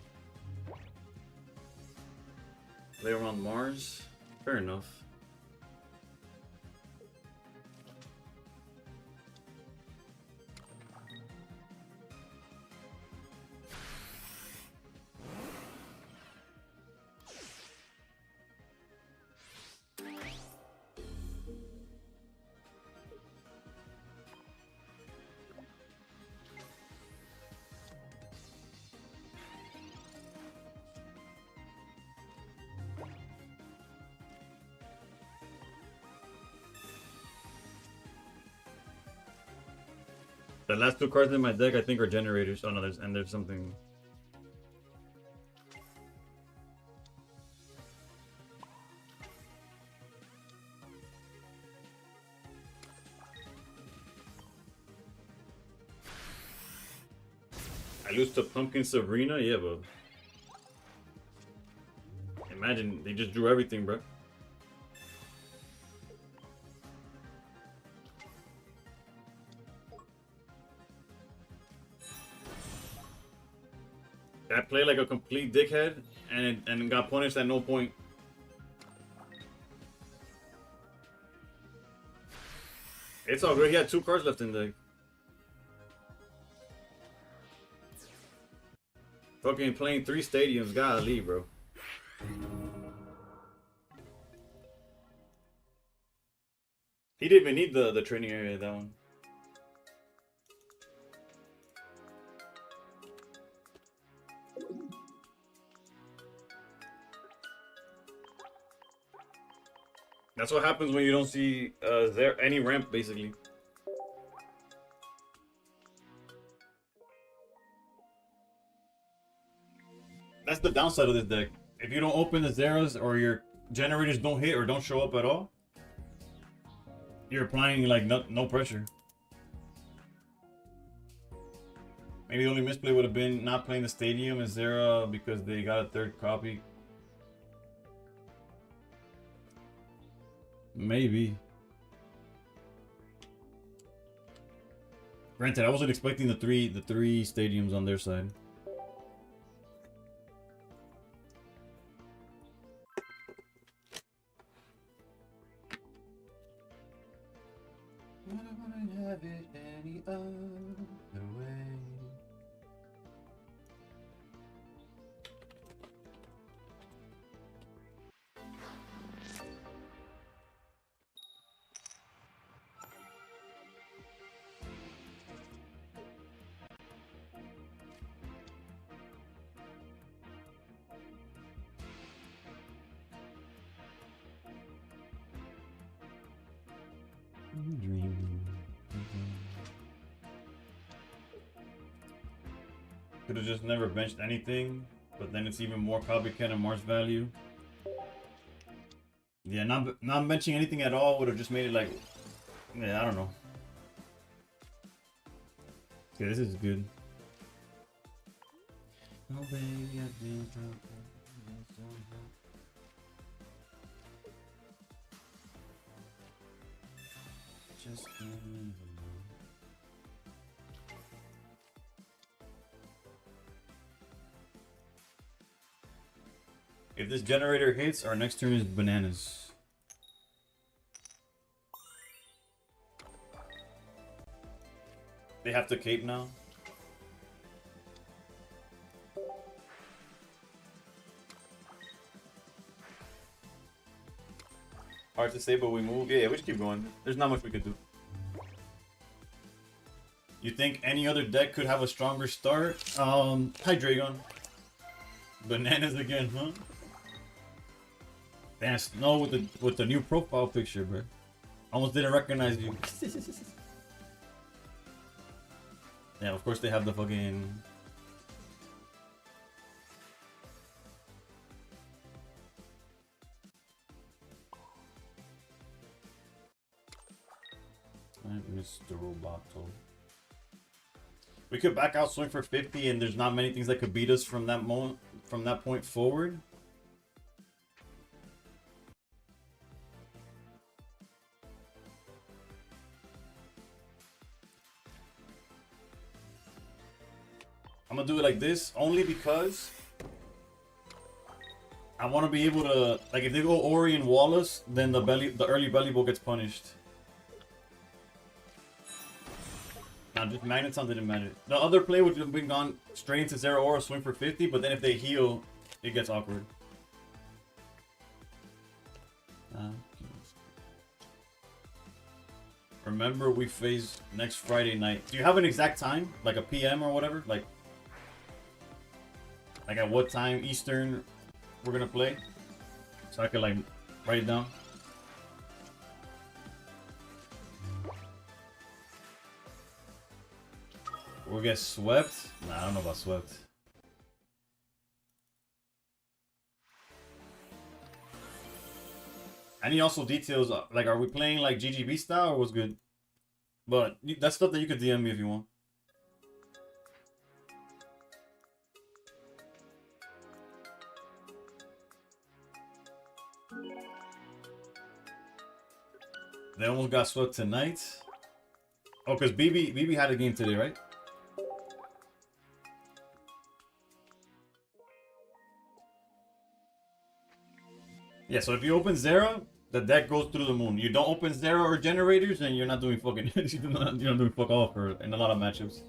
They're on Mars. Fair enough. The last 2 cards in my deck, I think, are generators. Oh no, there's something. I lose to Pumpkin Sabrina? Yeah, but imagine they just drew everything, bro. I played like a complete dickhead and got punished at no point. It's all good. He had 2 cards left in the. Fucking playing 3 stadiums, gotta leave, bro. He didn't even need the training area, that one. That's what happens when you don't see there any ramp, basically. That's the downside of this deck. If you don't open the zeros or your generators don't hit or don't show up at all, you're applying like no pressure. Maybe the only misplay would have been not playing the stadium and Zera because they got a 3rd copy. Maybe. Granted, I wasn't expecting the three stadiums on their side. I don't wanna have it any other way. Could have just never benched anything, but then it's even more copycat and Mars value. Yeah, not benching anything at all would have just made it like, yeah, I don't know. Okay, this is good. Oh baby, I think just can't live alone. If this generator hits, our next turn is bananas. They have to cape now. Hard to say, but we move. Yeah, we just keep going. There's not much we could do. You think any other deck could have a stronger start? Hydreigon. Bananas again, huh? Damn, Snow with the new profile picture, bro. Almost didn't recognize you. Yeah, of course they have the fucking... Mr. Roboto. We could back out, swing for 50, and there's not many things that could beat us from that moment, from that point forward. I'm gonna do it like this only because I want to be able to, like, if they go Ori and Wallace, then the early belly bowl gets punished. Now, just Magneton didn't matter. The other play would have been gone straight into Zero Aura, swing for 50, but then if they heal, it gets awkward. Remember, we face next Friday night. Do you have an exact time? Like a PM or whatever? Like at what time Eastern we're gonna play? So I could, like, write it down. We'll get swept? Nah, I don't know about swept. Any also details, like, are we playing like GGB style or what's good? But that's stuff that you could DM me if you want. They almost got swept tonight. Oh, because BB had a game today, right? Yeah, so if you open Zera, the deck goes through the moon. You don't open Zera or generators, and you're not doing fucking you're not doing fuck all for in a lot of matchups.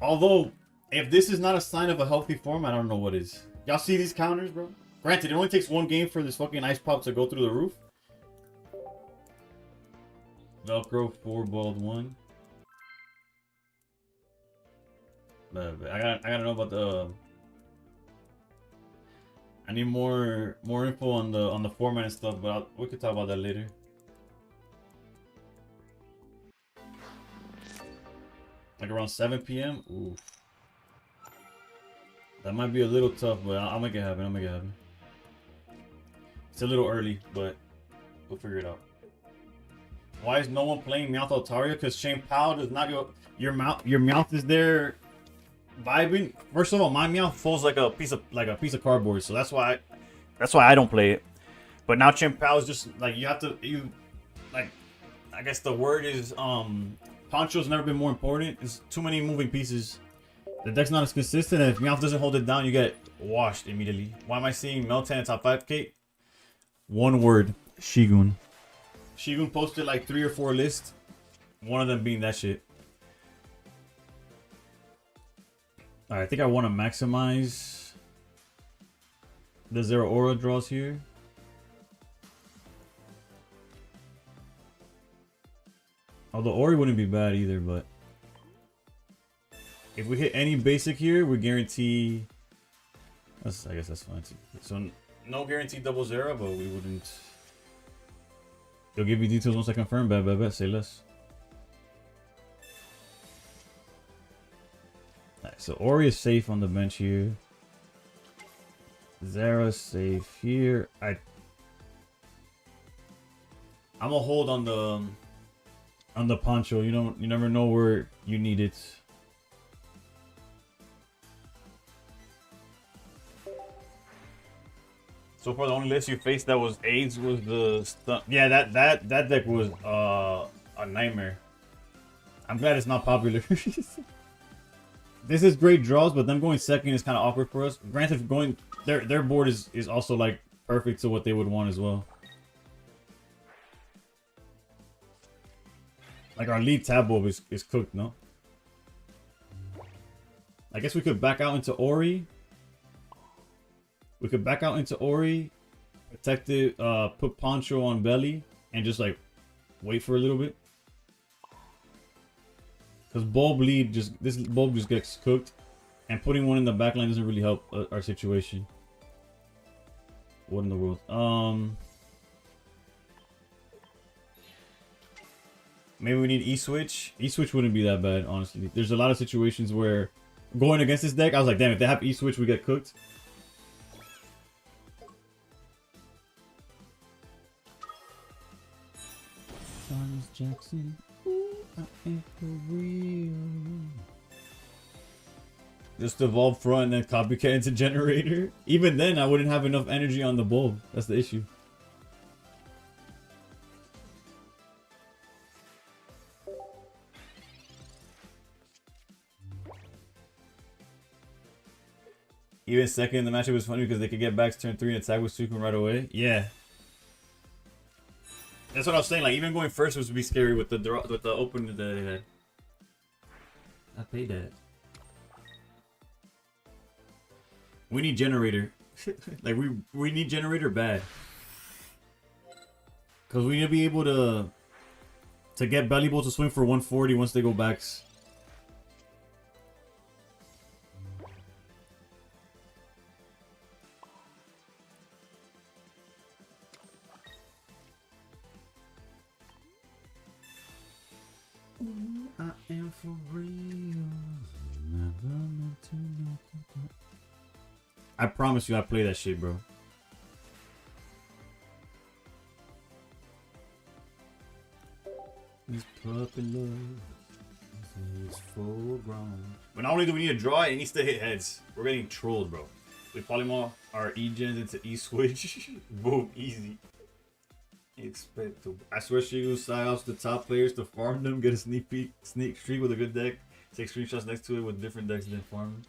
Although, if this is not a sign of a healthy form, I don't know what is. Y'all see these counters, bro? Granted, it only takes one game for this fucking ice pop to go through the roof. Velcro 4-balled 1. I gotta know about the. I need more info on the format and stuff, but we could talk about that later. Like around 7 p.m. Ooh, that might be a little tough, but I'll make it happen. I'll make it happen. It's a little early, but we'll figure it out. Why is no one playing Meowth Altaria? Because Shane Powell does not go. Your mouth is there vibing. First of all, my Meowth falls like a piece of cardboard, so that's why I don't play it. But now Shane Powell is just like, you have to, like, I guess the word is Poncho's never been more important. It's too many moving pieces. The deck's not as consistent, and if Meowth doesn't hold it down, you get washed immediately. Why am I seeing Meltan in top 5k? One word. Shigun. Shigun posted like 3 or 4 lists. One of them being that shit. Alright, I think I want to maximize the Zero Aura draws here. Although Ori wouldn't be bad either, but if we hit any basic here, we guarantee. I guess that's fine too. So no guaranteed double zero, but we wouldn't. They'll give you details once I confirm. Bet. Say less. Alright, so Ori is safe on the bench here. Zera's safe here. I'm gonna hold on the Poncho. You never know where you need it. So far, the only list you faced that was AIDS was the stun. Yeah, that deck was a nightmare. I'm glad it's not popular. This is great draws, but them going second is kind of awkward for us. Granted, going their board is also like perfect to what they would want as well. Like our lead tab bulb is cooked, no? I guess we could back out into Ori. We could back out into Ori, protect it, put Poncho on belly, and just like wait for a little bit. Because bulb lead this bulb just gets cooked, and putting one in the back line doesn't really help our situation. What in the world? Maybe we need E-Switch. E-Switch wouldn't be that bad, honestly. There's a lot of situations where going against this deck, I was like, damn, if they have E-Switch, we get cooked. Thomas Jackson, ooh, I am for real. Just evolve front and then copycat into generator. Even then, I wouldn't have enough energy on the bulb. That's the issue. Even second in the matchup was funny because they could get back to turn 3 and attack with Suicune right away. Yeah. That's what I was saying. Like, even going first would be scary with the opener that they had. I paid that. We need generator. Like, we need generator bad. Because we need to be able to get Belly Bolt to swing for 140 once they go backs. I am for real. Never meant to make it. I promise you I play that shit, bro. This puppy love is full grown. But not only do we need to draw, it needs to hit heads. We're getting trolled, bro. We polymorph our E-gens into E-Switch. Boom, easy. Expect to. I swear she used psyops the top players to farm them, get a sneak streak with a good deck, take screenshots next to it with different decks than farm.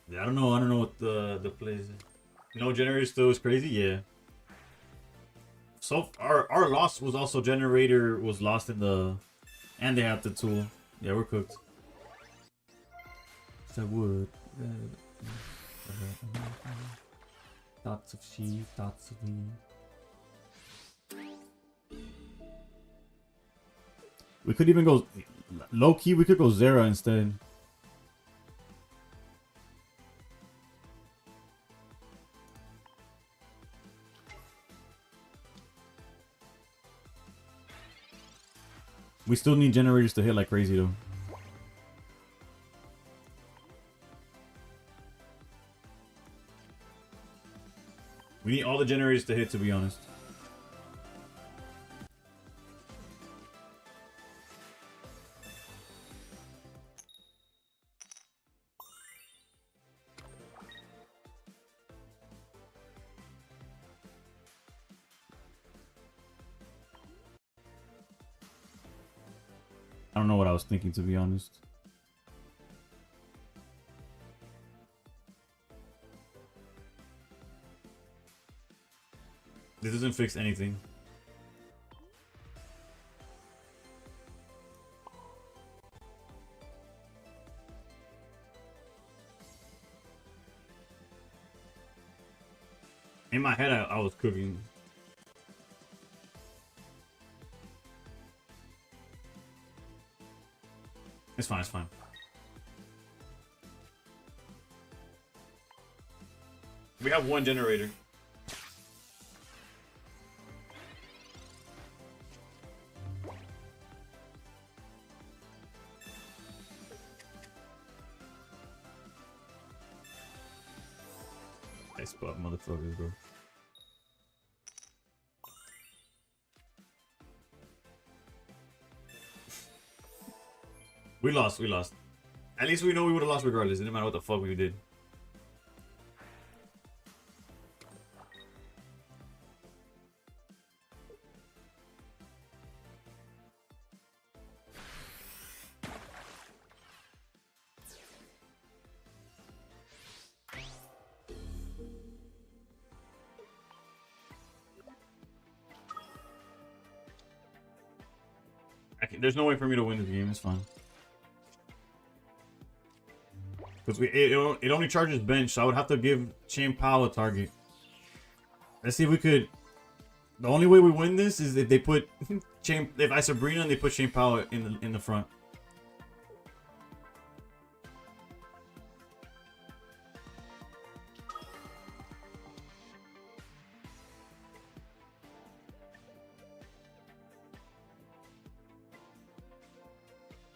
Yeah, I don't know what the plays. No generator still is crazy, yeah. So our loss was also generator was lost in the, and they have the tool. Yeah, we're cooked. So wood. Thoughts of she, thoughts of me. We could even go low key. We could go Zera instead. We still need generators to hit like crazy though. We need all the generators to hit, to be honest. I don't know what I was thinking, to be honest. This doesn't fix anything. In my head, I was cooking. It's fine, it's fine. We have one generator. Nice spot, motherfuckers, bro. We lost, we lost. At least we know we would have lost regardless. It didn't matter what the fuck we did. There's no way for me to win this game. It's fine. Because it only charges bench, so I would have to give Chain Powell a target. Let's see if we could. The only way we win this is if they put if I Sabrina and they put Chain Powell in the front.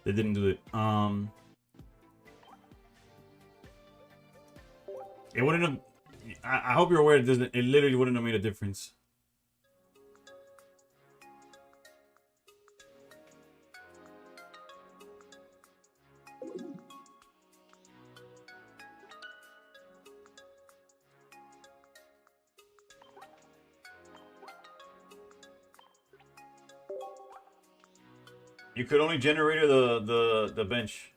They didn't do it. It wouldn't have. I hope you're aware it doesn't. It literally wouldn't have made a difference. You could only generate the bench.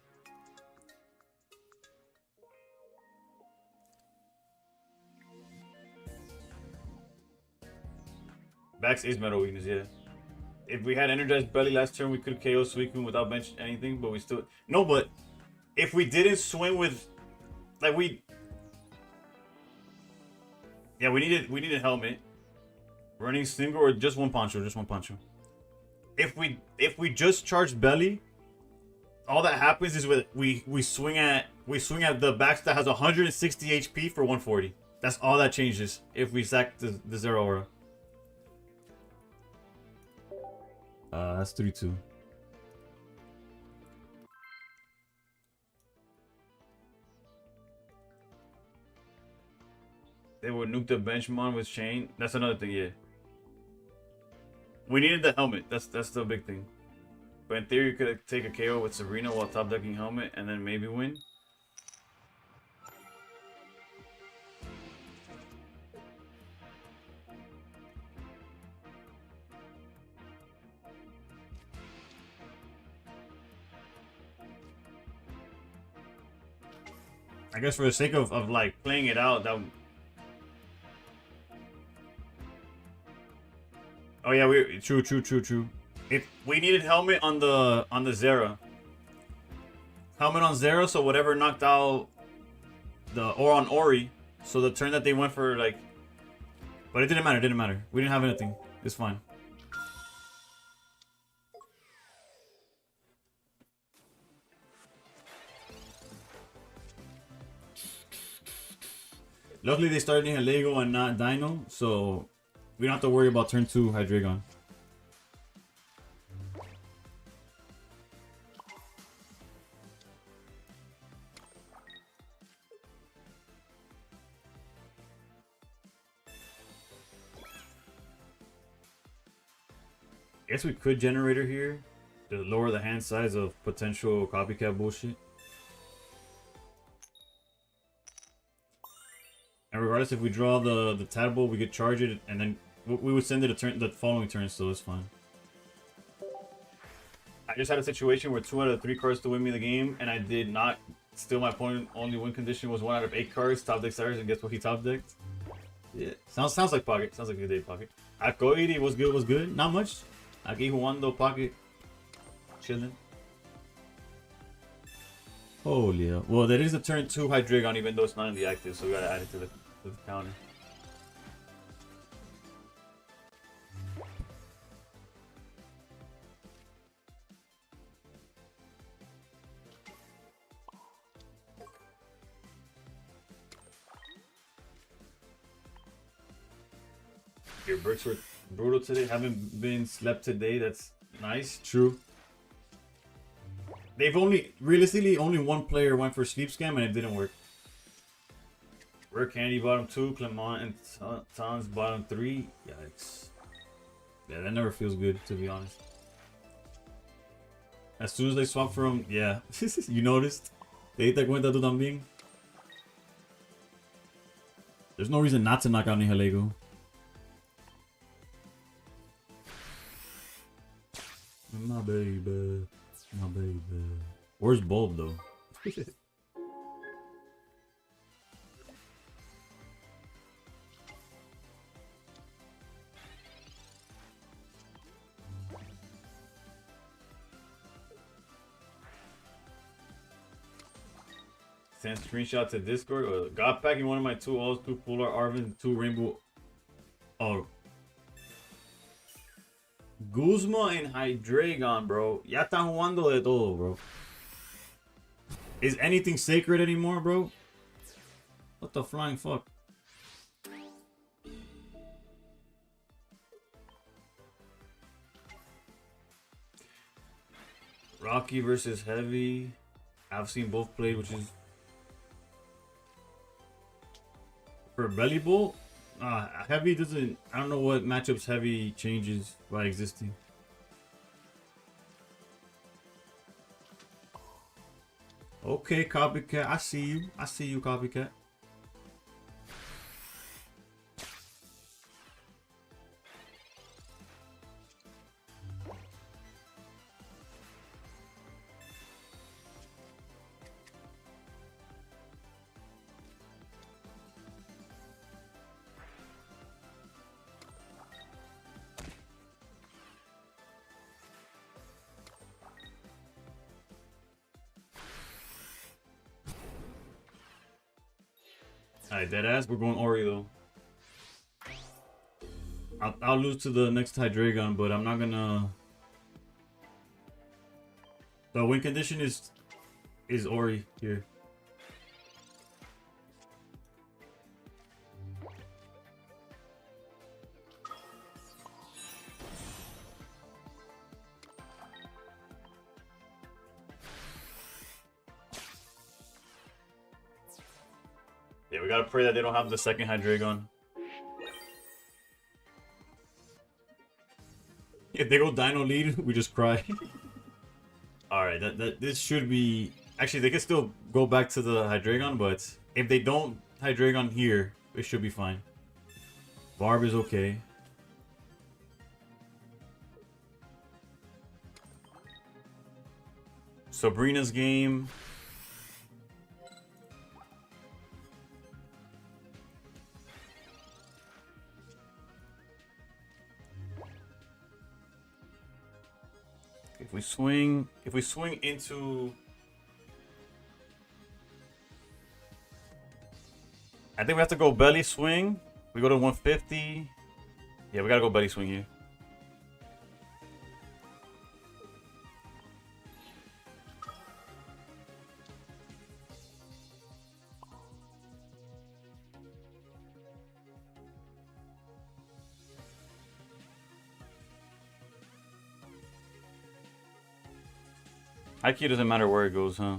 Bax is metal weakness, yeah. If we had energized belly last turn, we could KO Suicune without bench anything, but we still no. But if we didn't swing with, like we needed helmet, running single or just one poncho, If we just charged belly, all that happens is we swing at the Bax that has 160 HP for 140. That's all that changes if we sack the Zero Aura. That's 3-2. They would nuke the benchmon with chain. That's another thing, yeah. We needed the helmet. That's the big thing. But in theory, you could take a KO with Sabrina while top decking helmet and then maybe win. I guess for the sake of like playing it out, that. Oh yeah, true. If we needed helmet on the Zera. Helmet on Zera, so whatever knocked out or on Ori. So the turn that they went for like. But it didn't matter. We didn't have anything. It's fine. Luckily, they started in Lego and not Dino, so we don't have to worry about turn 2 Hydreigon. I guess we could Generator here to lower the hand size of potential copycat bullshit. And regardless if we draw the Tadpole, we could charge it, and then we would send it the following turn, so it's fine. I just had a situation where 2 out of 3 cards to win me the game, and I did not. Still, my opponent only win condition was 1 out of 8 cards. Top deck stars, and guess what? He top decked. Yeah, sounds like pocket. Sounds like a good day pocket. Akoiri was good. Was good. Not much. Aquí jugando pocket. Chilling. Holy hell. Well, there is a turn 2 Hydreigon, even though it's not in the active, so we gotta add it to the counter. Your bricks were brutal today. Haven't been slept today. That's nice. True. They've realistically, only one player went for sleep scam and it didn't work. Rare Candy bottom 2, Clement and Tons bottom 3. Yikes. Yeah, that never feels good, to be honest. As soon as they swap from, yeah, you noticed? Te diste cuenta tú también? There's no reason not to knock out Nihilego. My baby. My baby. Where's Bulb though? Send screenshot to Discord. Got packing one of my 2 O's, 2 Polar Arvin, 2 Rainbow. Oh. Guzma and Hydreigon, bro. Ya están jugando de todo, bro. Is anything sacred anymore, bro? What the flying fuck? Rocky versus Heavy. I've seen both played, which is for Belly Bowl. Heavy doesn't. I don't know what matchups Heavy changes by existing. Okay, Copycat. I see you. I see you, Copycat. Alright, deadass. We're going Ori though. I'll lose to the next Hydreigon, but I'm not gonna. The win condition is Ori here. Yeah, we gotta pray that they don't have the second Hydreigon. If they go Dino lead, we just cry. Alright, this should be... Actually, they can still go back to the Hydreigon, but if they don't Hydreigon here, it should be fine. Barb is okay. Sabrina's game. If we swing into, I think we have to go belly swing. We go to 150. Yeah, we gotta go belly swing here. IQ doesn't matter where it goes, huh?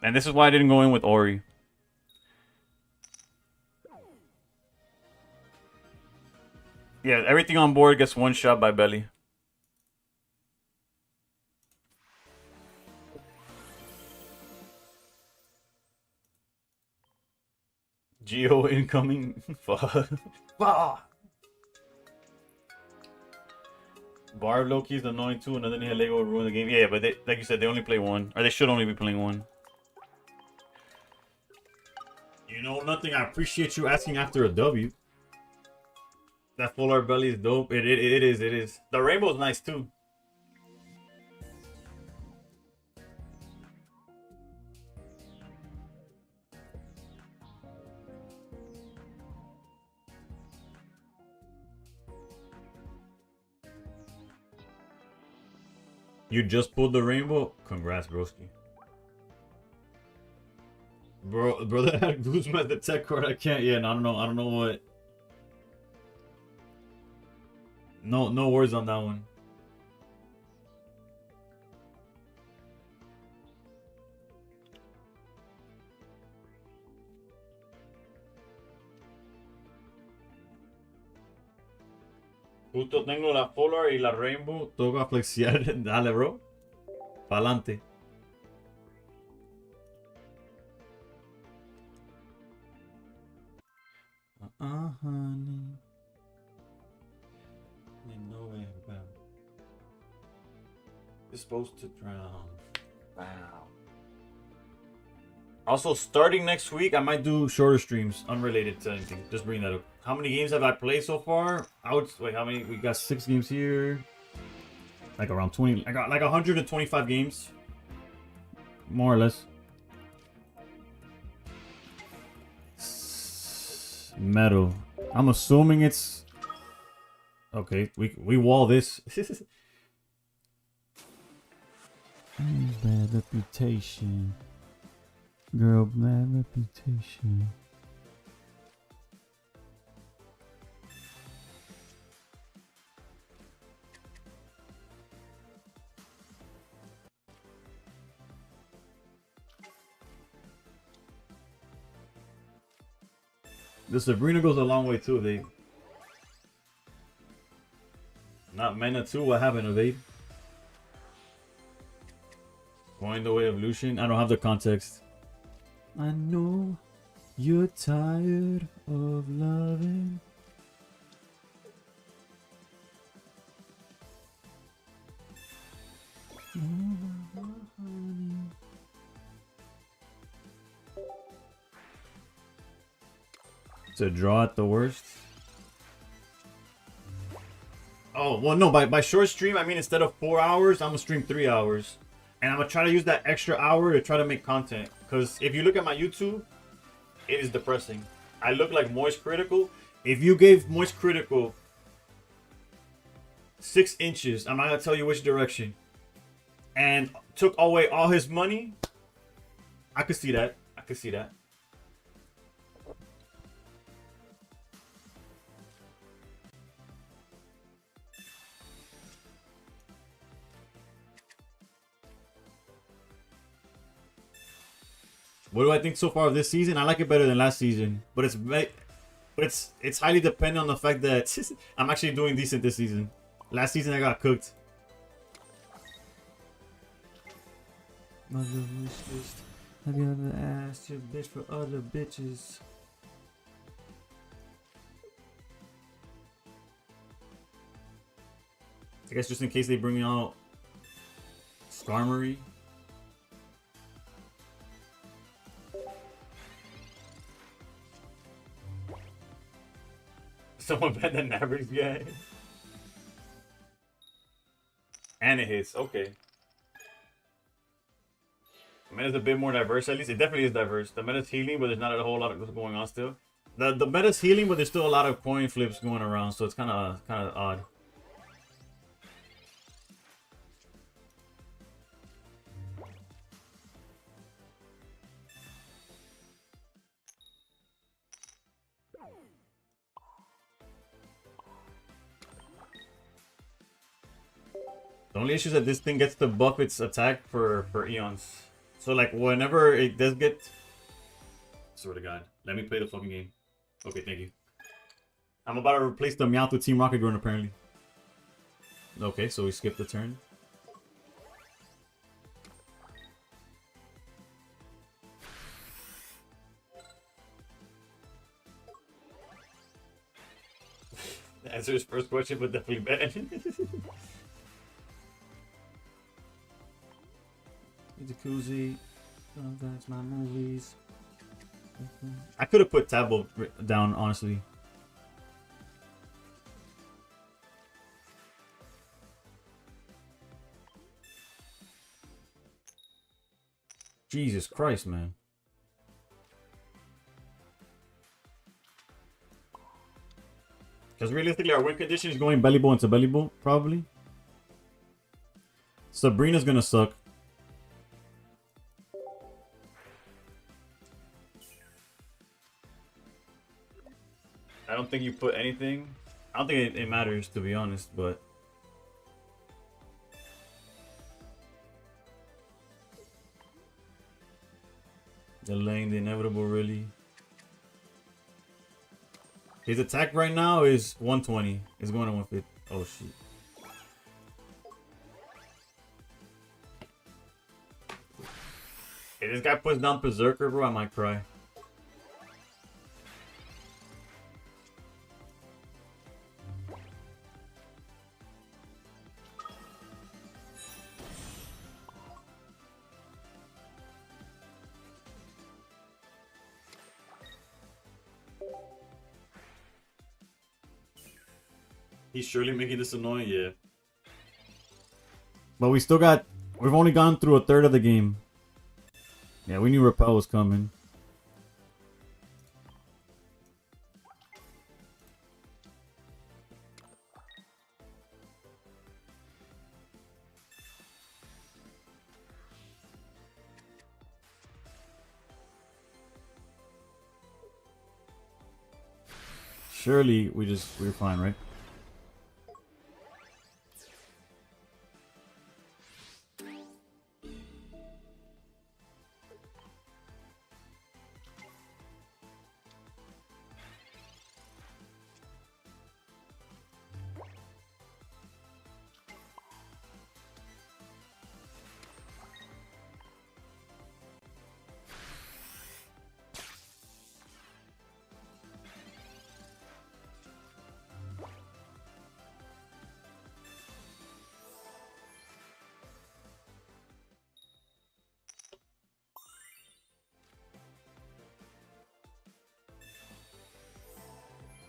And this is why I didn't go in with Ori. Yeah, everything on board gets one shot by Belly. Geo incoming. Fuck. Barb Loki is annoying too. Another Lego will ruin the game. Yeah, but they, like you said, they only play one. Or they should only be playing one. You know nothing. I appreciate you asking after a W. That full art belly is dope. It is. It is. The rainbow's nice too. You just pulled the rainbow? Congrats, broski. Brother had Guzman at the tech card. I can't yet. I don't know what. No words on that one. Justo tengo la Polar y la Rainbow. Toca flexiar. Dale, bro. Pa'lante. Honey. You know it about. You're supposed to drown. Wow. Also, starting next week, I might do shorter streams unrelated to anything. Just bring that up. How many games have I played so far? I would wait. How many? We got 6 games here. Like around 20. I got like 125 games, more or less. Metal. I'm assuming it's okay. We wall this. Bad reputation. Girl, bad reputation. The Sabrina goes a long way too, they. Not Mena 2, what happened, Evade? Going the way of Lucian? I don't have the context. I know you're tired of loving. To draw at the worst. Oh, well, no, by short stream, I mean instead of 4 hours, I'm gonna stream 3 hours. And I'm gonna try to use that extra hour to try to make content. Because if you look at my YouTube, it is depressing. I look like Moist Critical. If you gave Moist Critical 6 inches, I'm not gonna tell you which direction, and took away all his money, I could see that. I could see that. What do I think so far of this season? I like it better than last season, but it's highly dependent on the fact that I'm actually doing decent this season. Last season I got cooked. Mother wish list. Have you ever asked your bitch for other bitches? I guess just in case they bring out Skarmory. Someone bet the Mavericks guy. And it hits. Okay. The meta's a bit more diverse, at least. It definitely is diverse. The meta's healing, but there's not a whole lot of going on still. The meta's healing, but there's still a lot of coin flips going around, so it's kind of odd. The only issue is that this thing gets to buff its attack for eons. So like whenever it does get, swear to God, let me play the fucking game. Okay, thank you. I'm about to replace the Meowth with Team Rocket Grown apparently. Okay, so we skipped the turn. Answer his first question, but definitely bad. Jacuzzi. Oh, that's my movies. I could have put Tabo down, honestly. Jesus Christ, man. Because realistically, our win condition is going belly bow into belly bow, probably. Sabrina's gonna suck. I don't think you put anything. I don't think it matters, to be honest, but... Delaying the inevitable, really. His attack right now is 120. It's going to 150. Oh, shit. If this guy puts down Berserker, bro, I might cry. He's surely making this annoying, yeah. But we still got... We've only gone through a third of the game. Yeah, we knew Repel was coming. Surely we're fine, right?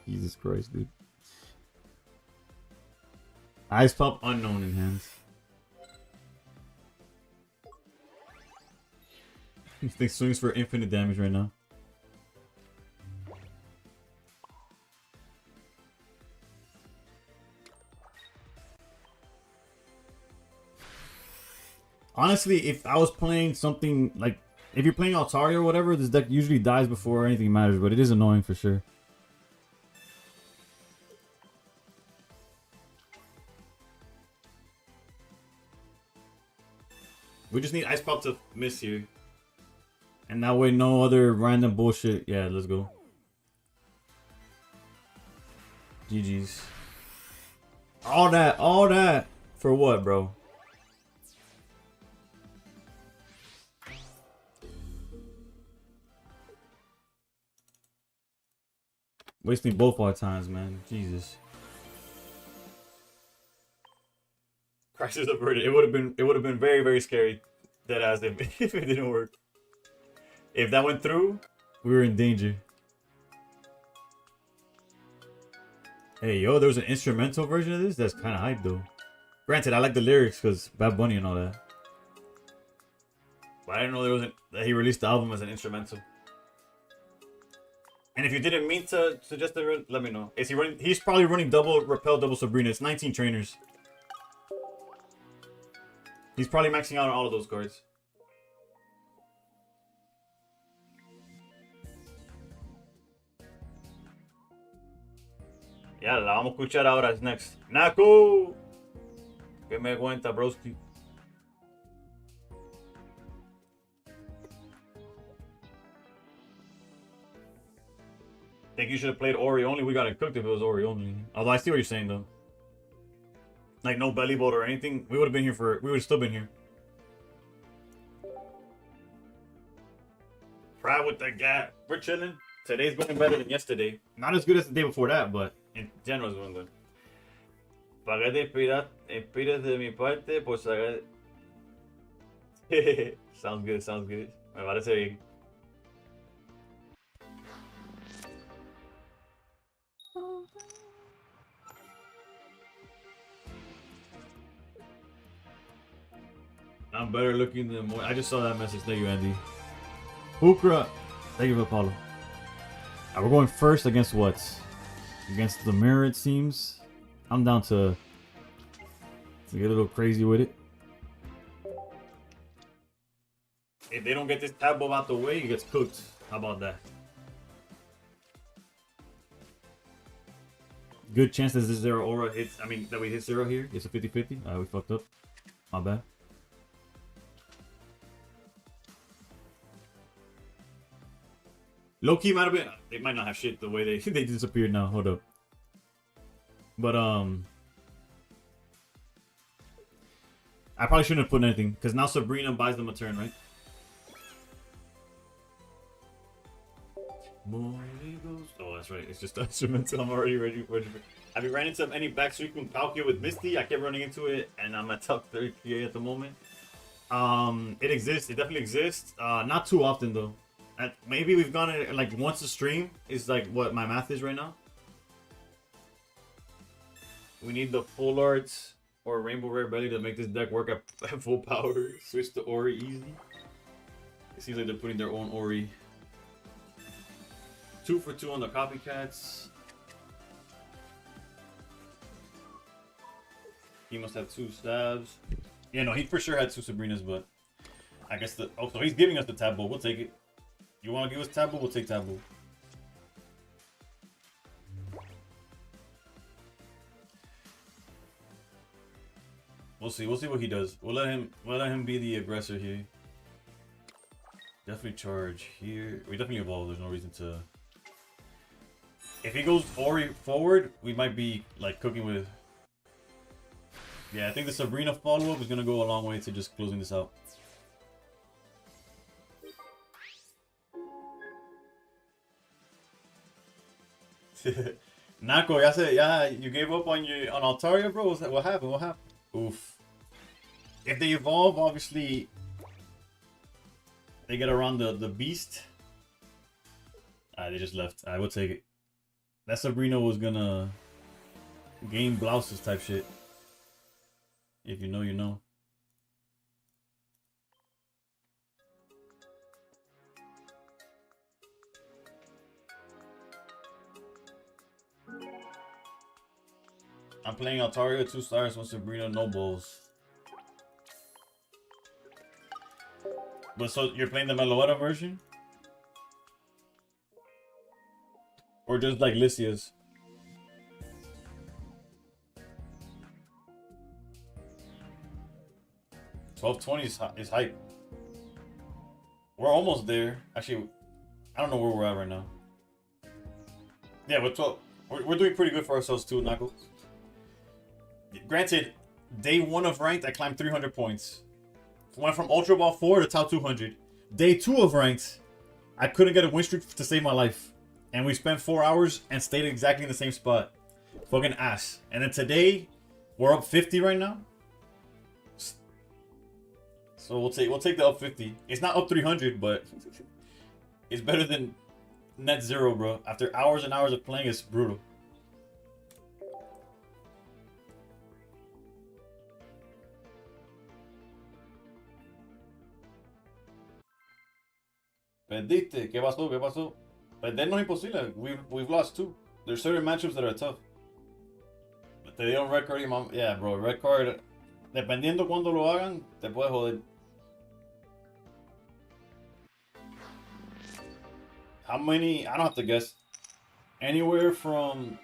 Jesus Christ, dude. Ice Pop unknown in hands. This thing swings for infinite damage right now. Honestly, if I was playing something like... If you're playing Altari or whatever, this deck usually dies before anything matters, but it is annoying for sure. We just need Ice Pop to miss here. And that way no other random bullshit. Yeah, let's go. GG's. All that. For what, bro? Wasting both our times, man. Jesus. Crisis averted. It would have been very, very scary. That ass if it didn't work. If that went through, we were in danger. Hey, yo, there was an instrumental version of this? That's kind of hype, though. Granted, I like the lyrics because Bad Bunny and all that. But I didn't know that he released the album as an instrumental. And if you didn't mean to suggest it, let me know. Is he running? He's probably running double Repel, double Sabrina. It's 19 trainers. He's probably maxing out on all of those cards. Ya, la vamos a escuchar ahora. Es next. Naku! Que me cuenta, broski. think you should have played Ori only. We got it cooked if it was Ori only. Although I see what you're saying though. Like no belly boat or anything. We would have been here for. We would have still been here. Proud with the gap. We're chilling. Today's going better than yesterday. Not as good as the day before that, but in general it's going good. Pagué de inspiras de mi parte, pues haga... Sounds good, sounds good. Me parece bien. I'm better looking than more. I just saw that message. Thank you, Andy. Ukra. Thank you, Apollo. We're going first against what? Against the mirror, it seems. I'm down to get a little crazy with it. If they don't get this tab bomb out the way, he gets cooked. How about that? Good chance that this zero aura hits. I mean, that we hit zero here. It's a 50-50. We fucked up. My bad. Low key might have been. They might not have shit the way they they disappeared now. Hold up. But I probably shouldn't have put anything because now Sabrina buys them a turn, right? Oh, that's right. It's just instrumental. I'm already ready. Have you ran into any back streak with Palkia with Misty? I kept running into it, and I'm at top 30 at the moment. It exists. It definitely exists. Not too often though. Maybe we've gone it like once a stream is like what my math is right now. We need the full arts or rainbow rare belly to make this deck work at full power. Switch to Ori easy. It seems like they're putting their own Ori. 2 for 2 on the copycats. He must have 2 stabs. Yeah, no, he for sure had 2 Sabrinas, but I guess the so he's giving us the taboo. We'll take it. You want to give us taboo? We'll take taboo. We'll see. We'll see what he does. We'll let him be the aggressor here. Definitely charge here. We definitely evolve. There's no reason to. If he goes Ori forward, we might be like cooking with. Yeah, I think the Sabrina follow-up is gonna go a long way to just closing this out. Nako, you gave up on Altaria, bro? What happened? What happened? Oof. If they evolve, obviously they get around the beast. They just left. I will take it. That Sabrina was gonna game blouses type shit. If you know, you know. I'm playing Altaria 2 stars on Sabrina, no balls. But so you're playing the Meloetta version? Or just like Lycia's? $12.20 is hype. We're almost there. Actually, I don't know where we're at right now. Yeah, but 12. We're doing pretty good for ourselves too, Knuckles. Granted, day 1 of ranked, I climbed 300 points. Went from Ultra Ball 4 to top 200. Day 2 of ranked, I couldn't get a win streak to save my life. And we spent 4 hours and stayed exactly in the same spot. Fucking ass. And then today, we're up 50 right now. So we'll take the up 50. It's not up 300, but it's better than net 0, bro. After hours and hours of playing, it's brutal. Perdiste. ¿Qué pasó? ¿Qué pasó? Perder no es imposible. We've lost 2. There's certain matchups that are tough. But te dieron red card y yeah, bro. Red card. Dependiendo cuando lo hagan, te puede joder. How many? I don't have to guess. Anywhere from.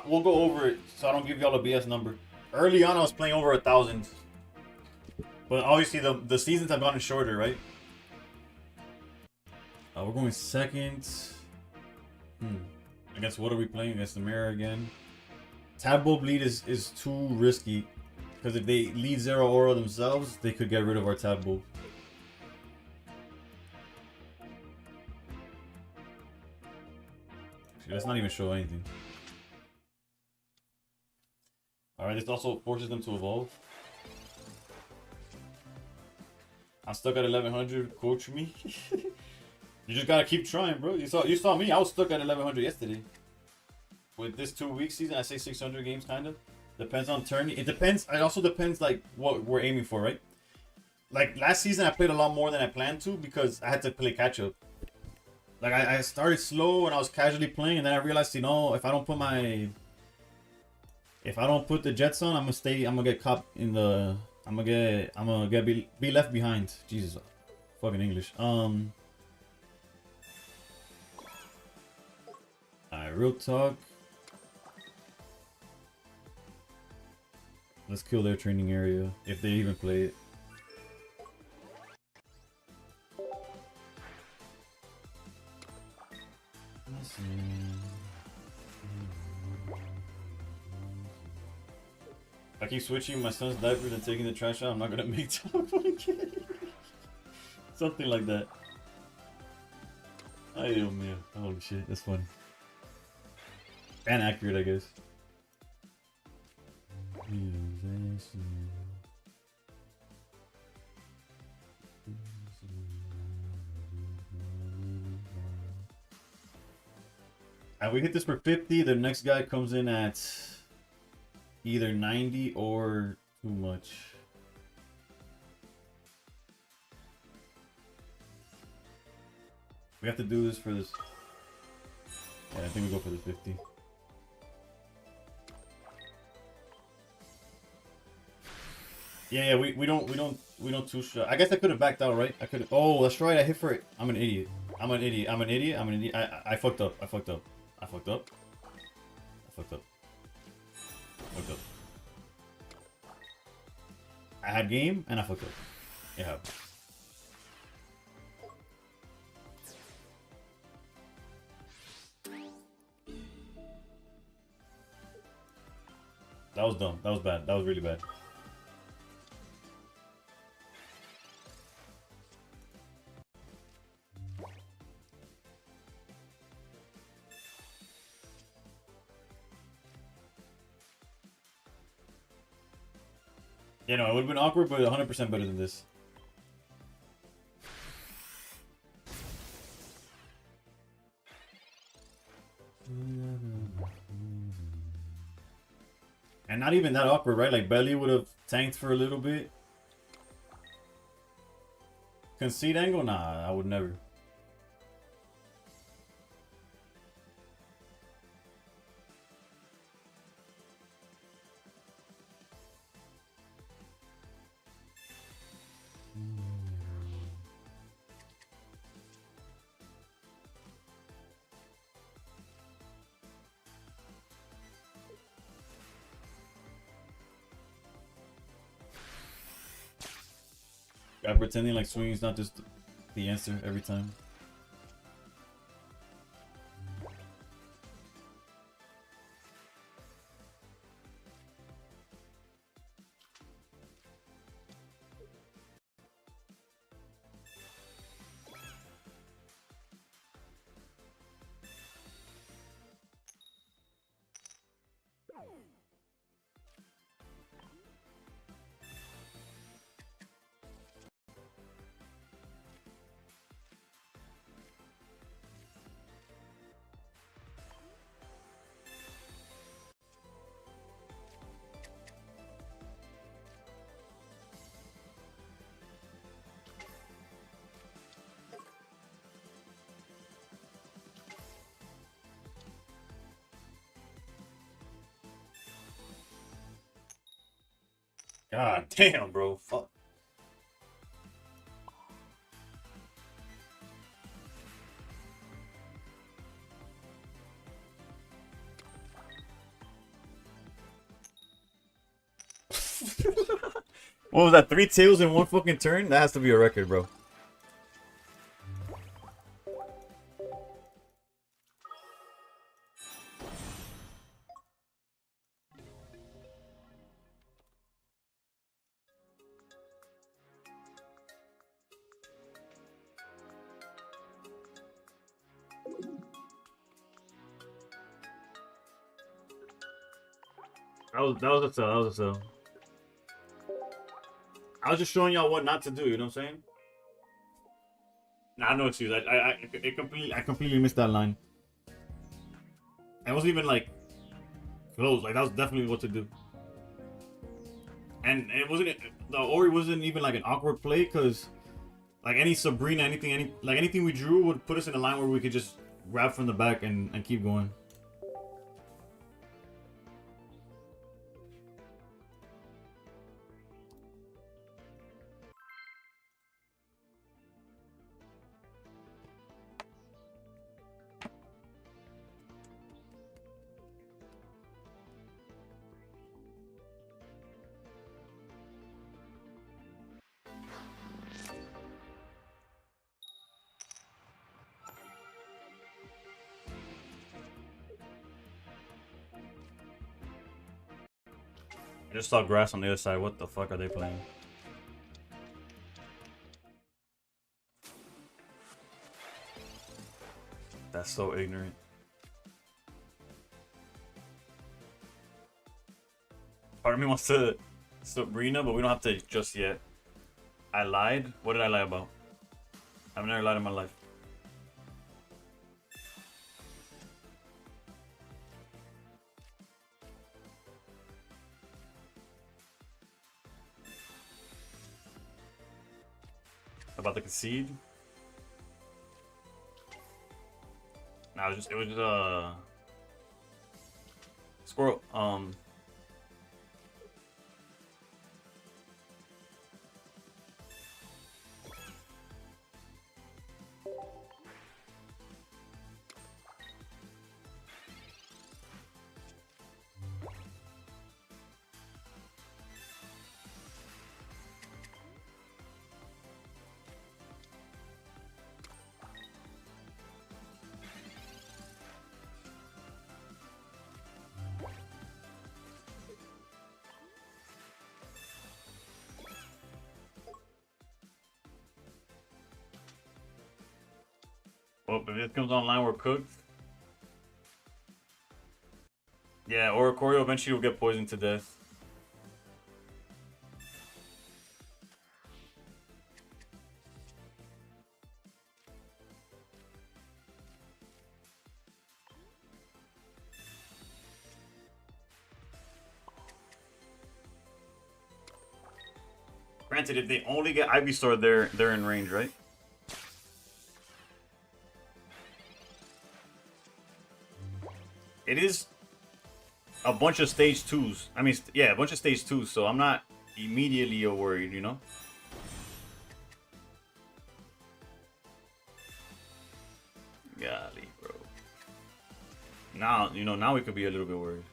We'll go over it so I don't give y'all a BS number. Early on, I was playing over 1,000. But obviously, the seasons have gotten shorter, right? We're going second. Against what are we playing? Against the mirror again. Tadpole bleed is too risky. Because if they lead 0 aura themselves, they could get rid of our Tadpole. Let's not even show anything. Alright, this also forces them to evolve. I'm stuck at 1100, coach me. You just gotta keep trying, bro. You saw me, I was stuck at 1100 yesterday. With this 2-week season, I say 600 games, kind of. Depends on turn. It depends, it also depends, like, what we're aiming for, right? Like, last season, I played a lot more than I planned to because I had to play catch-up. Like, I started slow and I was casually playing, and then I realized, you know, if I don't put the jets on, I'm gonna get caught in the, I'm gonna get be left behind. Jesus, fucking English. Alright, real talk. Let's kill their training area, if they even play it. If I keep switching my son's diapers and taking the trash out, I'm not gonna make time for the kid. Something like that. Ay, Dios mío. Holy shit, that's funny. And accurate, I guess. And we hit this for 50, the next guy comes in at either 90 or too much. We have to do this for this. Yeah, I think we go for the 50. Yeah, we don't two shot. I guess I could have backed out, right? I could. Oh, that's right. I hit for it. I'm an idiot. I fucked up. I fucked up. I had game and I fucked up. Yeah. That was dumb. That was bad. That was really bad. You know, it would have been awkward, but 100% better than this. And not even that awkward, right? Like, Belly would have tanked for a little bit. Concede angle? Nah, I would never. Guy pretending like swinging is not just the answer every time. God damn, bro. Fuck. What was that? 3 tails in one fucking turn? That has to be a record, bro. That was a sell. That was a sell. I was just showing y'all what not to do. You know what I'm saying? Nah, no excuse. I completely missed that line. It wasn't even like close. Like that was definitely what to do. And it wasn't the Ori wasn't even like an awkward play because like any Sabrina, anything we drew would put us in a line where we could just grab from the back and keep going. I just saw grass on the other side. What the fuck are they playing? That's so ignorant. Part of me wants to Sabrina, but we don't have to just yet. I lied? What did I lie about? I've never lied in my life. About the concede? No, it was just squirrel. Well, if this comes online, we're cooked. Yeah, or Corio eventually will get poisoned to death. Granted, if they only get Ivysaur, they're in range, right? It is a bunch of stage 2s. I mean, yeah, a bunch of stage 2s, so I'm not immediately worried, you know? Golly, bro. Now, you know, now we could be a little bit worried.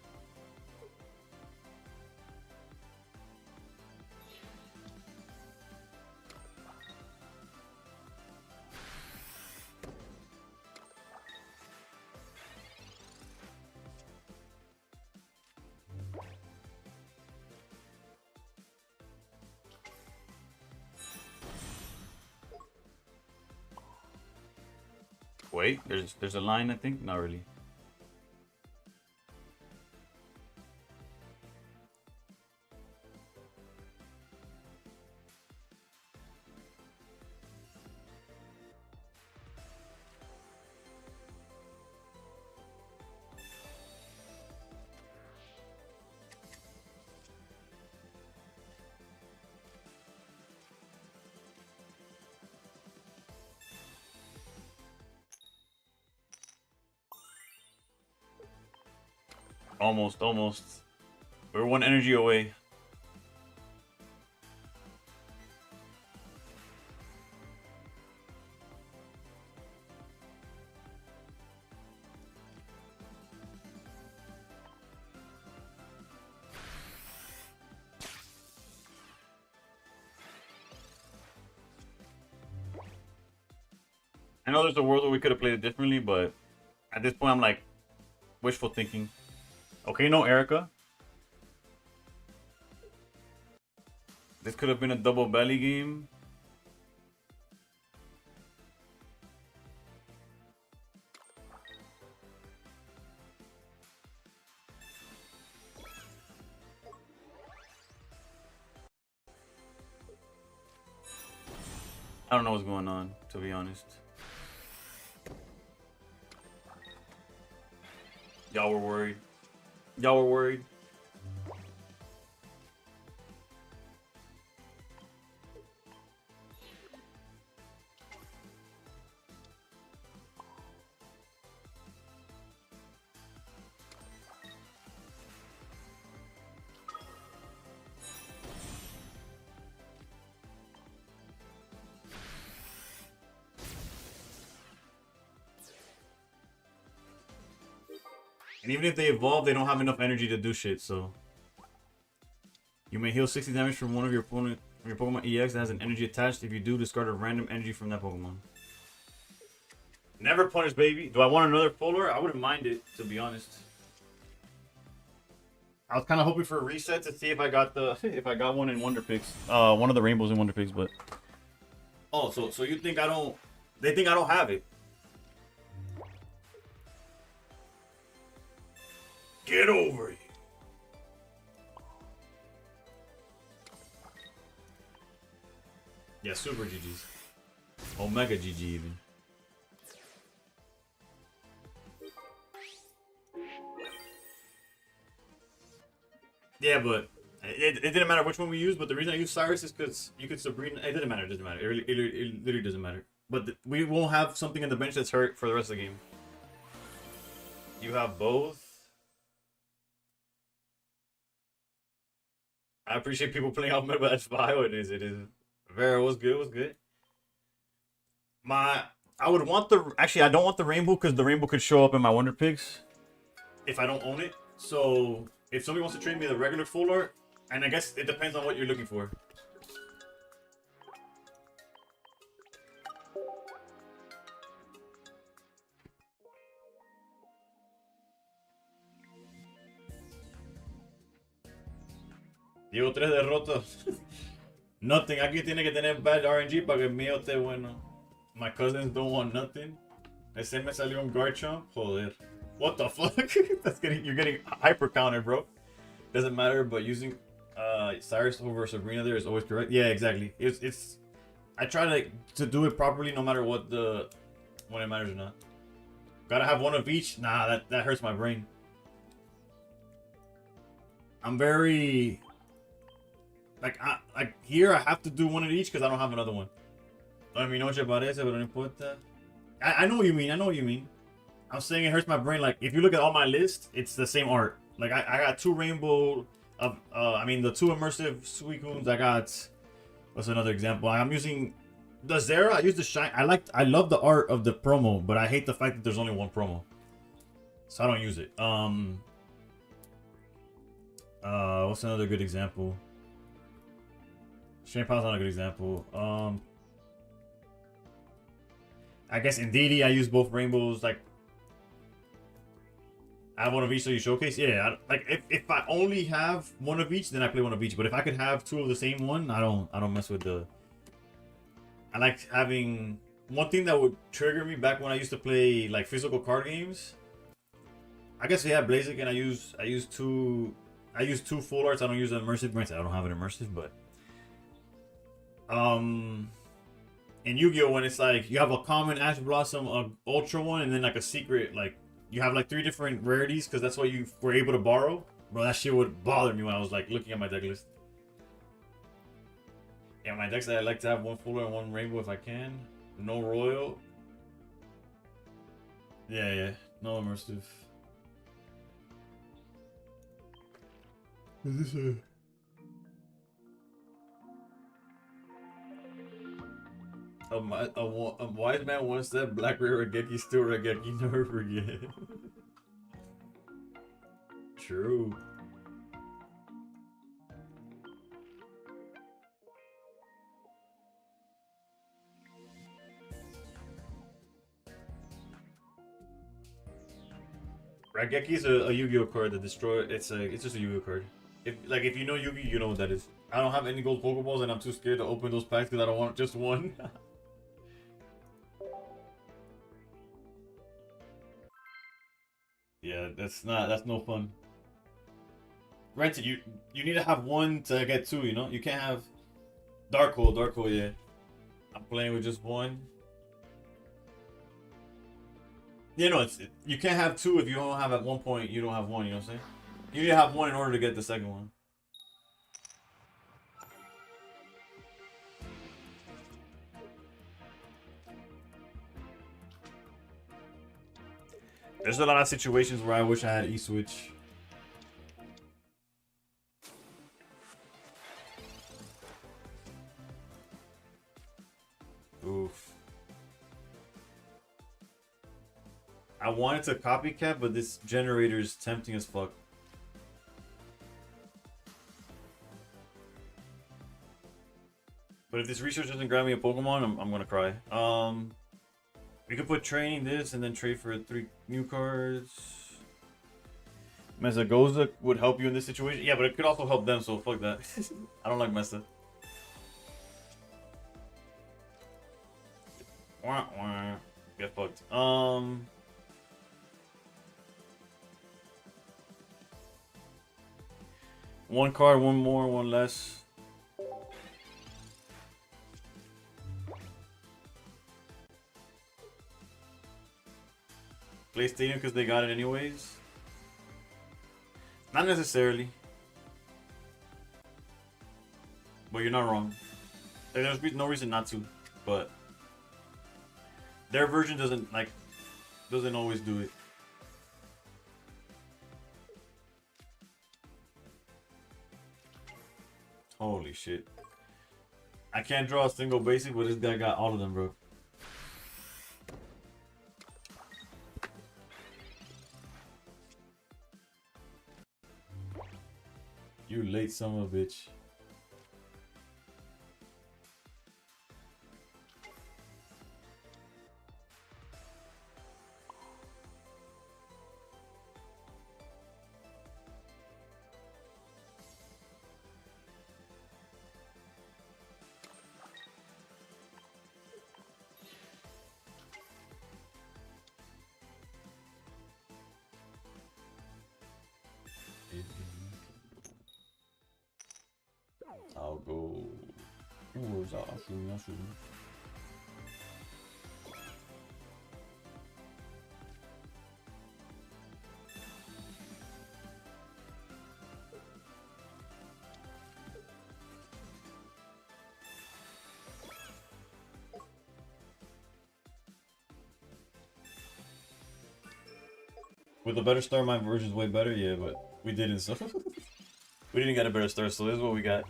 Wait, there's a line, I think? Not really. Almost, almost. We're one energy away. I know there's a world where we could have played it differently, but at this point I'm like wishful thinking. Okay, no Erica. This could have been a double belly game. I don't know what's going on, to be honest. Y'all were worried. Y'all were worried. And even if they evolve, they don't have enough energy to do shit, so. You may heal 60 damage from one of your opponent from your Pokemon EX that has an energy attached. If you do, discard a random energy from that Pokemon. Never punish, baby. Do I want another Polar? I wouldn't mind it, to be honest. I was kind of hoping for a reset to see if I got the one in Wonder Picks. One of the rainbows in Wonder Picks, but. Oh, so you think I don't? They think I don't have it. Get over it. Yeah, super GG's. Omega GG even. Yeah, but it didn't matter which one we used, but the reason I used Cyrus is because you could Sabrina. It didn't matter, it doesn't matter. It literally doesn't matter. But we won't have something in the bench that's hurt for the rest of the game. You have both. I appreciate people playing out meta, but that's bio. It is. Vera was good. I would want the. Actually, I don't want the rainbow because the rainbow could show up in my Wonder Picks if I don't own it. So if somebody wants to trade me the regular full art, and I guess it depends on what you're looking for. Llevo 3 derrotas. Nothing. Aquí tiene que tener bad RNG para que el mío esté bueno. My cousins don't want nothing. Ese me salió un Garchomp. Joder. What the fuck? You're getting hyper counter, bro. Doesn't matter, but using Cyrus over Sabrina there is always correct. Yeah, exactly. It's I try to do it properly no matter what when it matters or not. Gotta have one of each. Nah, that hurts my brain. I'm very like here I have to do one of each because I don't have another one. I mean, no parece, pero no importa. I know what you mean. I'm saying it hurts my brain. Like if you look at all my list, it's the same art. Like I got 2 rainbow of the 2 immersive Suicunes. I got what's another example? I'm using the Zera. I use the shine. I love the art of the promo, but I hate the fact that there's only one promo. So I don't use it. What's another good example? Shampoo's not a good example. I guess Indeedee, I use both rainbows. Like, I have one of each, so you showcase. Yeah, if I only have one of each, then I play one of each. But if I could have 2 of the same one, I don't mess with the. I like having one thing that would trigger me back when I used to play like physical card games. I guess yeah, Blaziken. I use 2 full arts. I don't use an immersive. Granted, I don't have an immersive, but in Yu-Gi-Oh, when it's like you have a common Ash Blossom, a Ultra one, and then like a secret, like you have like 3 different rarities because that's what you were able to borrow. Bro, that shit would bother me when I was like looking at my deck list. Yeah, my decks I like to have 1 fuller and 1 rainbow if I can. No royal. Yeah, no immersive. Is this a wise man once said Black Rare Regeki still Regeki, never forget. True. Regeki is a Yu-Gi-Oh card that destroy. It's just a Yu-Gi-Oh card. If you know Yu-Gi, you know what that is. I don't have any gold Pokeballs and I'm too scared to open those packs because I don't want just one. Yeah, that's no fun. Granted, you need to have 1 to get 2. You know, you can't have Dark Hole, yeah. I'm playing with just one. Yeah, no, you can't have two if you don't have at one point. You don't have one. You know what I'm saying? You need to have one in order to get the second one. There's a lot of situations where I wish I had E-Switch. Oof. I wanted to copycat, but this generator is tempting as fuck. But if this research doesn't grab me a Pokemon, I'm gonna cry. We could put training this and then trade for 3 new cards. Mesagoza would help you in this situation. Yeah, but it could also help them, so fuck that. I don't like Mesa. Wah, wah. Get fucked. One card, one more, one less. Play Stadium because they got it anyways? Not necessarily. But you're not wrong. There's no reason not to, but their version doesn't always do it. Holy shit. I can't draw a single basic, but this guy got all of them, bro. You late son of a bitch. I'll go. Where's that? I'll shoot me. With a better star, my version's way better. Yeah, but we didn't, so we didn't get a better star. So this is what we got.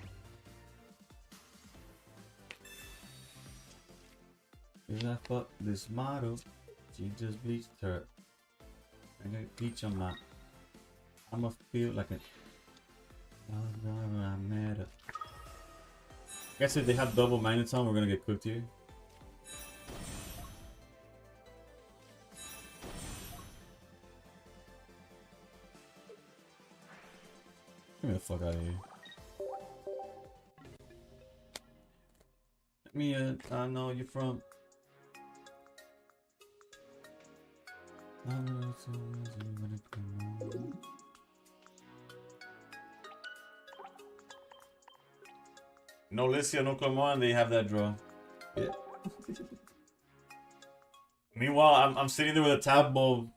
If I fuck this model, she just bleached her. I got peach on my. I'ma feel like a. I met her. Guess if they have double magneton, we're gonna get cooked here. Get me the fuck out of here. I know you're from. No Licia, no Clermont, they have that draw. Yeah. Meanwhile, I'm sitting there with a tab bulb.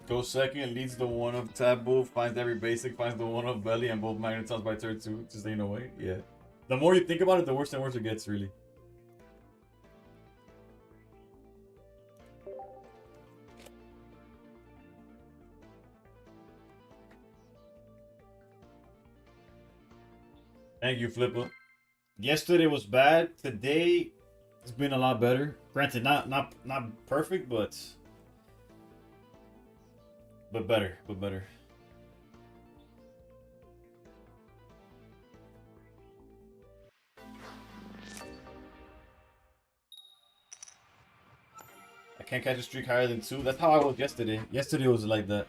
Goes second, leads the one of taboo, finds every basic, finds the one of belly, and both magnetons by turn 2. Just ain't no way. Yeah. The more you think about it, the worse and worse it gets, really. Thank you, Flipper. Yesterday was bad. Today it's been a lot better. Granted, not perfect, but better. I can't catch a streak higher than 2. That's how I was yesterday. Yesterday was like that.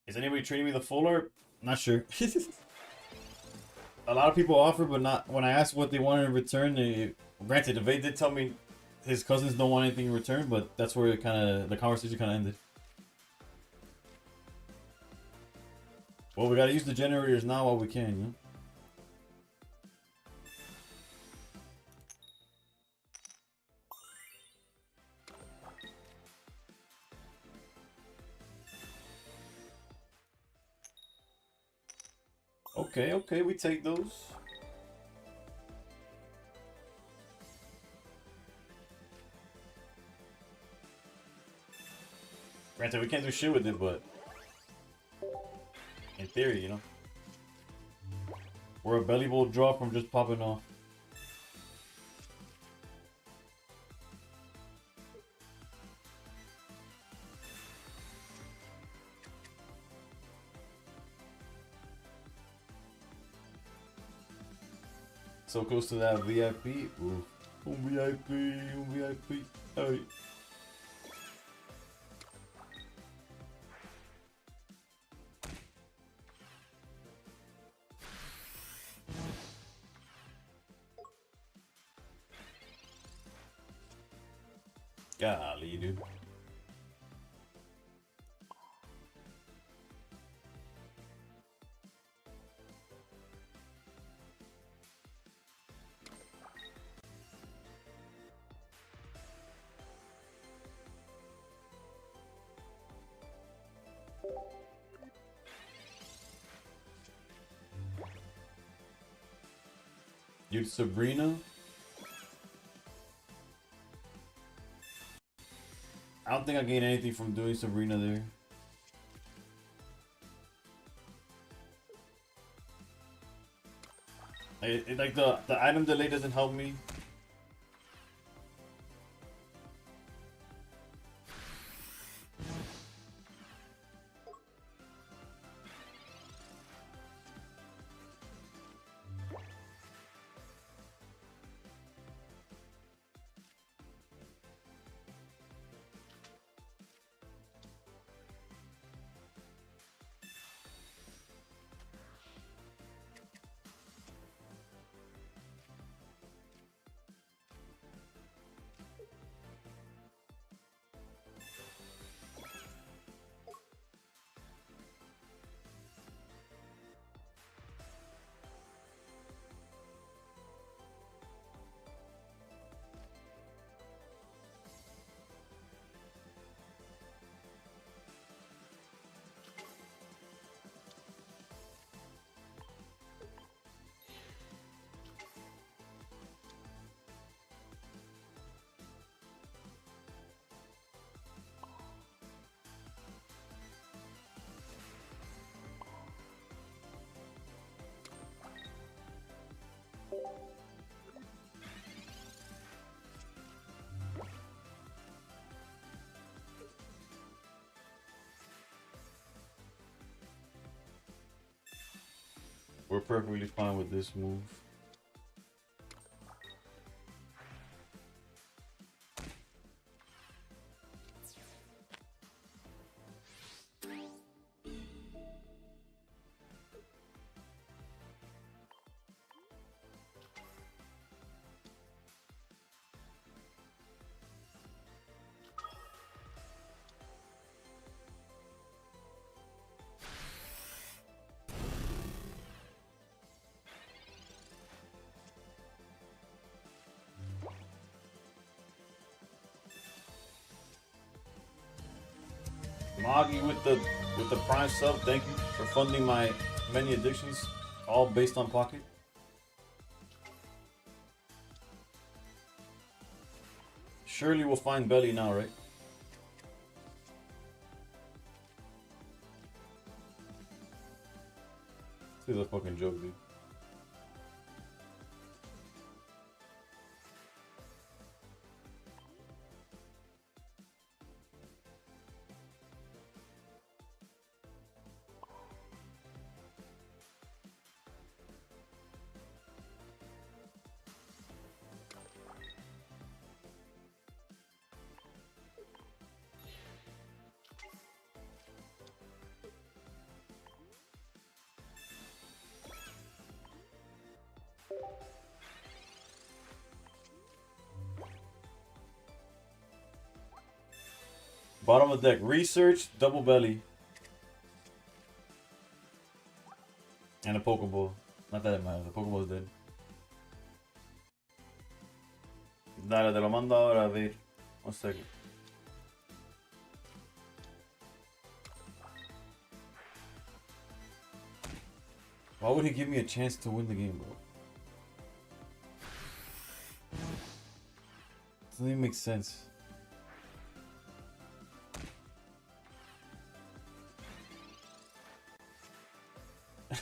Is anybody trading me the full art? Not sure. a lot of people offer, but not when I asked what they wanted in return. They granted, if they did tell me his cousins don't want anything in return, but that's where it kind of the conversation kind of ended. Well, we gotta use the generators now while we can, you know? Okay, okay, we take those. Granted, we can't do shit with it, but in theory, you know. We're a belly bowl drop from just popping off. So close to that VIP. Ooh. VIP, VIP. Hey. Golly, dude. Dude, Sabrina. I don't think I gained anything from doing Sabrina there. Like the item delay doesn't help me. We're perfectly fine with this move. Moggy with the prime sub, thank you for funding my many addictions, all based on pocket. Surely we'll find Belly now, right? This is a fucking joke, dude. Bottom of the deck. Research, double belly. And a Pokeball. Not that it matters. The Pokeball is dead. Dale, te lo mando ahora, a ver. One second. Why would he give me a chance to win the game, bro? Doesn't even make sense.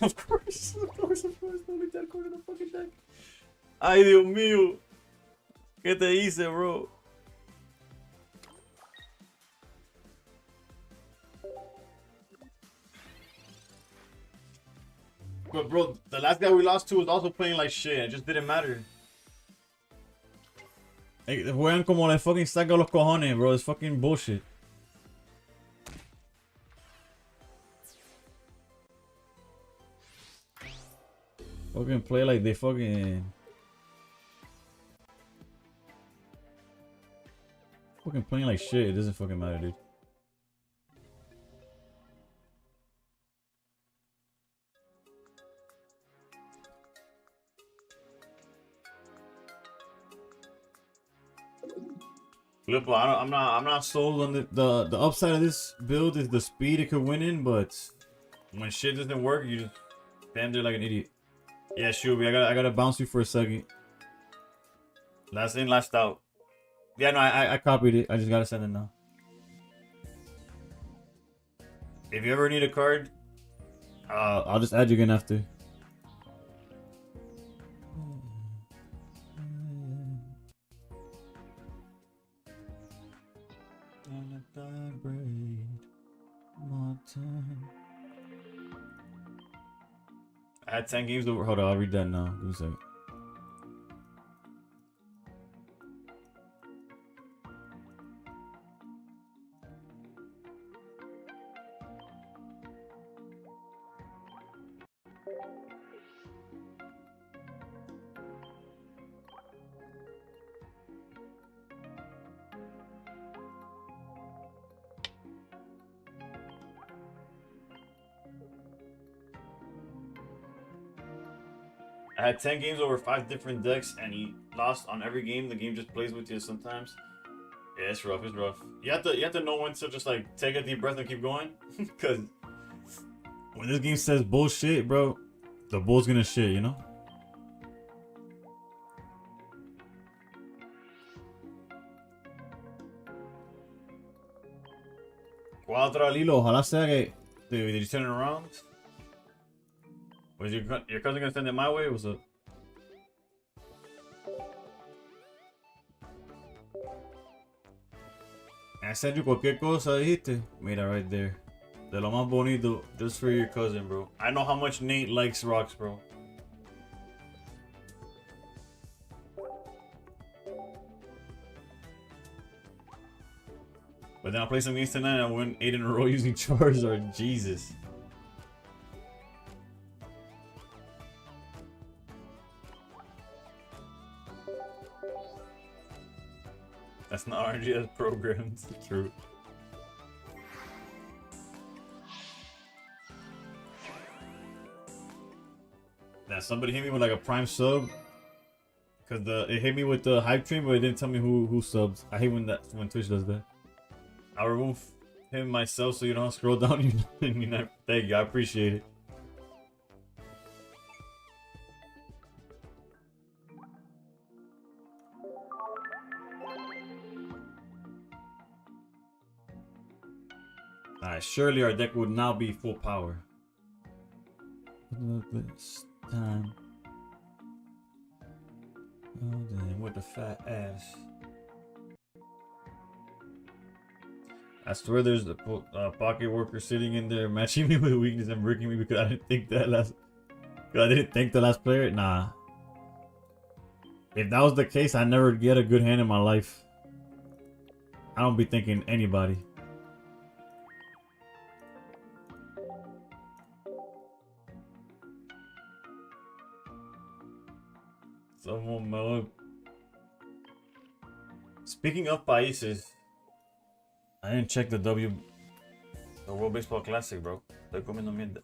Of course. Don't make that card in the fucking deck. Ay, Dios mío. ¿Qué te hice, bro? But bro, the last guy we lost to was also playing like shit. It just didn't matter. Hey, juegan como le fucking saca los cojones, bro. It's fucking bullshit. Fucking play like they fucking playing like shit. It doesn't fucking matter, dude. Look, bro, I'm not sold on The upside of this build is the speed it could win in, but when shit doesn't work, you just stand there like an idiot. yeah, Shuby, I gotta bounce you for a second. Last in, last out. Yeah, no, I copied it. I just gotta send it now. If you ever need a card, I'll just add you again after. I had 10 games over. Hold on, I'll read that now. Give me a second. I had 10 games over 5 different decks, and he lost on every game. The game just plays with you sometimes. Yeah, it's rough. It's rough. You have to know when to just like take a deep breath and keep going, because When this game says bullshit, bro, the bull's gonna shit, you know? Cuatro al hilo. Ojalá sea que did you turn it around? Was your cousin gonna send it my way? What's up? I said you cualquier cosa, dijiste. Mira, right there. De lo más bonito, just for your cousin, bro. I know how much Nate likes rocks, bro. But then I'll play some games tonight and I'll win 8 in a row using Charizard. Jesus. That's not RNG, that's programmed. True. Now somebody hit me with like a prime sub. Cause it hit me with the hype train, but it didn't tell me who subs. I hate when Twitch does that. I'll remove him myself so you don't scroll down. Thank you, I appreciate it. Alright, surely our deck would now be full power. Look this time. Oh damn, with the fat ass. I swear there's a pocket worker sitting in there matching me with weakness and breaking me because I didn't think that last. Because I didn't think the last player. Nah. If that was the case, I never get a good hand in my life. I don't be thinking anybody. Someone mode. Speaking of países, I didn't check the World Baseball Classic, bro. Estoy comiendo mierda.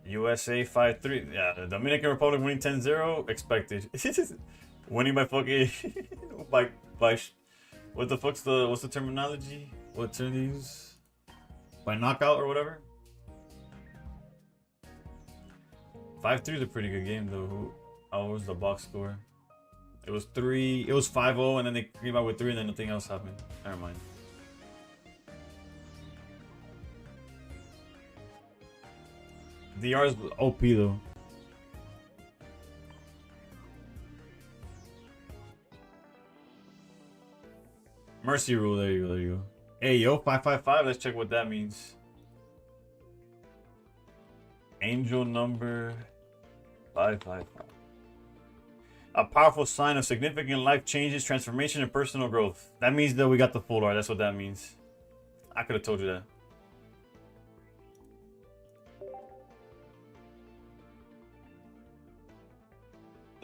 USA 5-3. Yeah, the Dominican Republic winning 10-0. Expected. Winning by fucking by what the fuck's what's the terminology? What term they use? By knockout or whatever. 5-3 is a pretty good game though. What was the box score? It was 5-0 and then they came out with 3 and then nothing else happened. Never mind. DR is OP though. Mercy rule, there you go. Hey yo, 555, let's check what that means. Angel number 555. A powerful sign of significant life changes, transformation, and personal growth. That means that we got the full art, that's what that means. I could have told you that.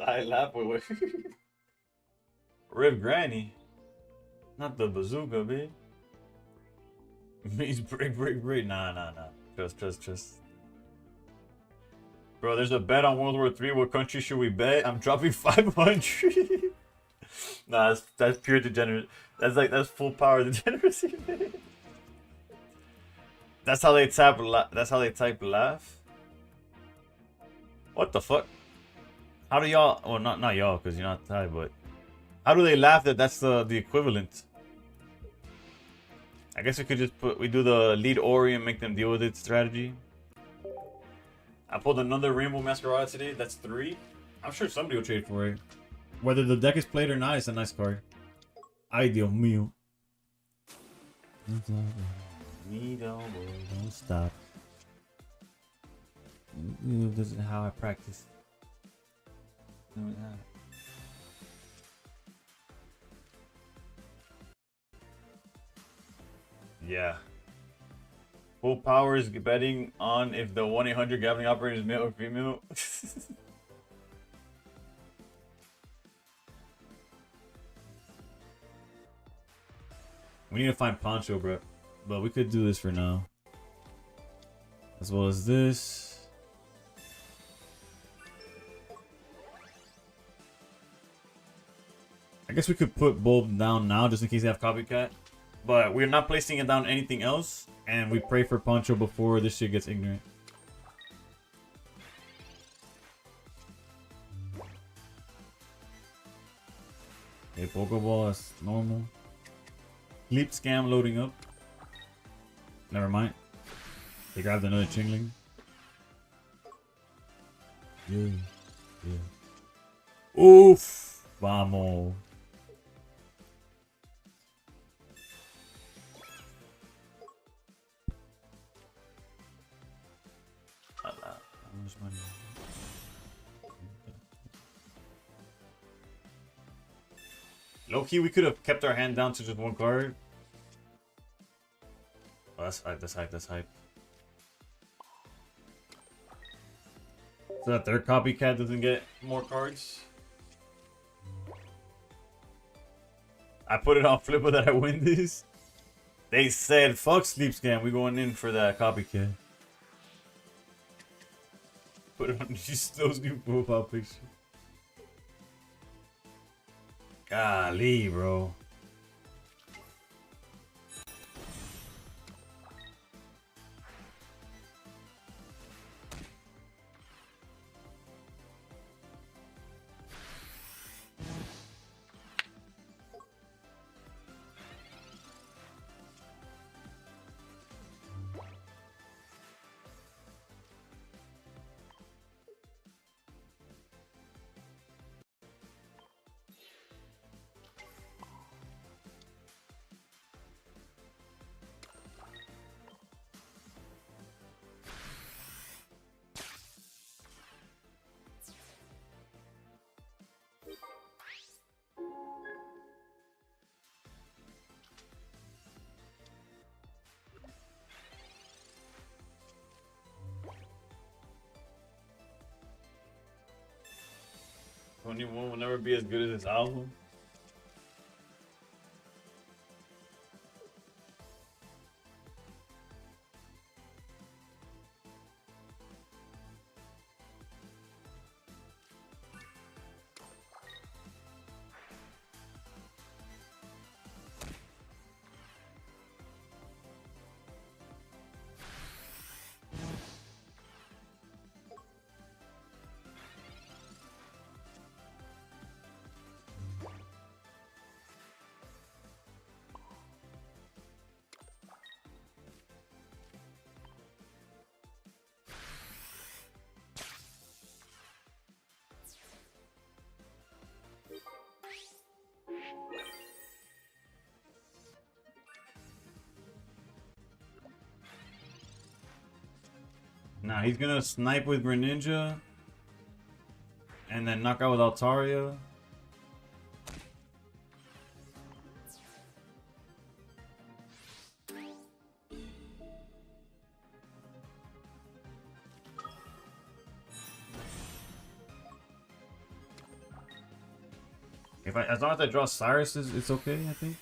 I laugh with Rip Granny. Not the bazooka, babe. Means break. Nah. Trust. Bro, there's a bet on World War III. What country should we bet? I'm dropping 500. Nah, that's pure degenerate. That's full power degeneracy. That's how they type. That's how they type laugh. What the fuck? How do y'all? Well, not y'all, because you're not Thai, but how do they laugh that that's the equivalent? I guess we could just we do the lead Ori and make them deal with it strategy. I pulled another Rainbow Masquerade today. That's 3. I'm sure somebody will trade for it. Whether the deck is played or not, it's a nice card. Ay, Dios mío. Don't stop. This is how I practice. Yeah. Full power is betting on if the 1-800 gambling operator is male or female. We need to find Poncho, bro. But we could do this for now. As well as this. I guess we could put Bulb down now just in case they have Copycat. But we're not placing it down anything else. And we pray for Poncho before this shit gets ignorant. Okay, Pokeball is normal. Sleep Scam loading up. Never mind. They grabbed another Chingling. Yeah. Oof. Vamos. Low key, we could have kept our hand down to just one card. Oh, that's hype. So that their copycat doesn't get more cards. I put it on Flipper that I win this. They said, fuck Sleep Scam, we going in for that copycat. Put it on just those new profile pictures. Golly, bro. 21 will never be as good as this album. Nah, he's gonna snipe with Greninja and then knock out with Altaria. As long as I draw Cyrus, it's okay, I think.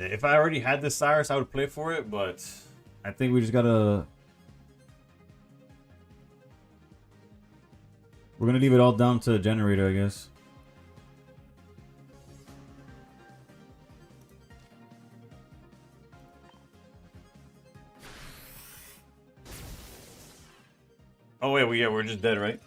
If I already had this Cyrus, I would play for it, but I think we just gotta... We're gonna leave it all down to generator, I guess. Oh wait, yeah, we're just dead, right?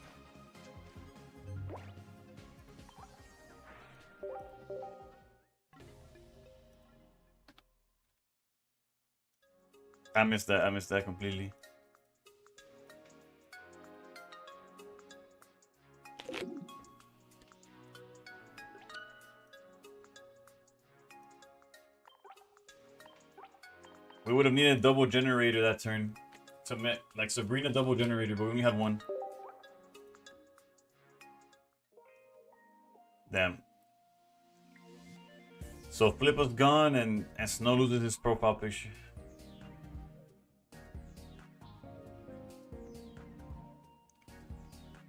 I missed that completely. We would have needed a double generator that turn to met like Sabrina double generator, but we only have one. Damn. So Flipper's gone and Snow loses his profile picture.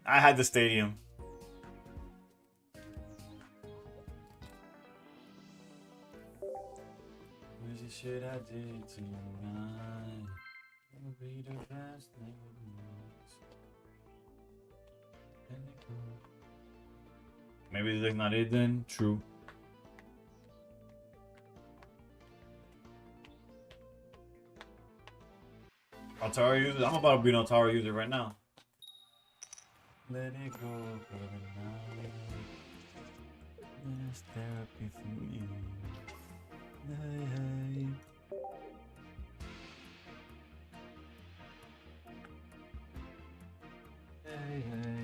I had the stadium. Where's the shit I did tonight? It'll be the best thing. Maybe that's not it then. True. Altara user. I'm about to be an Altara user right now. Let it go for the night. There's therapy for me. Hey, hey. Hey, hey.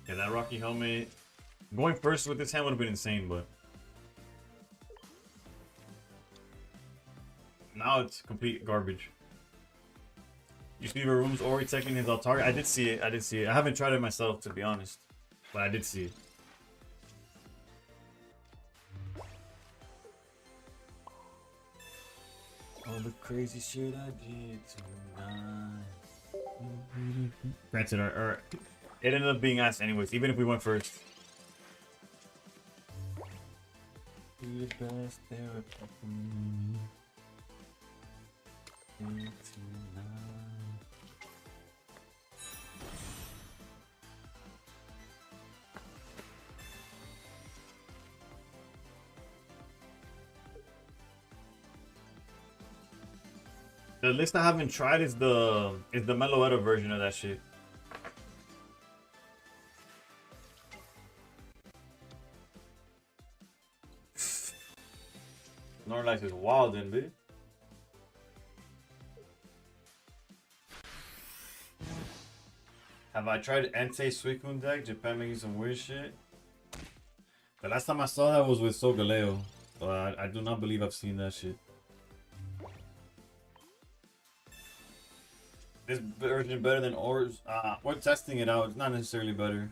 Yeah, that Rocky helmet. Going first with this hand would have been insane, but now it's complete garbage. You see the rooms Ori taking his Altaria. I did see it. I haven't tried it myself, to be honest, but I did see it. All the crazy shit I did tonight. Granted, it ended up being ass anyways, even if we went first. Be the best therapy for me. Tonight. The list I haven't tried is the Meloetta version of that shit. Snorlax is wild, then, bitch. Have I tried Entei Suicune deck? Japan making some weird shit. The last time I saw that was with Solgaleo. So I do not believe I've seen that shit. This version better than Ours? We're testing it out. It's not necessarily better.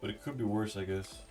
But it could be worse, I guess.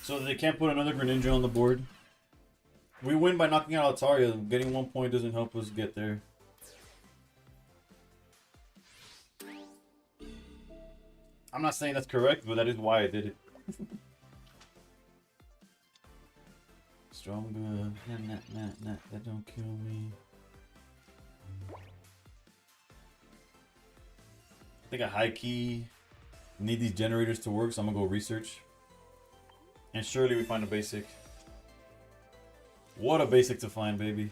So they can't put another Greninja on the board. We win by knocking out Altaria. Getting 1 point doesn't help us get there. I'm not saying that's correct, but that is why I did it. Stronger. That don't kill me. I think I high key need these generators to work, so I'm gonna go research. And surely we find a basic. What a basic to find, baby.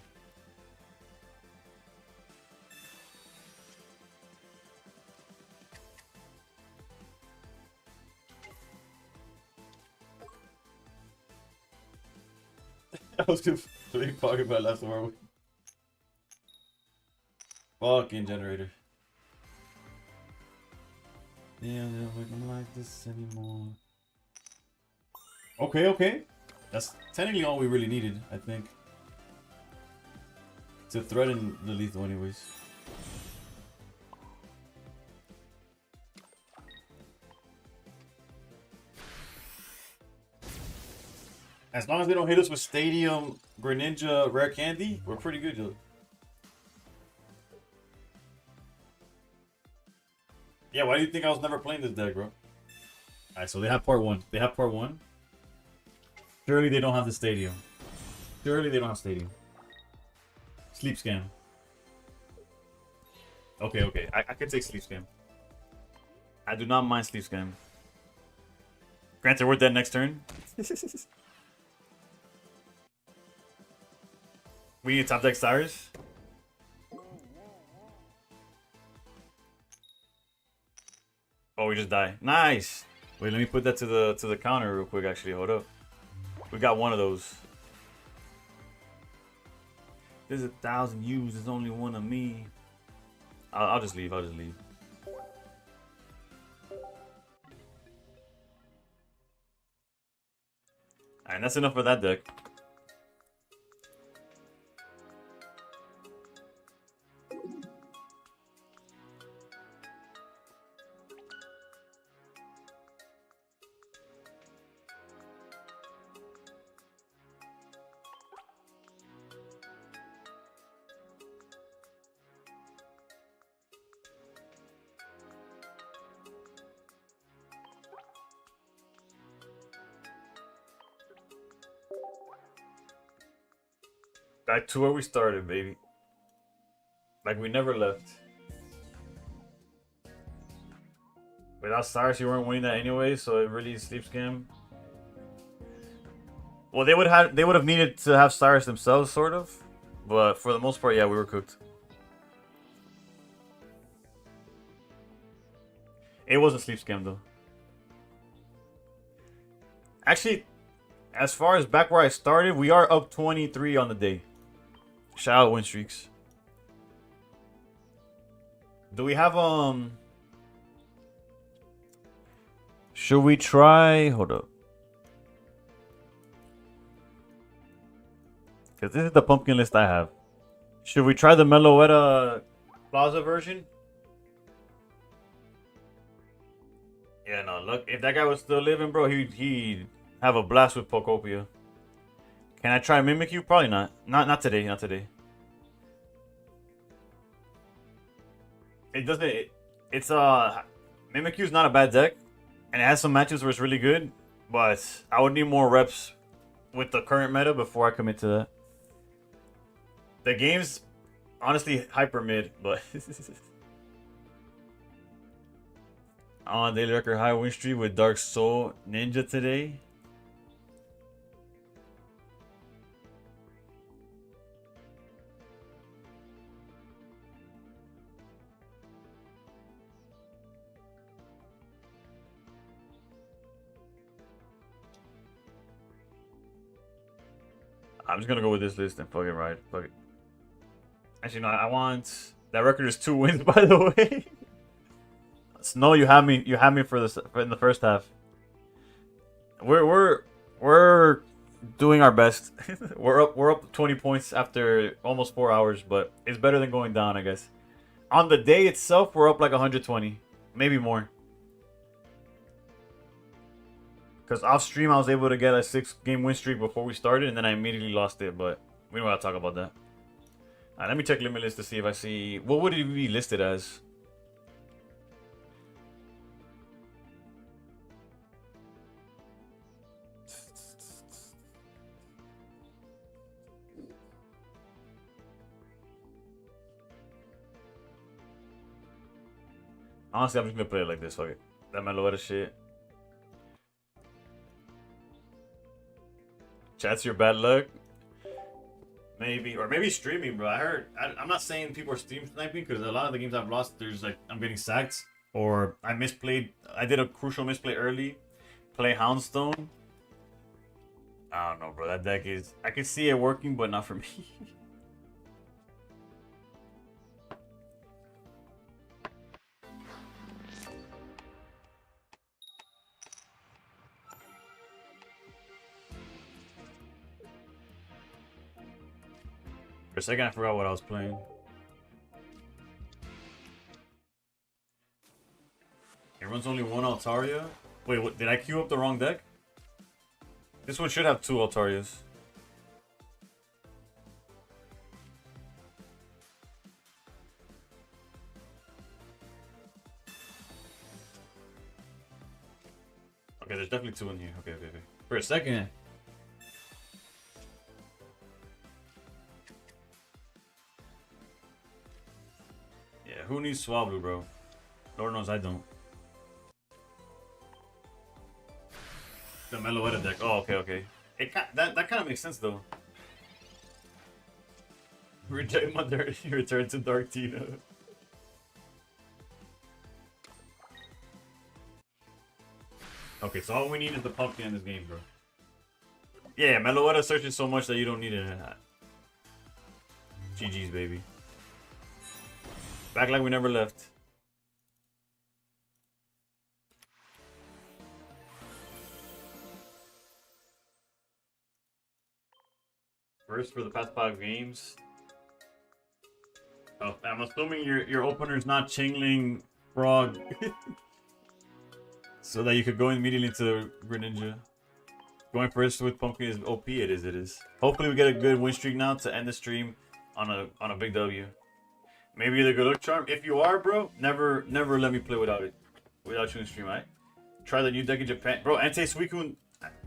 I was completely talking about last time. Fucking generator. Yeah, they're looking like this anymore. Okay, okay. That's technically all we really needed, I think. To threaten the lethal anyways. As long as they don't hit us with Stadium, Greninja, Rare Candy, we're pretty good, Joe. Yeah, why do you think I was never playing this deck, bro? Alright, so they have part 1. They have part 1. Surely they don't have the Stadium. Surely they don't have Stadium. Sleep Scam. Okay, okay. I can take Sleep Scam. I do not mind Sleep Scam. Granted, we're dead next turn. We need top deck Cyrus. Oh, we just die. Nice. Wait, let me put that to the counter real quick. Actually, hold up. We got one of those. There's 1,000 U's. There's only one of me. I'll just leave. I'll just leave. Alright, that's enough for that deck. Back to where we started, baby. Like we never left. Without Cyrus, you weren't winning that anyway, so it really Sleep Scam. Well, they would have needed to have Cyrus themselves, sort of. But for the most part, yeah, we were cooked. It was a Sleep Scam, though. Actually, as far as back where I started, we are up 23 on the day. Shout out win streaks. Do we have should we try? Hold up. Because this is the pumpkin list I have. Should we try the Meloetta Plaza version? Yeah, no, look, if that guy was still living, bro, he'd have a blast with Pokopia. Can I try Mimikyu? Probably not. Not today, not today. It doesn't, it's Mimikyu is not a bad deck, and it has some matches where it's really good, but I would need more reps with the current meta before I commit to that. The game's honestly hyper mid, but on daily record high win streak with Dark Soul Ninja today. I'm just gonna go with this list and fucking ride. Fuck it. Actually, no. I want that record is 2 wins, by the way. Snow, you have me. You have me for this in the first half. We're doing our best. we're up 20 points after almost 4 hours, but it's better than going down, I guess. On the day itself, we're up like 120, maybe more. Because off stream, I was able to get a 6-game win streak before we started, and then I immediately lost it. But we don't want to talk about that. Alright, let me check limit list to see if I see what would it be listed as. Honestly, I'm just gonna play it like this. Fuck it. That Meloetta shit. Chat's your bad luck. Maybe, or maybe streaming, bro. I heard. I'm not saying people are stream sniping because a lot of the games I've lost, there's like I'm getting sacked or I misplayed. I did a crucial misplay early. Play Houndstone. I don't know, bro. That deck is. I can see it working, but not for me. For a second, I forgot what I was playing. It runs only one Altaria. Wait, what, did I queue up the wrong deck? This one should have 2 Altarias. Okay, there's definitely 2 in here. Okay. For a second. Who needs Swablu, bro? Lord knows I don't. The Meloetta deck. Oh, okay. That kind of makes sense, though. Reject my dirty, return to Dark Tina. Okay, so all we need is the pumpkin in this game, bro. Yeah, Meloetta searches so much that you don't need it. GG's, baby. Back like we never left. First for the past 5 games. Oh, I'm assuming your opener's not Chingling Frog. So that you could go immediately to Greninja. Going first with Pumpkin is OP, it is. Hopefully we get a good win streak now to end the stream on a big W. Maybe the good luck charm. If you are, bro, never let me play without you in stream, right? Try the new deck in Japan, bro. Entei Suicune,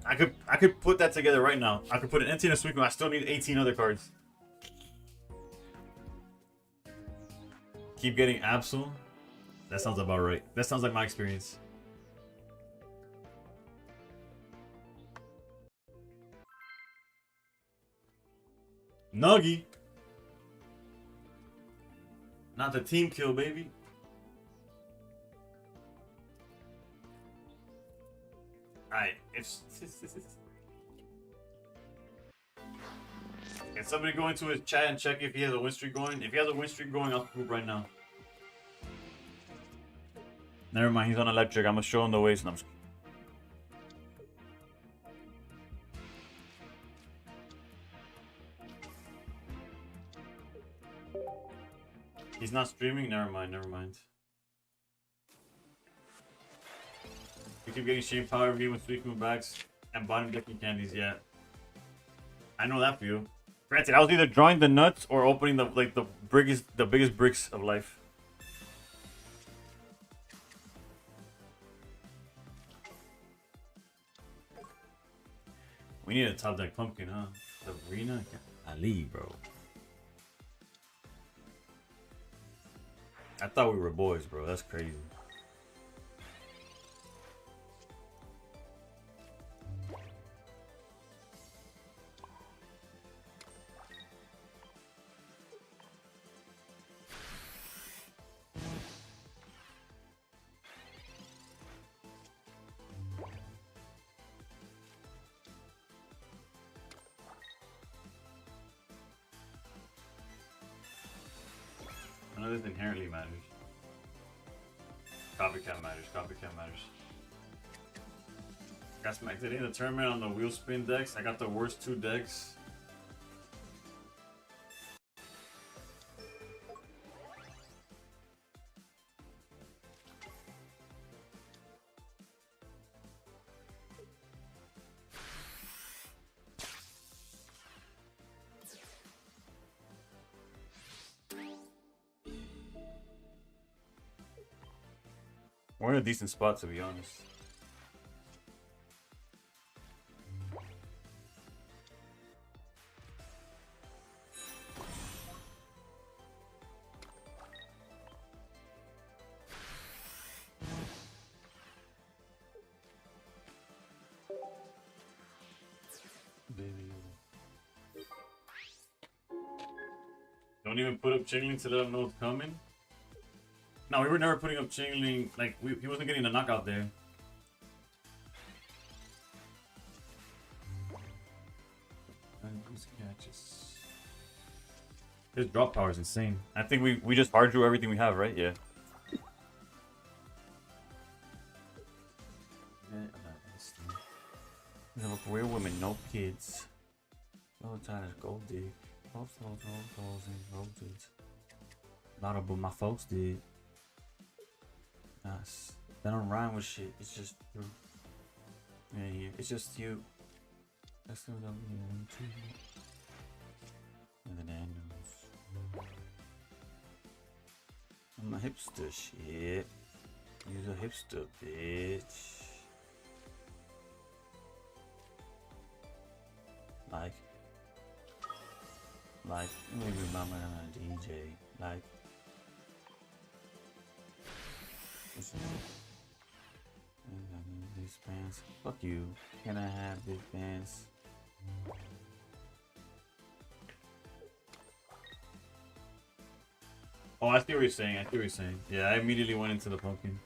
I could put that together right now. I could put an Entei and a Suicune. I still need 18 other cards. Keep getting Absol. That sounds about right. That sounds like my experience. Nuggy. Not the team kill, baby. Alright, can somebody go into his chat and check if he has a win streak going? If he has a win streak going, I'll group right now. Never mind, he's on electric. I'm gonna show him the ways. No, he's not streaming? Never mind. You keep getting shame power every game with Suicune bags and bottom decking candies, yeah. I know that feel. Granted, I was either drawing the nuts or opening the biggest bricks of life. We need a top deck pumpkin, huh? The arena? Ali, bro. I thought we were boys, bro. That's crazy. I know this inherently matters. Copycat matters, copycat matters. Got smacked today in the tournament on the wheel spin decks. I got the worst 2 decks. We're in a decent spot, to be honest. Baby. Don't even put up Chingling to let them know it's coming. No, we were never putting up Chingling. Like, he wasn't getting a knockout there. And who's catches? His drop power is insane. I think we just hard drew everything we have, right? Yeah. We have a career women, no kids. No time is gold dig. Gold, gold digs. Not all but my folks did. Nice. They don't rhyme with shit. It's just you. Yeah, it's just you. Let's do that. And then animals. I'm a hipster shit. You're a hipster, bitch. Like, maybe mama and a DJ. Like. These pants. Fuck you. Can I have these pants? Oh, I see what you're saying. I see what you're saying. Yeah, I immediately went into the pumpkin.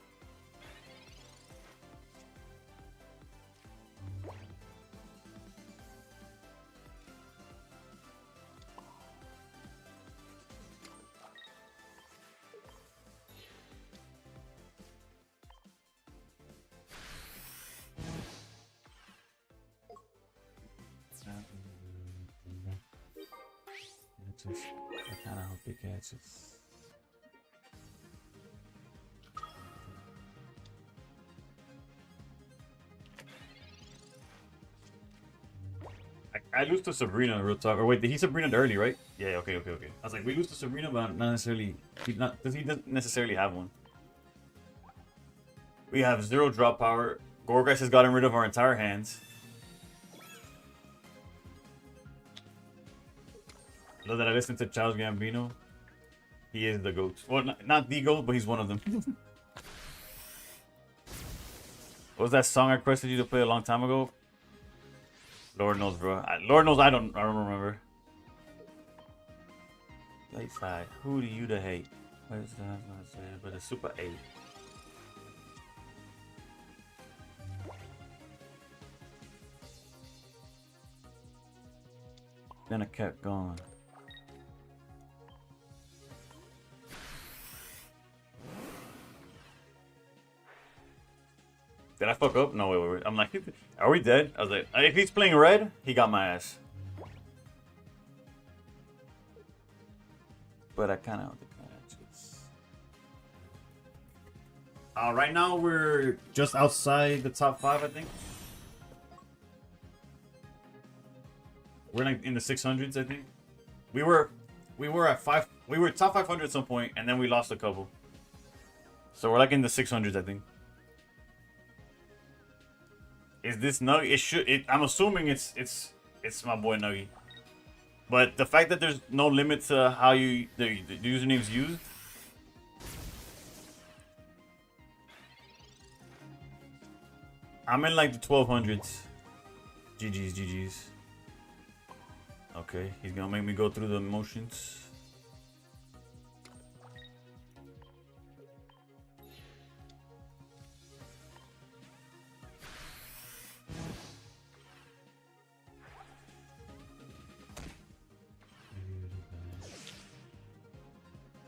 I kind of hope he catches. I lose to Sabrina, real talk. Or wait, he Sabrina early, right? Yeah, okay. I was like, we lose to Sabrina, but not necessarily. He doesn't necessarily have one. We have 0 drop power. Gorgeist has gotten rid of our entire hands. Love that I listened to Charles Gambino. He is the GOAT. Well, not the GOAT, but he's one of them. What was that song I requested you to play a long time ago? Lord knows, bro. Lord knows I don't remember. Late side. Who do you to hate? But a super 8. Then I kept going. Did I fuck up? No, wait. I'm like, are we dead? I was like, if he's playing red, he got my ass. But I kind of don't think right now we're just outside the top 5, I think. We're like in the 600s, I think. We were at 5. We were top 500 at some point, and then we lost a couple. So we're like in the 600s, I think. Is this Nuggy? It should. I'm assuming it's my boy Nuggy. But the fact that there's no limit to how the username's used. I'm in like the 1200s. GG's. Okay, he's gonna make me go through the motions.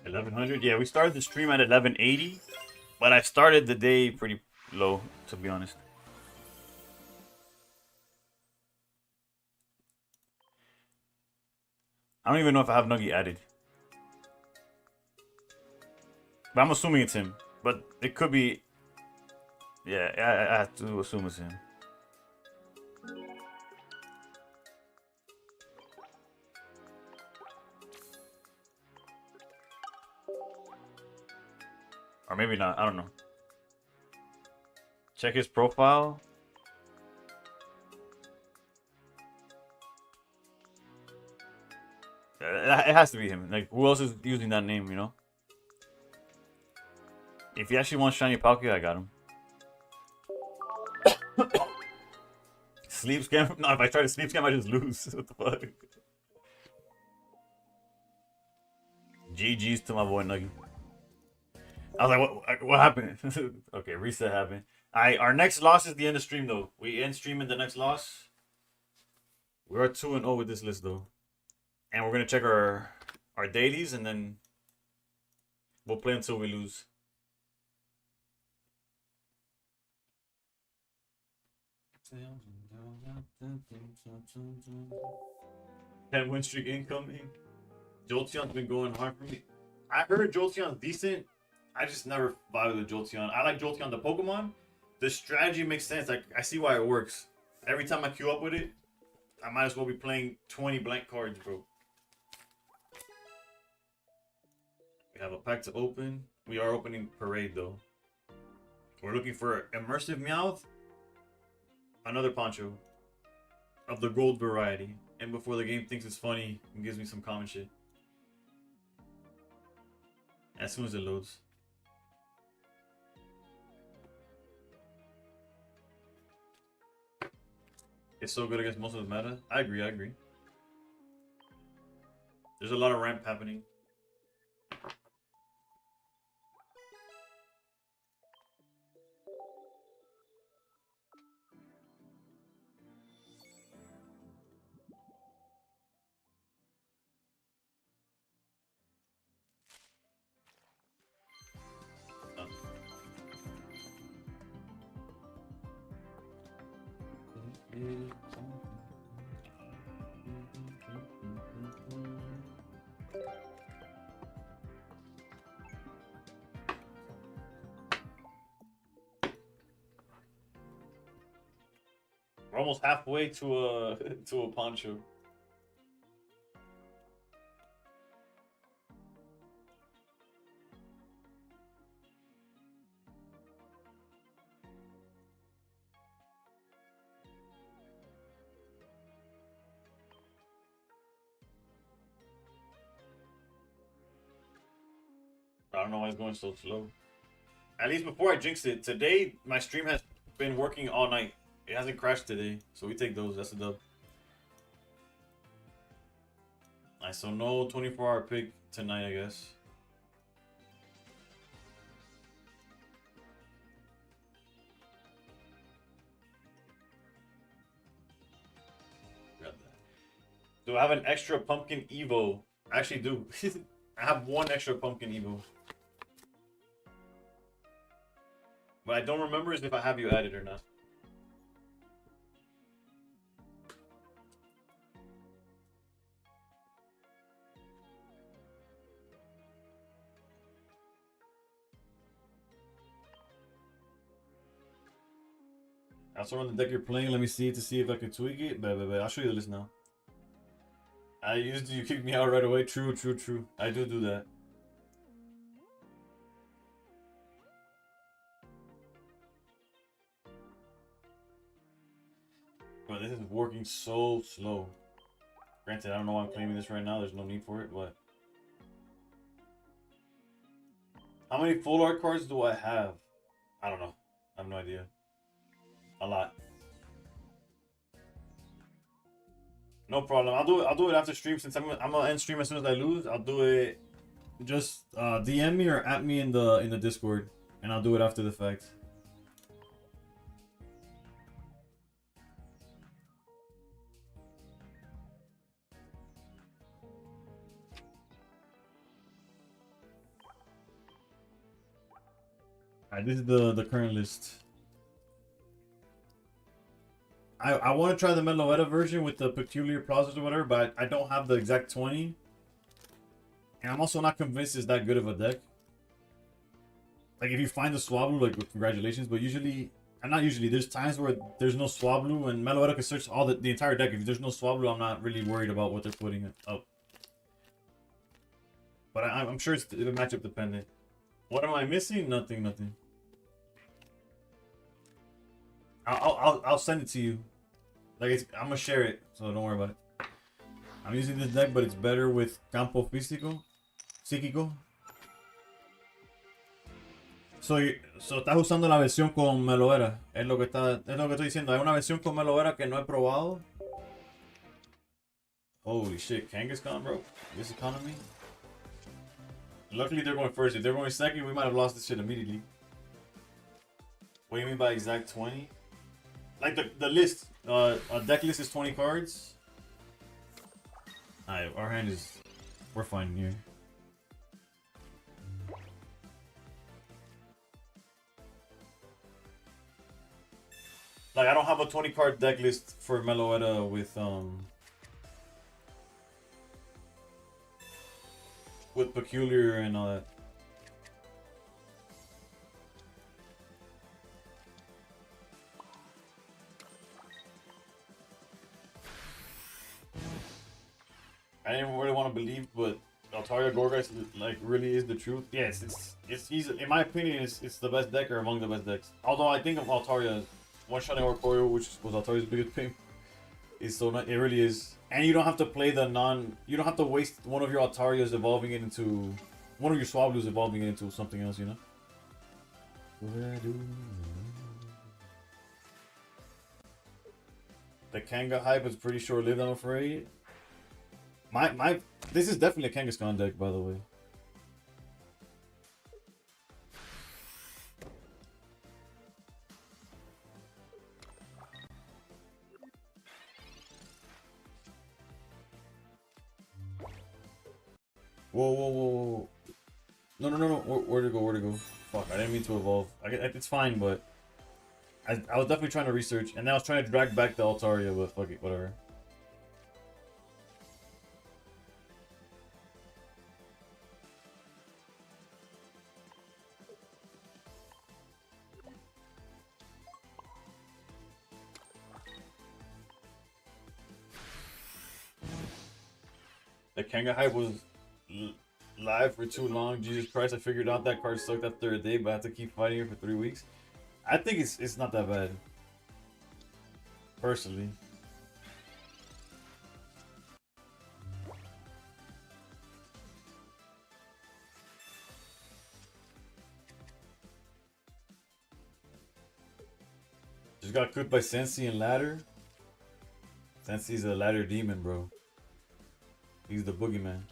$1100. Yeah, we started the stream at 1180, but I started the day pretty low, to be honest. I don't even know if I have Nuggy added. But I'm assuming it's him. But it could be... Yeah, I have to assume it's him. Or maybe not. I don't know. Check his profile. It has to be him. Like, who else is using that name, you know? If he actually wants Shiny Palkia, I got him. Sleep scam? No, if I try to sleep scam, I just lose. What the fuck? GG's to my boy Nuggy. I was like, what happened? Okay, reset happened. Alright, our next loss is the end of stream, though. We end streaming the next loss. We're 2-0 with this list, though. And we're going to check our dailies, and then we'll play until we lose. 10 win streak incoming. Jolteon's been going hard for me. I heard Jolteon's decent. I just never bothered with Jolteon. I like Jolteon the Pokemon. The strategy makes sense. I see why it works. Every time I queue up with it, I might as well be playing 20 blank cards, bro. We have a pack to open. We are opening Parade, though. We're looking for Immersive Meowth. Another Poncho. Of the gold variety. And before the game thinks it's funny, it gives me some common shit. As soon as it loads. It's so good against most of the meta. I agree. There's a lot of ramp happening. We're almost halfway to a Poncho. I don't know why it's going so slow. At least before I jinx it, today my stream has been working all night. It hasn't crashed today, so we take those. That's a dub. Alright, so no 24-hour pick tonight, I guess. Got that. Do I have an extra pumpkin Evo? I actually do. I have one extra pumpkin Evo. What I don't remember is if I have you added or not. I also run the deck you're playing. Let me see to see if I can tweak it. But I'll show you the list now. I used to, you kicked me out right away. True. I do that. Bro, this is working so slow. Granted, I don't know why I'm claiming this right now. There's no need for it, but... How many full art cards do I have? I don't know. I have no idea. A lot. No problem. I'll do it after stream since I'm gonna end stream as soon as I lose. I'll do it. Just DM me or at me in the Discord, and I'll do it after the fact. Alright, this is the current list. I want to try the Meloetta version with the peculiar process or whatever, but I don't have the exact 20. And I'm also not convinced it's that good of a deck. Like, if you find the Swablu, like, congratulations. But usually, and not usually, there's times where there's no Swablu, and Meloetta can search all the entire deck. If there's no Swablu, I'm not really worried about what they're putting up. But I'm sure it's matchup dependent. What am I missing? Nothing. I'll send it to you. Like, I'm gonna share it, so don't worry about it. I'm using this deck, but it's better with Campo Físico. Psíquico. So estás usando la versión con Meloera. Es lo que estoy diciendo. Hay una versión con Meloera que no he probado. Holy shit, Kangaskhan, bro. This economy. Luckily they're going first. If they're going second, we might have lost this shit immediately. What do you mean by exact 20? Like the list. A deck list is 20 cards. Alright, our hand is... We're fine here. Like, I don't have a 20 card deck list for Meloetta with Peculiar and all that. I didn't really want to believe, but Altaria Gorgeist like really is the truth. Yes, it's easy. In my opinion, it's the best deck or among the best decks. Although I think of Altaria, one-shotting Oricorio, which was Altaria's biggest pain, is so not. It really is, and you don't have to play the non. You don't have to waste one of your Altarias evolving it into one of your Swablus evolving it into something else. You know. The Kanga hype is pretty short-lived, I'm afraid. This is definitely a Kangaskhan deck, by the way. Whoa. No. Where to go? Fuck, I didn't mean to evolve. It's fine, but I was definitely trying to research, and then I was trying to drag back the Altaria, but fuck it, whatever. The Kanga hype was live for too long. Jesus Christ, I figured out that card sucked after a day, but I had to keep fighting it for 3 weeks. I think it's not that bad. Personally. Just got cooked by Sensi and Ladder. Sensi's a ladder demon, bro. He's the boogeyman.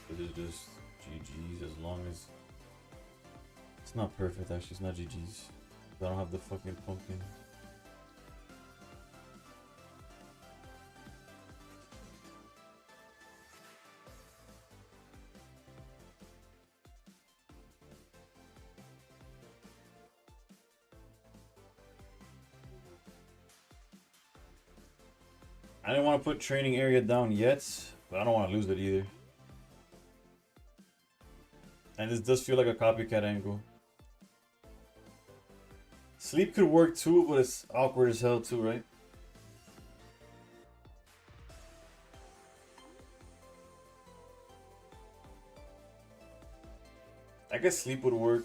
It is just GG's as long as it's not perfect. Actually, it's not GG's. I don't have the fucking pumpkin. I didn't want to put training area down yet, but I don't want to lose it either. And this does feel like a copycat angle. Sleep could work too, but it's awkward as hell too, right? I guess sleep would work.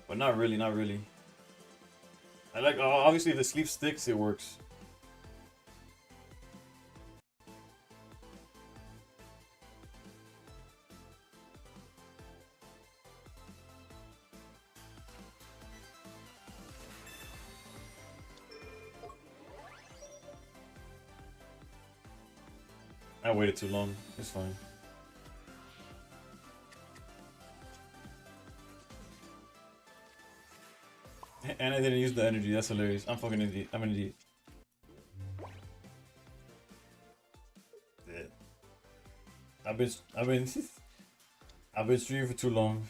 But not really, not really. I like, obviously if the sleep sticks, it works. I waited too long. It's fine. And I didn't use the energy. That's hilarious. I'm fucking idiot. I'm an idiot. Yeah. I've been I've been streaming for too long.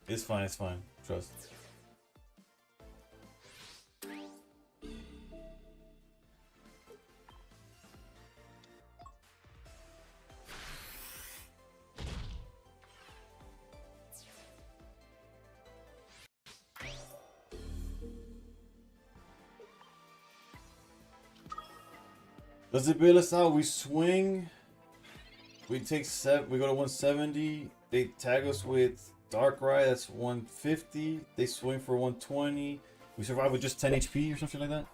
It's fine. It's fine. Trust. Does it bail us out? We swing. We take we go to 170. They tag us with Darkrai. That's 150. They swing for 120. We survive with just 10 HP or something like that.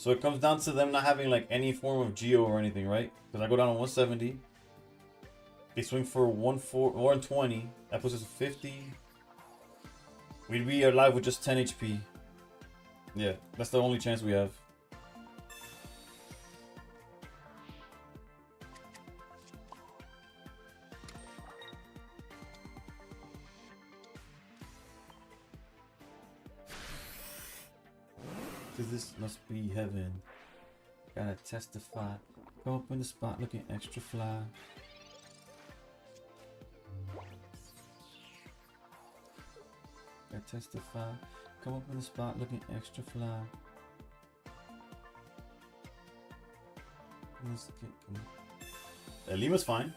So it comes down to them not having like any form of Geo or anything, right? Because I go down to 170. They swing for 120. That puts us at 50. We'd be alive with just 10 HP. Yeah, that's the only chance we have. This must be heaven. Gotta testify. Go up in the spot looking extra fly. Gotta testify. Come up in the spot looking extra fly. Let's get. Lima's fine.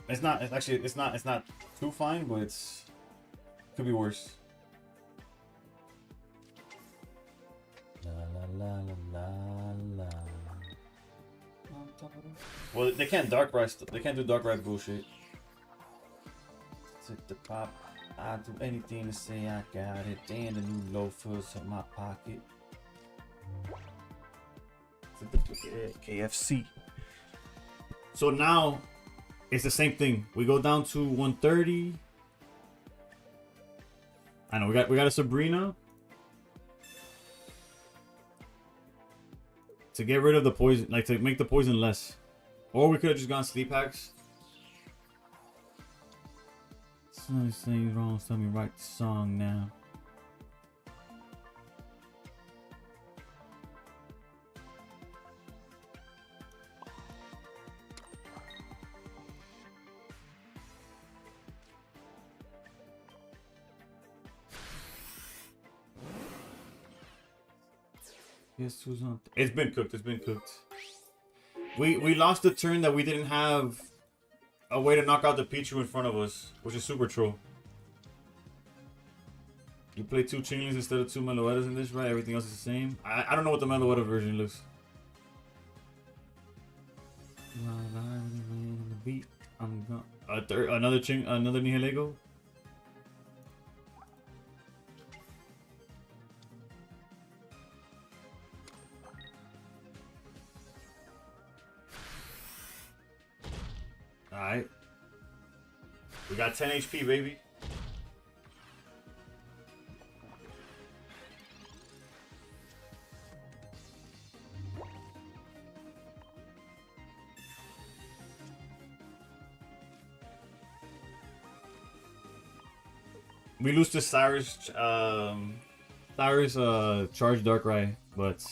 It's not. It's actually. It's not. It's not too fine, but it's could be worse. La la la. Well, they can't they can't do Darkrai bullshit. Take the pop. I do anything to say I got it. And the new loafers in my pocket. KFC. So now it's the same thing. We go down to 130. I know we got a Sabrina. To get rid of the poison, like to make the poison less. Or we could have just gone sleep hacks. Something wrong, so let me write the song now. Guess who's on? It's been cooked. It's been cooked. We lost the turn that we didn't have a way to knock out the Pichu in front of us, which is super troll. You play 2 Chinglings instead of 2 Meloetas in this, right? Everything else is the same. I don't know what the Meloeta version looks. I'm going another Nihilego. Alright. We got 10 HP, baby. We lose to Cyrus, Charge Darkrai, but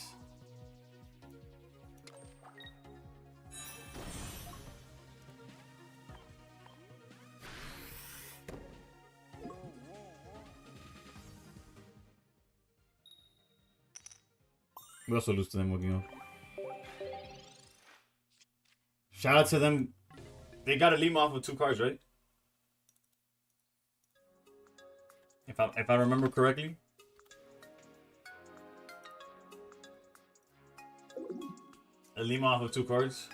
we also lose to them with, you know. Shout out to them. They got a Lima off with 2 cards, right? If I remember correctly. A Lima off with 2 cards.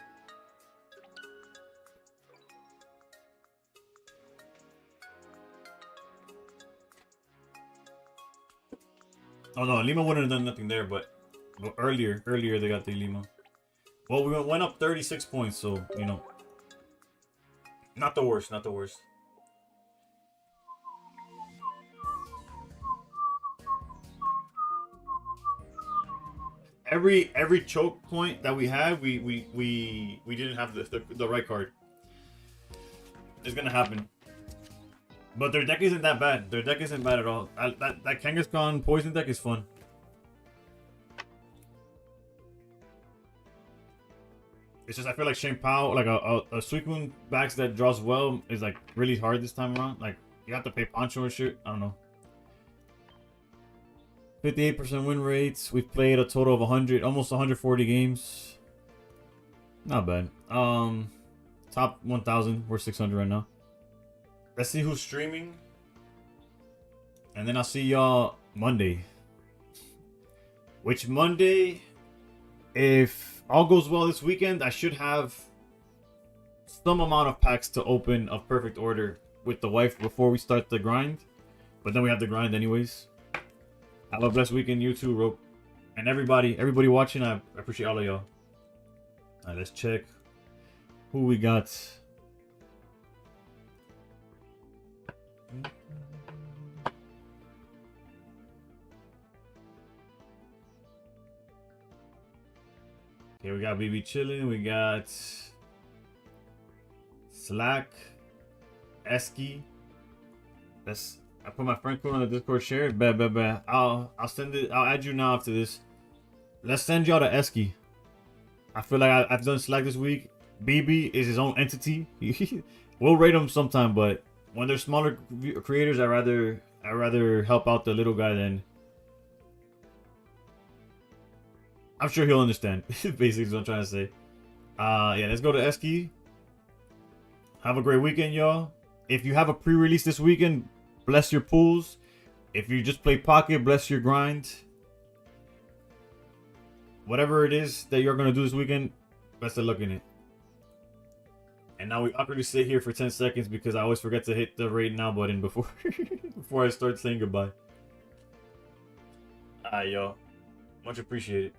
Oh no, Lima wouldn't have done nothing there, but earlier they got the Lima. Well, we went up 36 points, so you know, not the worst, not the worst. Every choke point that we had, we didn't have the right card. It's gonna happen. But their deck isn't that bad. Their deck isn't bad at all. That Kangaskhan poison deck is fun. It's just I feel like Shane Powell, like a Suicune backs that draws well is like really hard this time around. Like you have to pay Poncho and shit. I don't know. 58% win rates. We've played a total of 100, almost 140 games. Not bad. Top 1,000. We're 600 right now. Let's see who's streaming. And then I'll see y'all Monday. Which Monday, if all goes well this weekend, I should have some amount of packs to open of perfect order with the wife before we start the grind. But then we have the grind anyways. Have a blessed weekend, you too, Rope. And everybody watching, I appreciate all of y'all. Alright, let's check who we got. Okay, we got BB chilling. We got Slack, Esky. I put my friend code on the Discord share. Bet. I'll send it. I'll add you now after this. Let's send y'all to Esky. I feel like I've done Slack this week. BB is his own entity. We'll rate him sometime, but when they're smaller creators, I rather help out the little guy than. I'm sure he'll understand. Basically, is what I'm trying to say. Yeah, let's go to Esky. Have a great weekend, y'all. If you have a pre-release this weekend, bless your pools. If you just play pocket, bless your grind. Whatever it is that you're gonna do this weekend, best of luck in it. And now we awkwardly sit here for 10 seconds because I always forget to hit the rate now button before before I start saying goodbye. Alright, y'all. Much appreciated.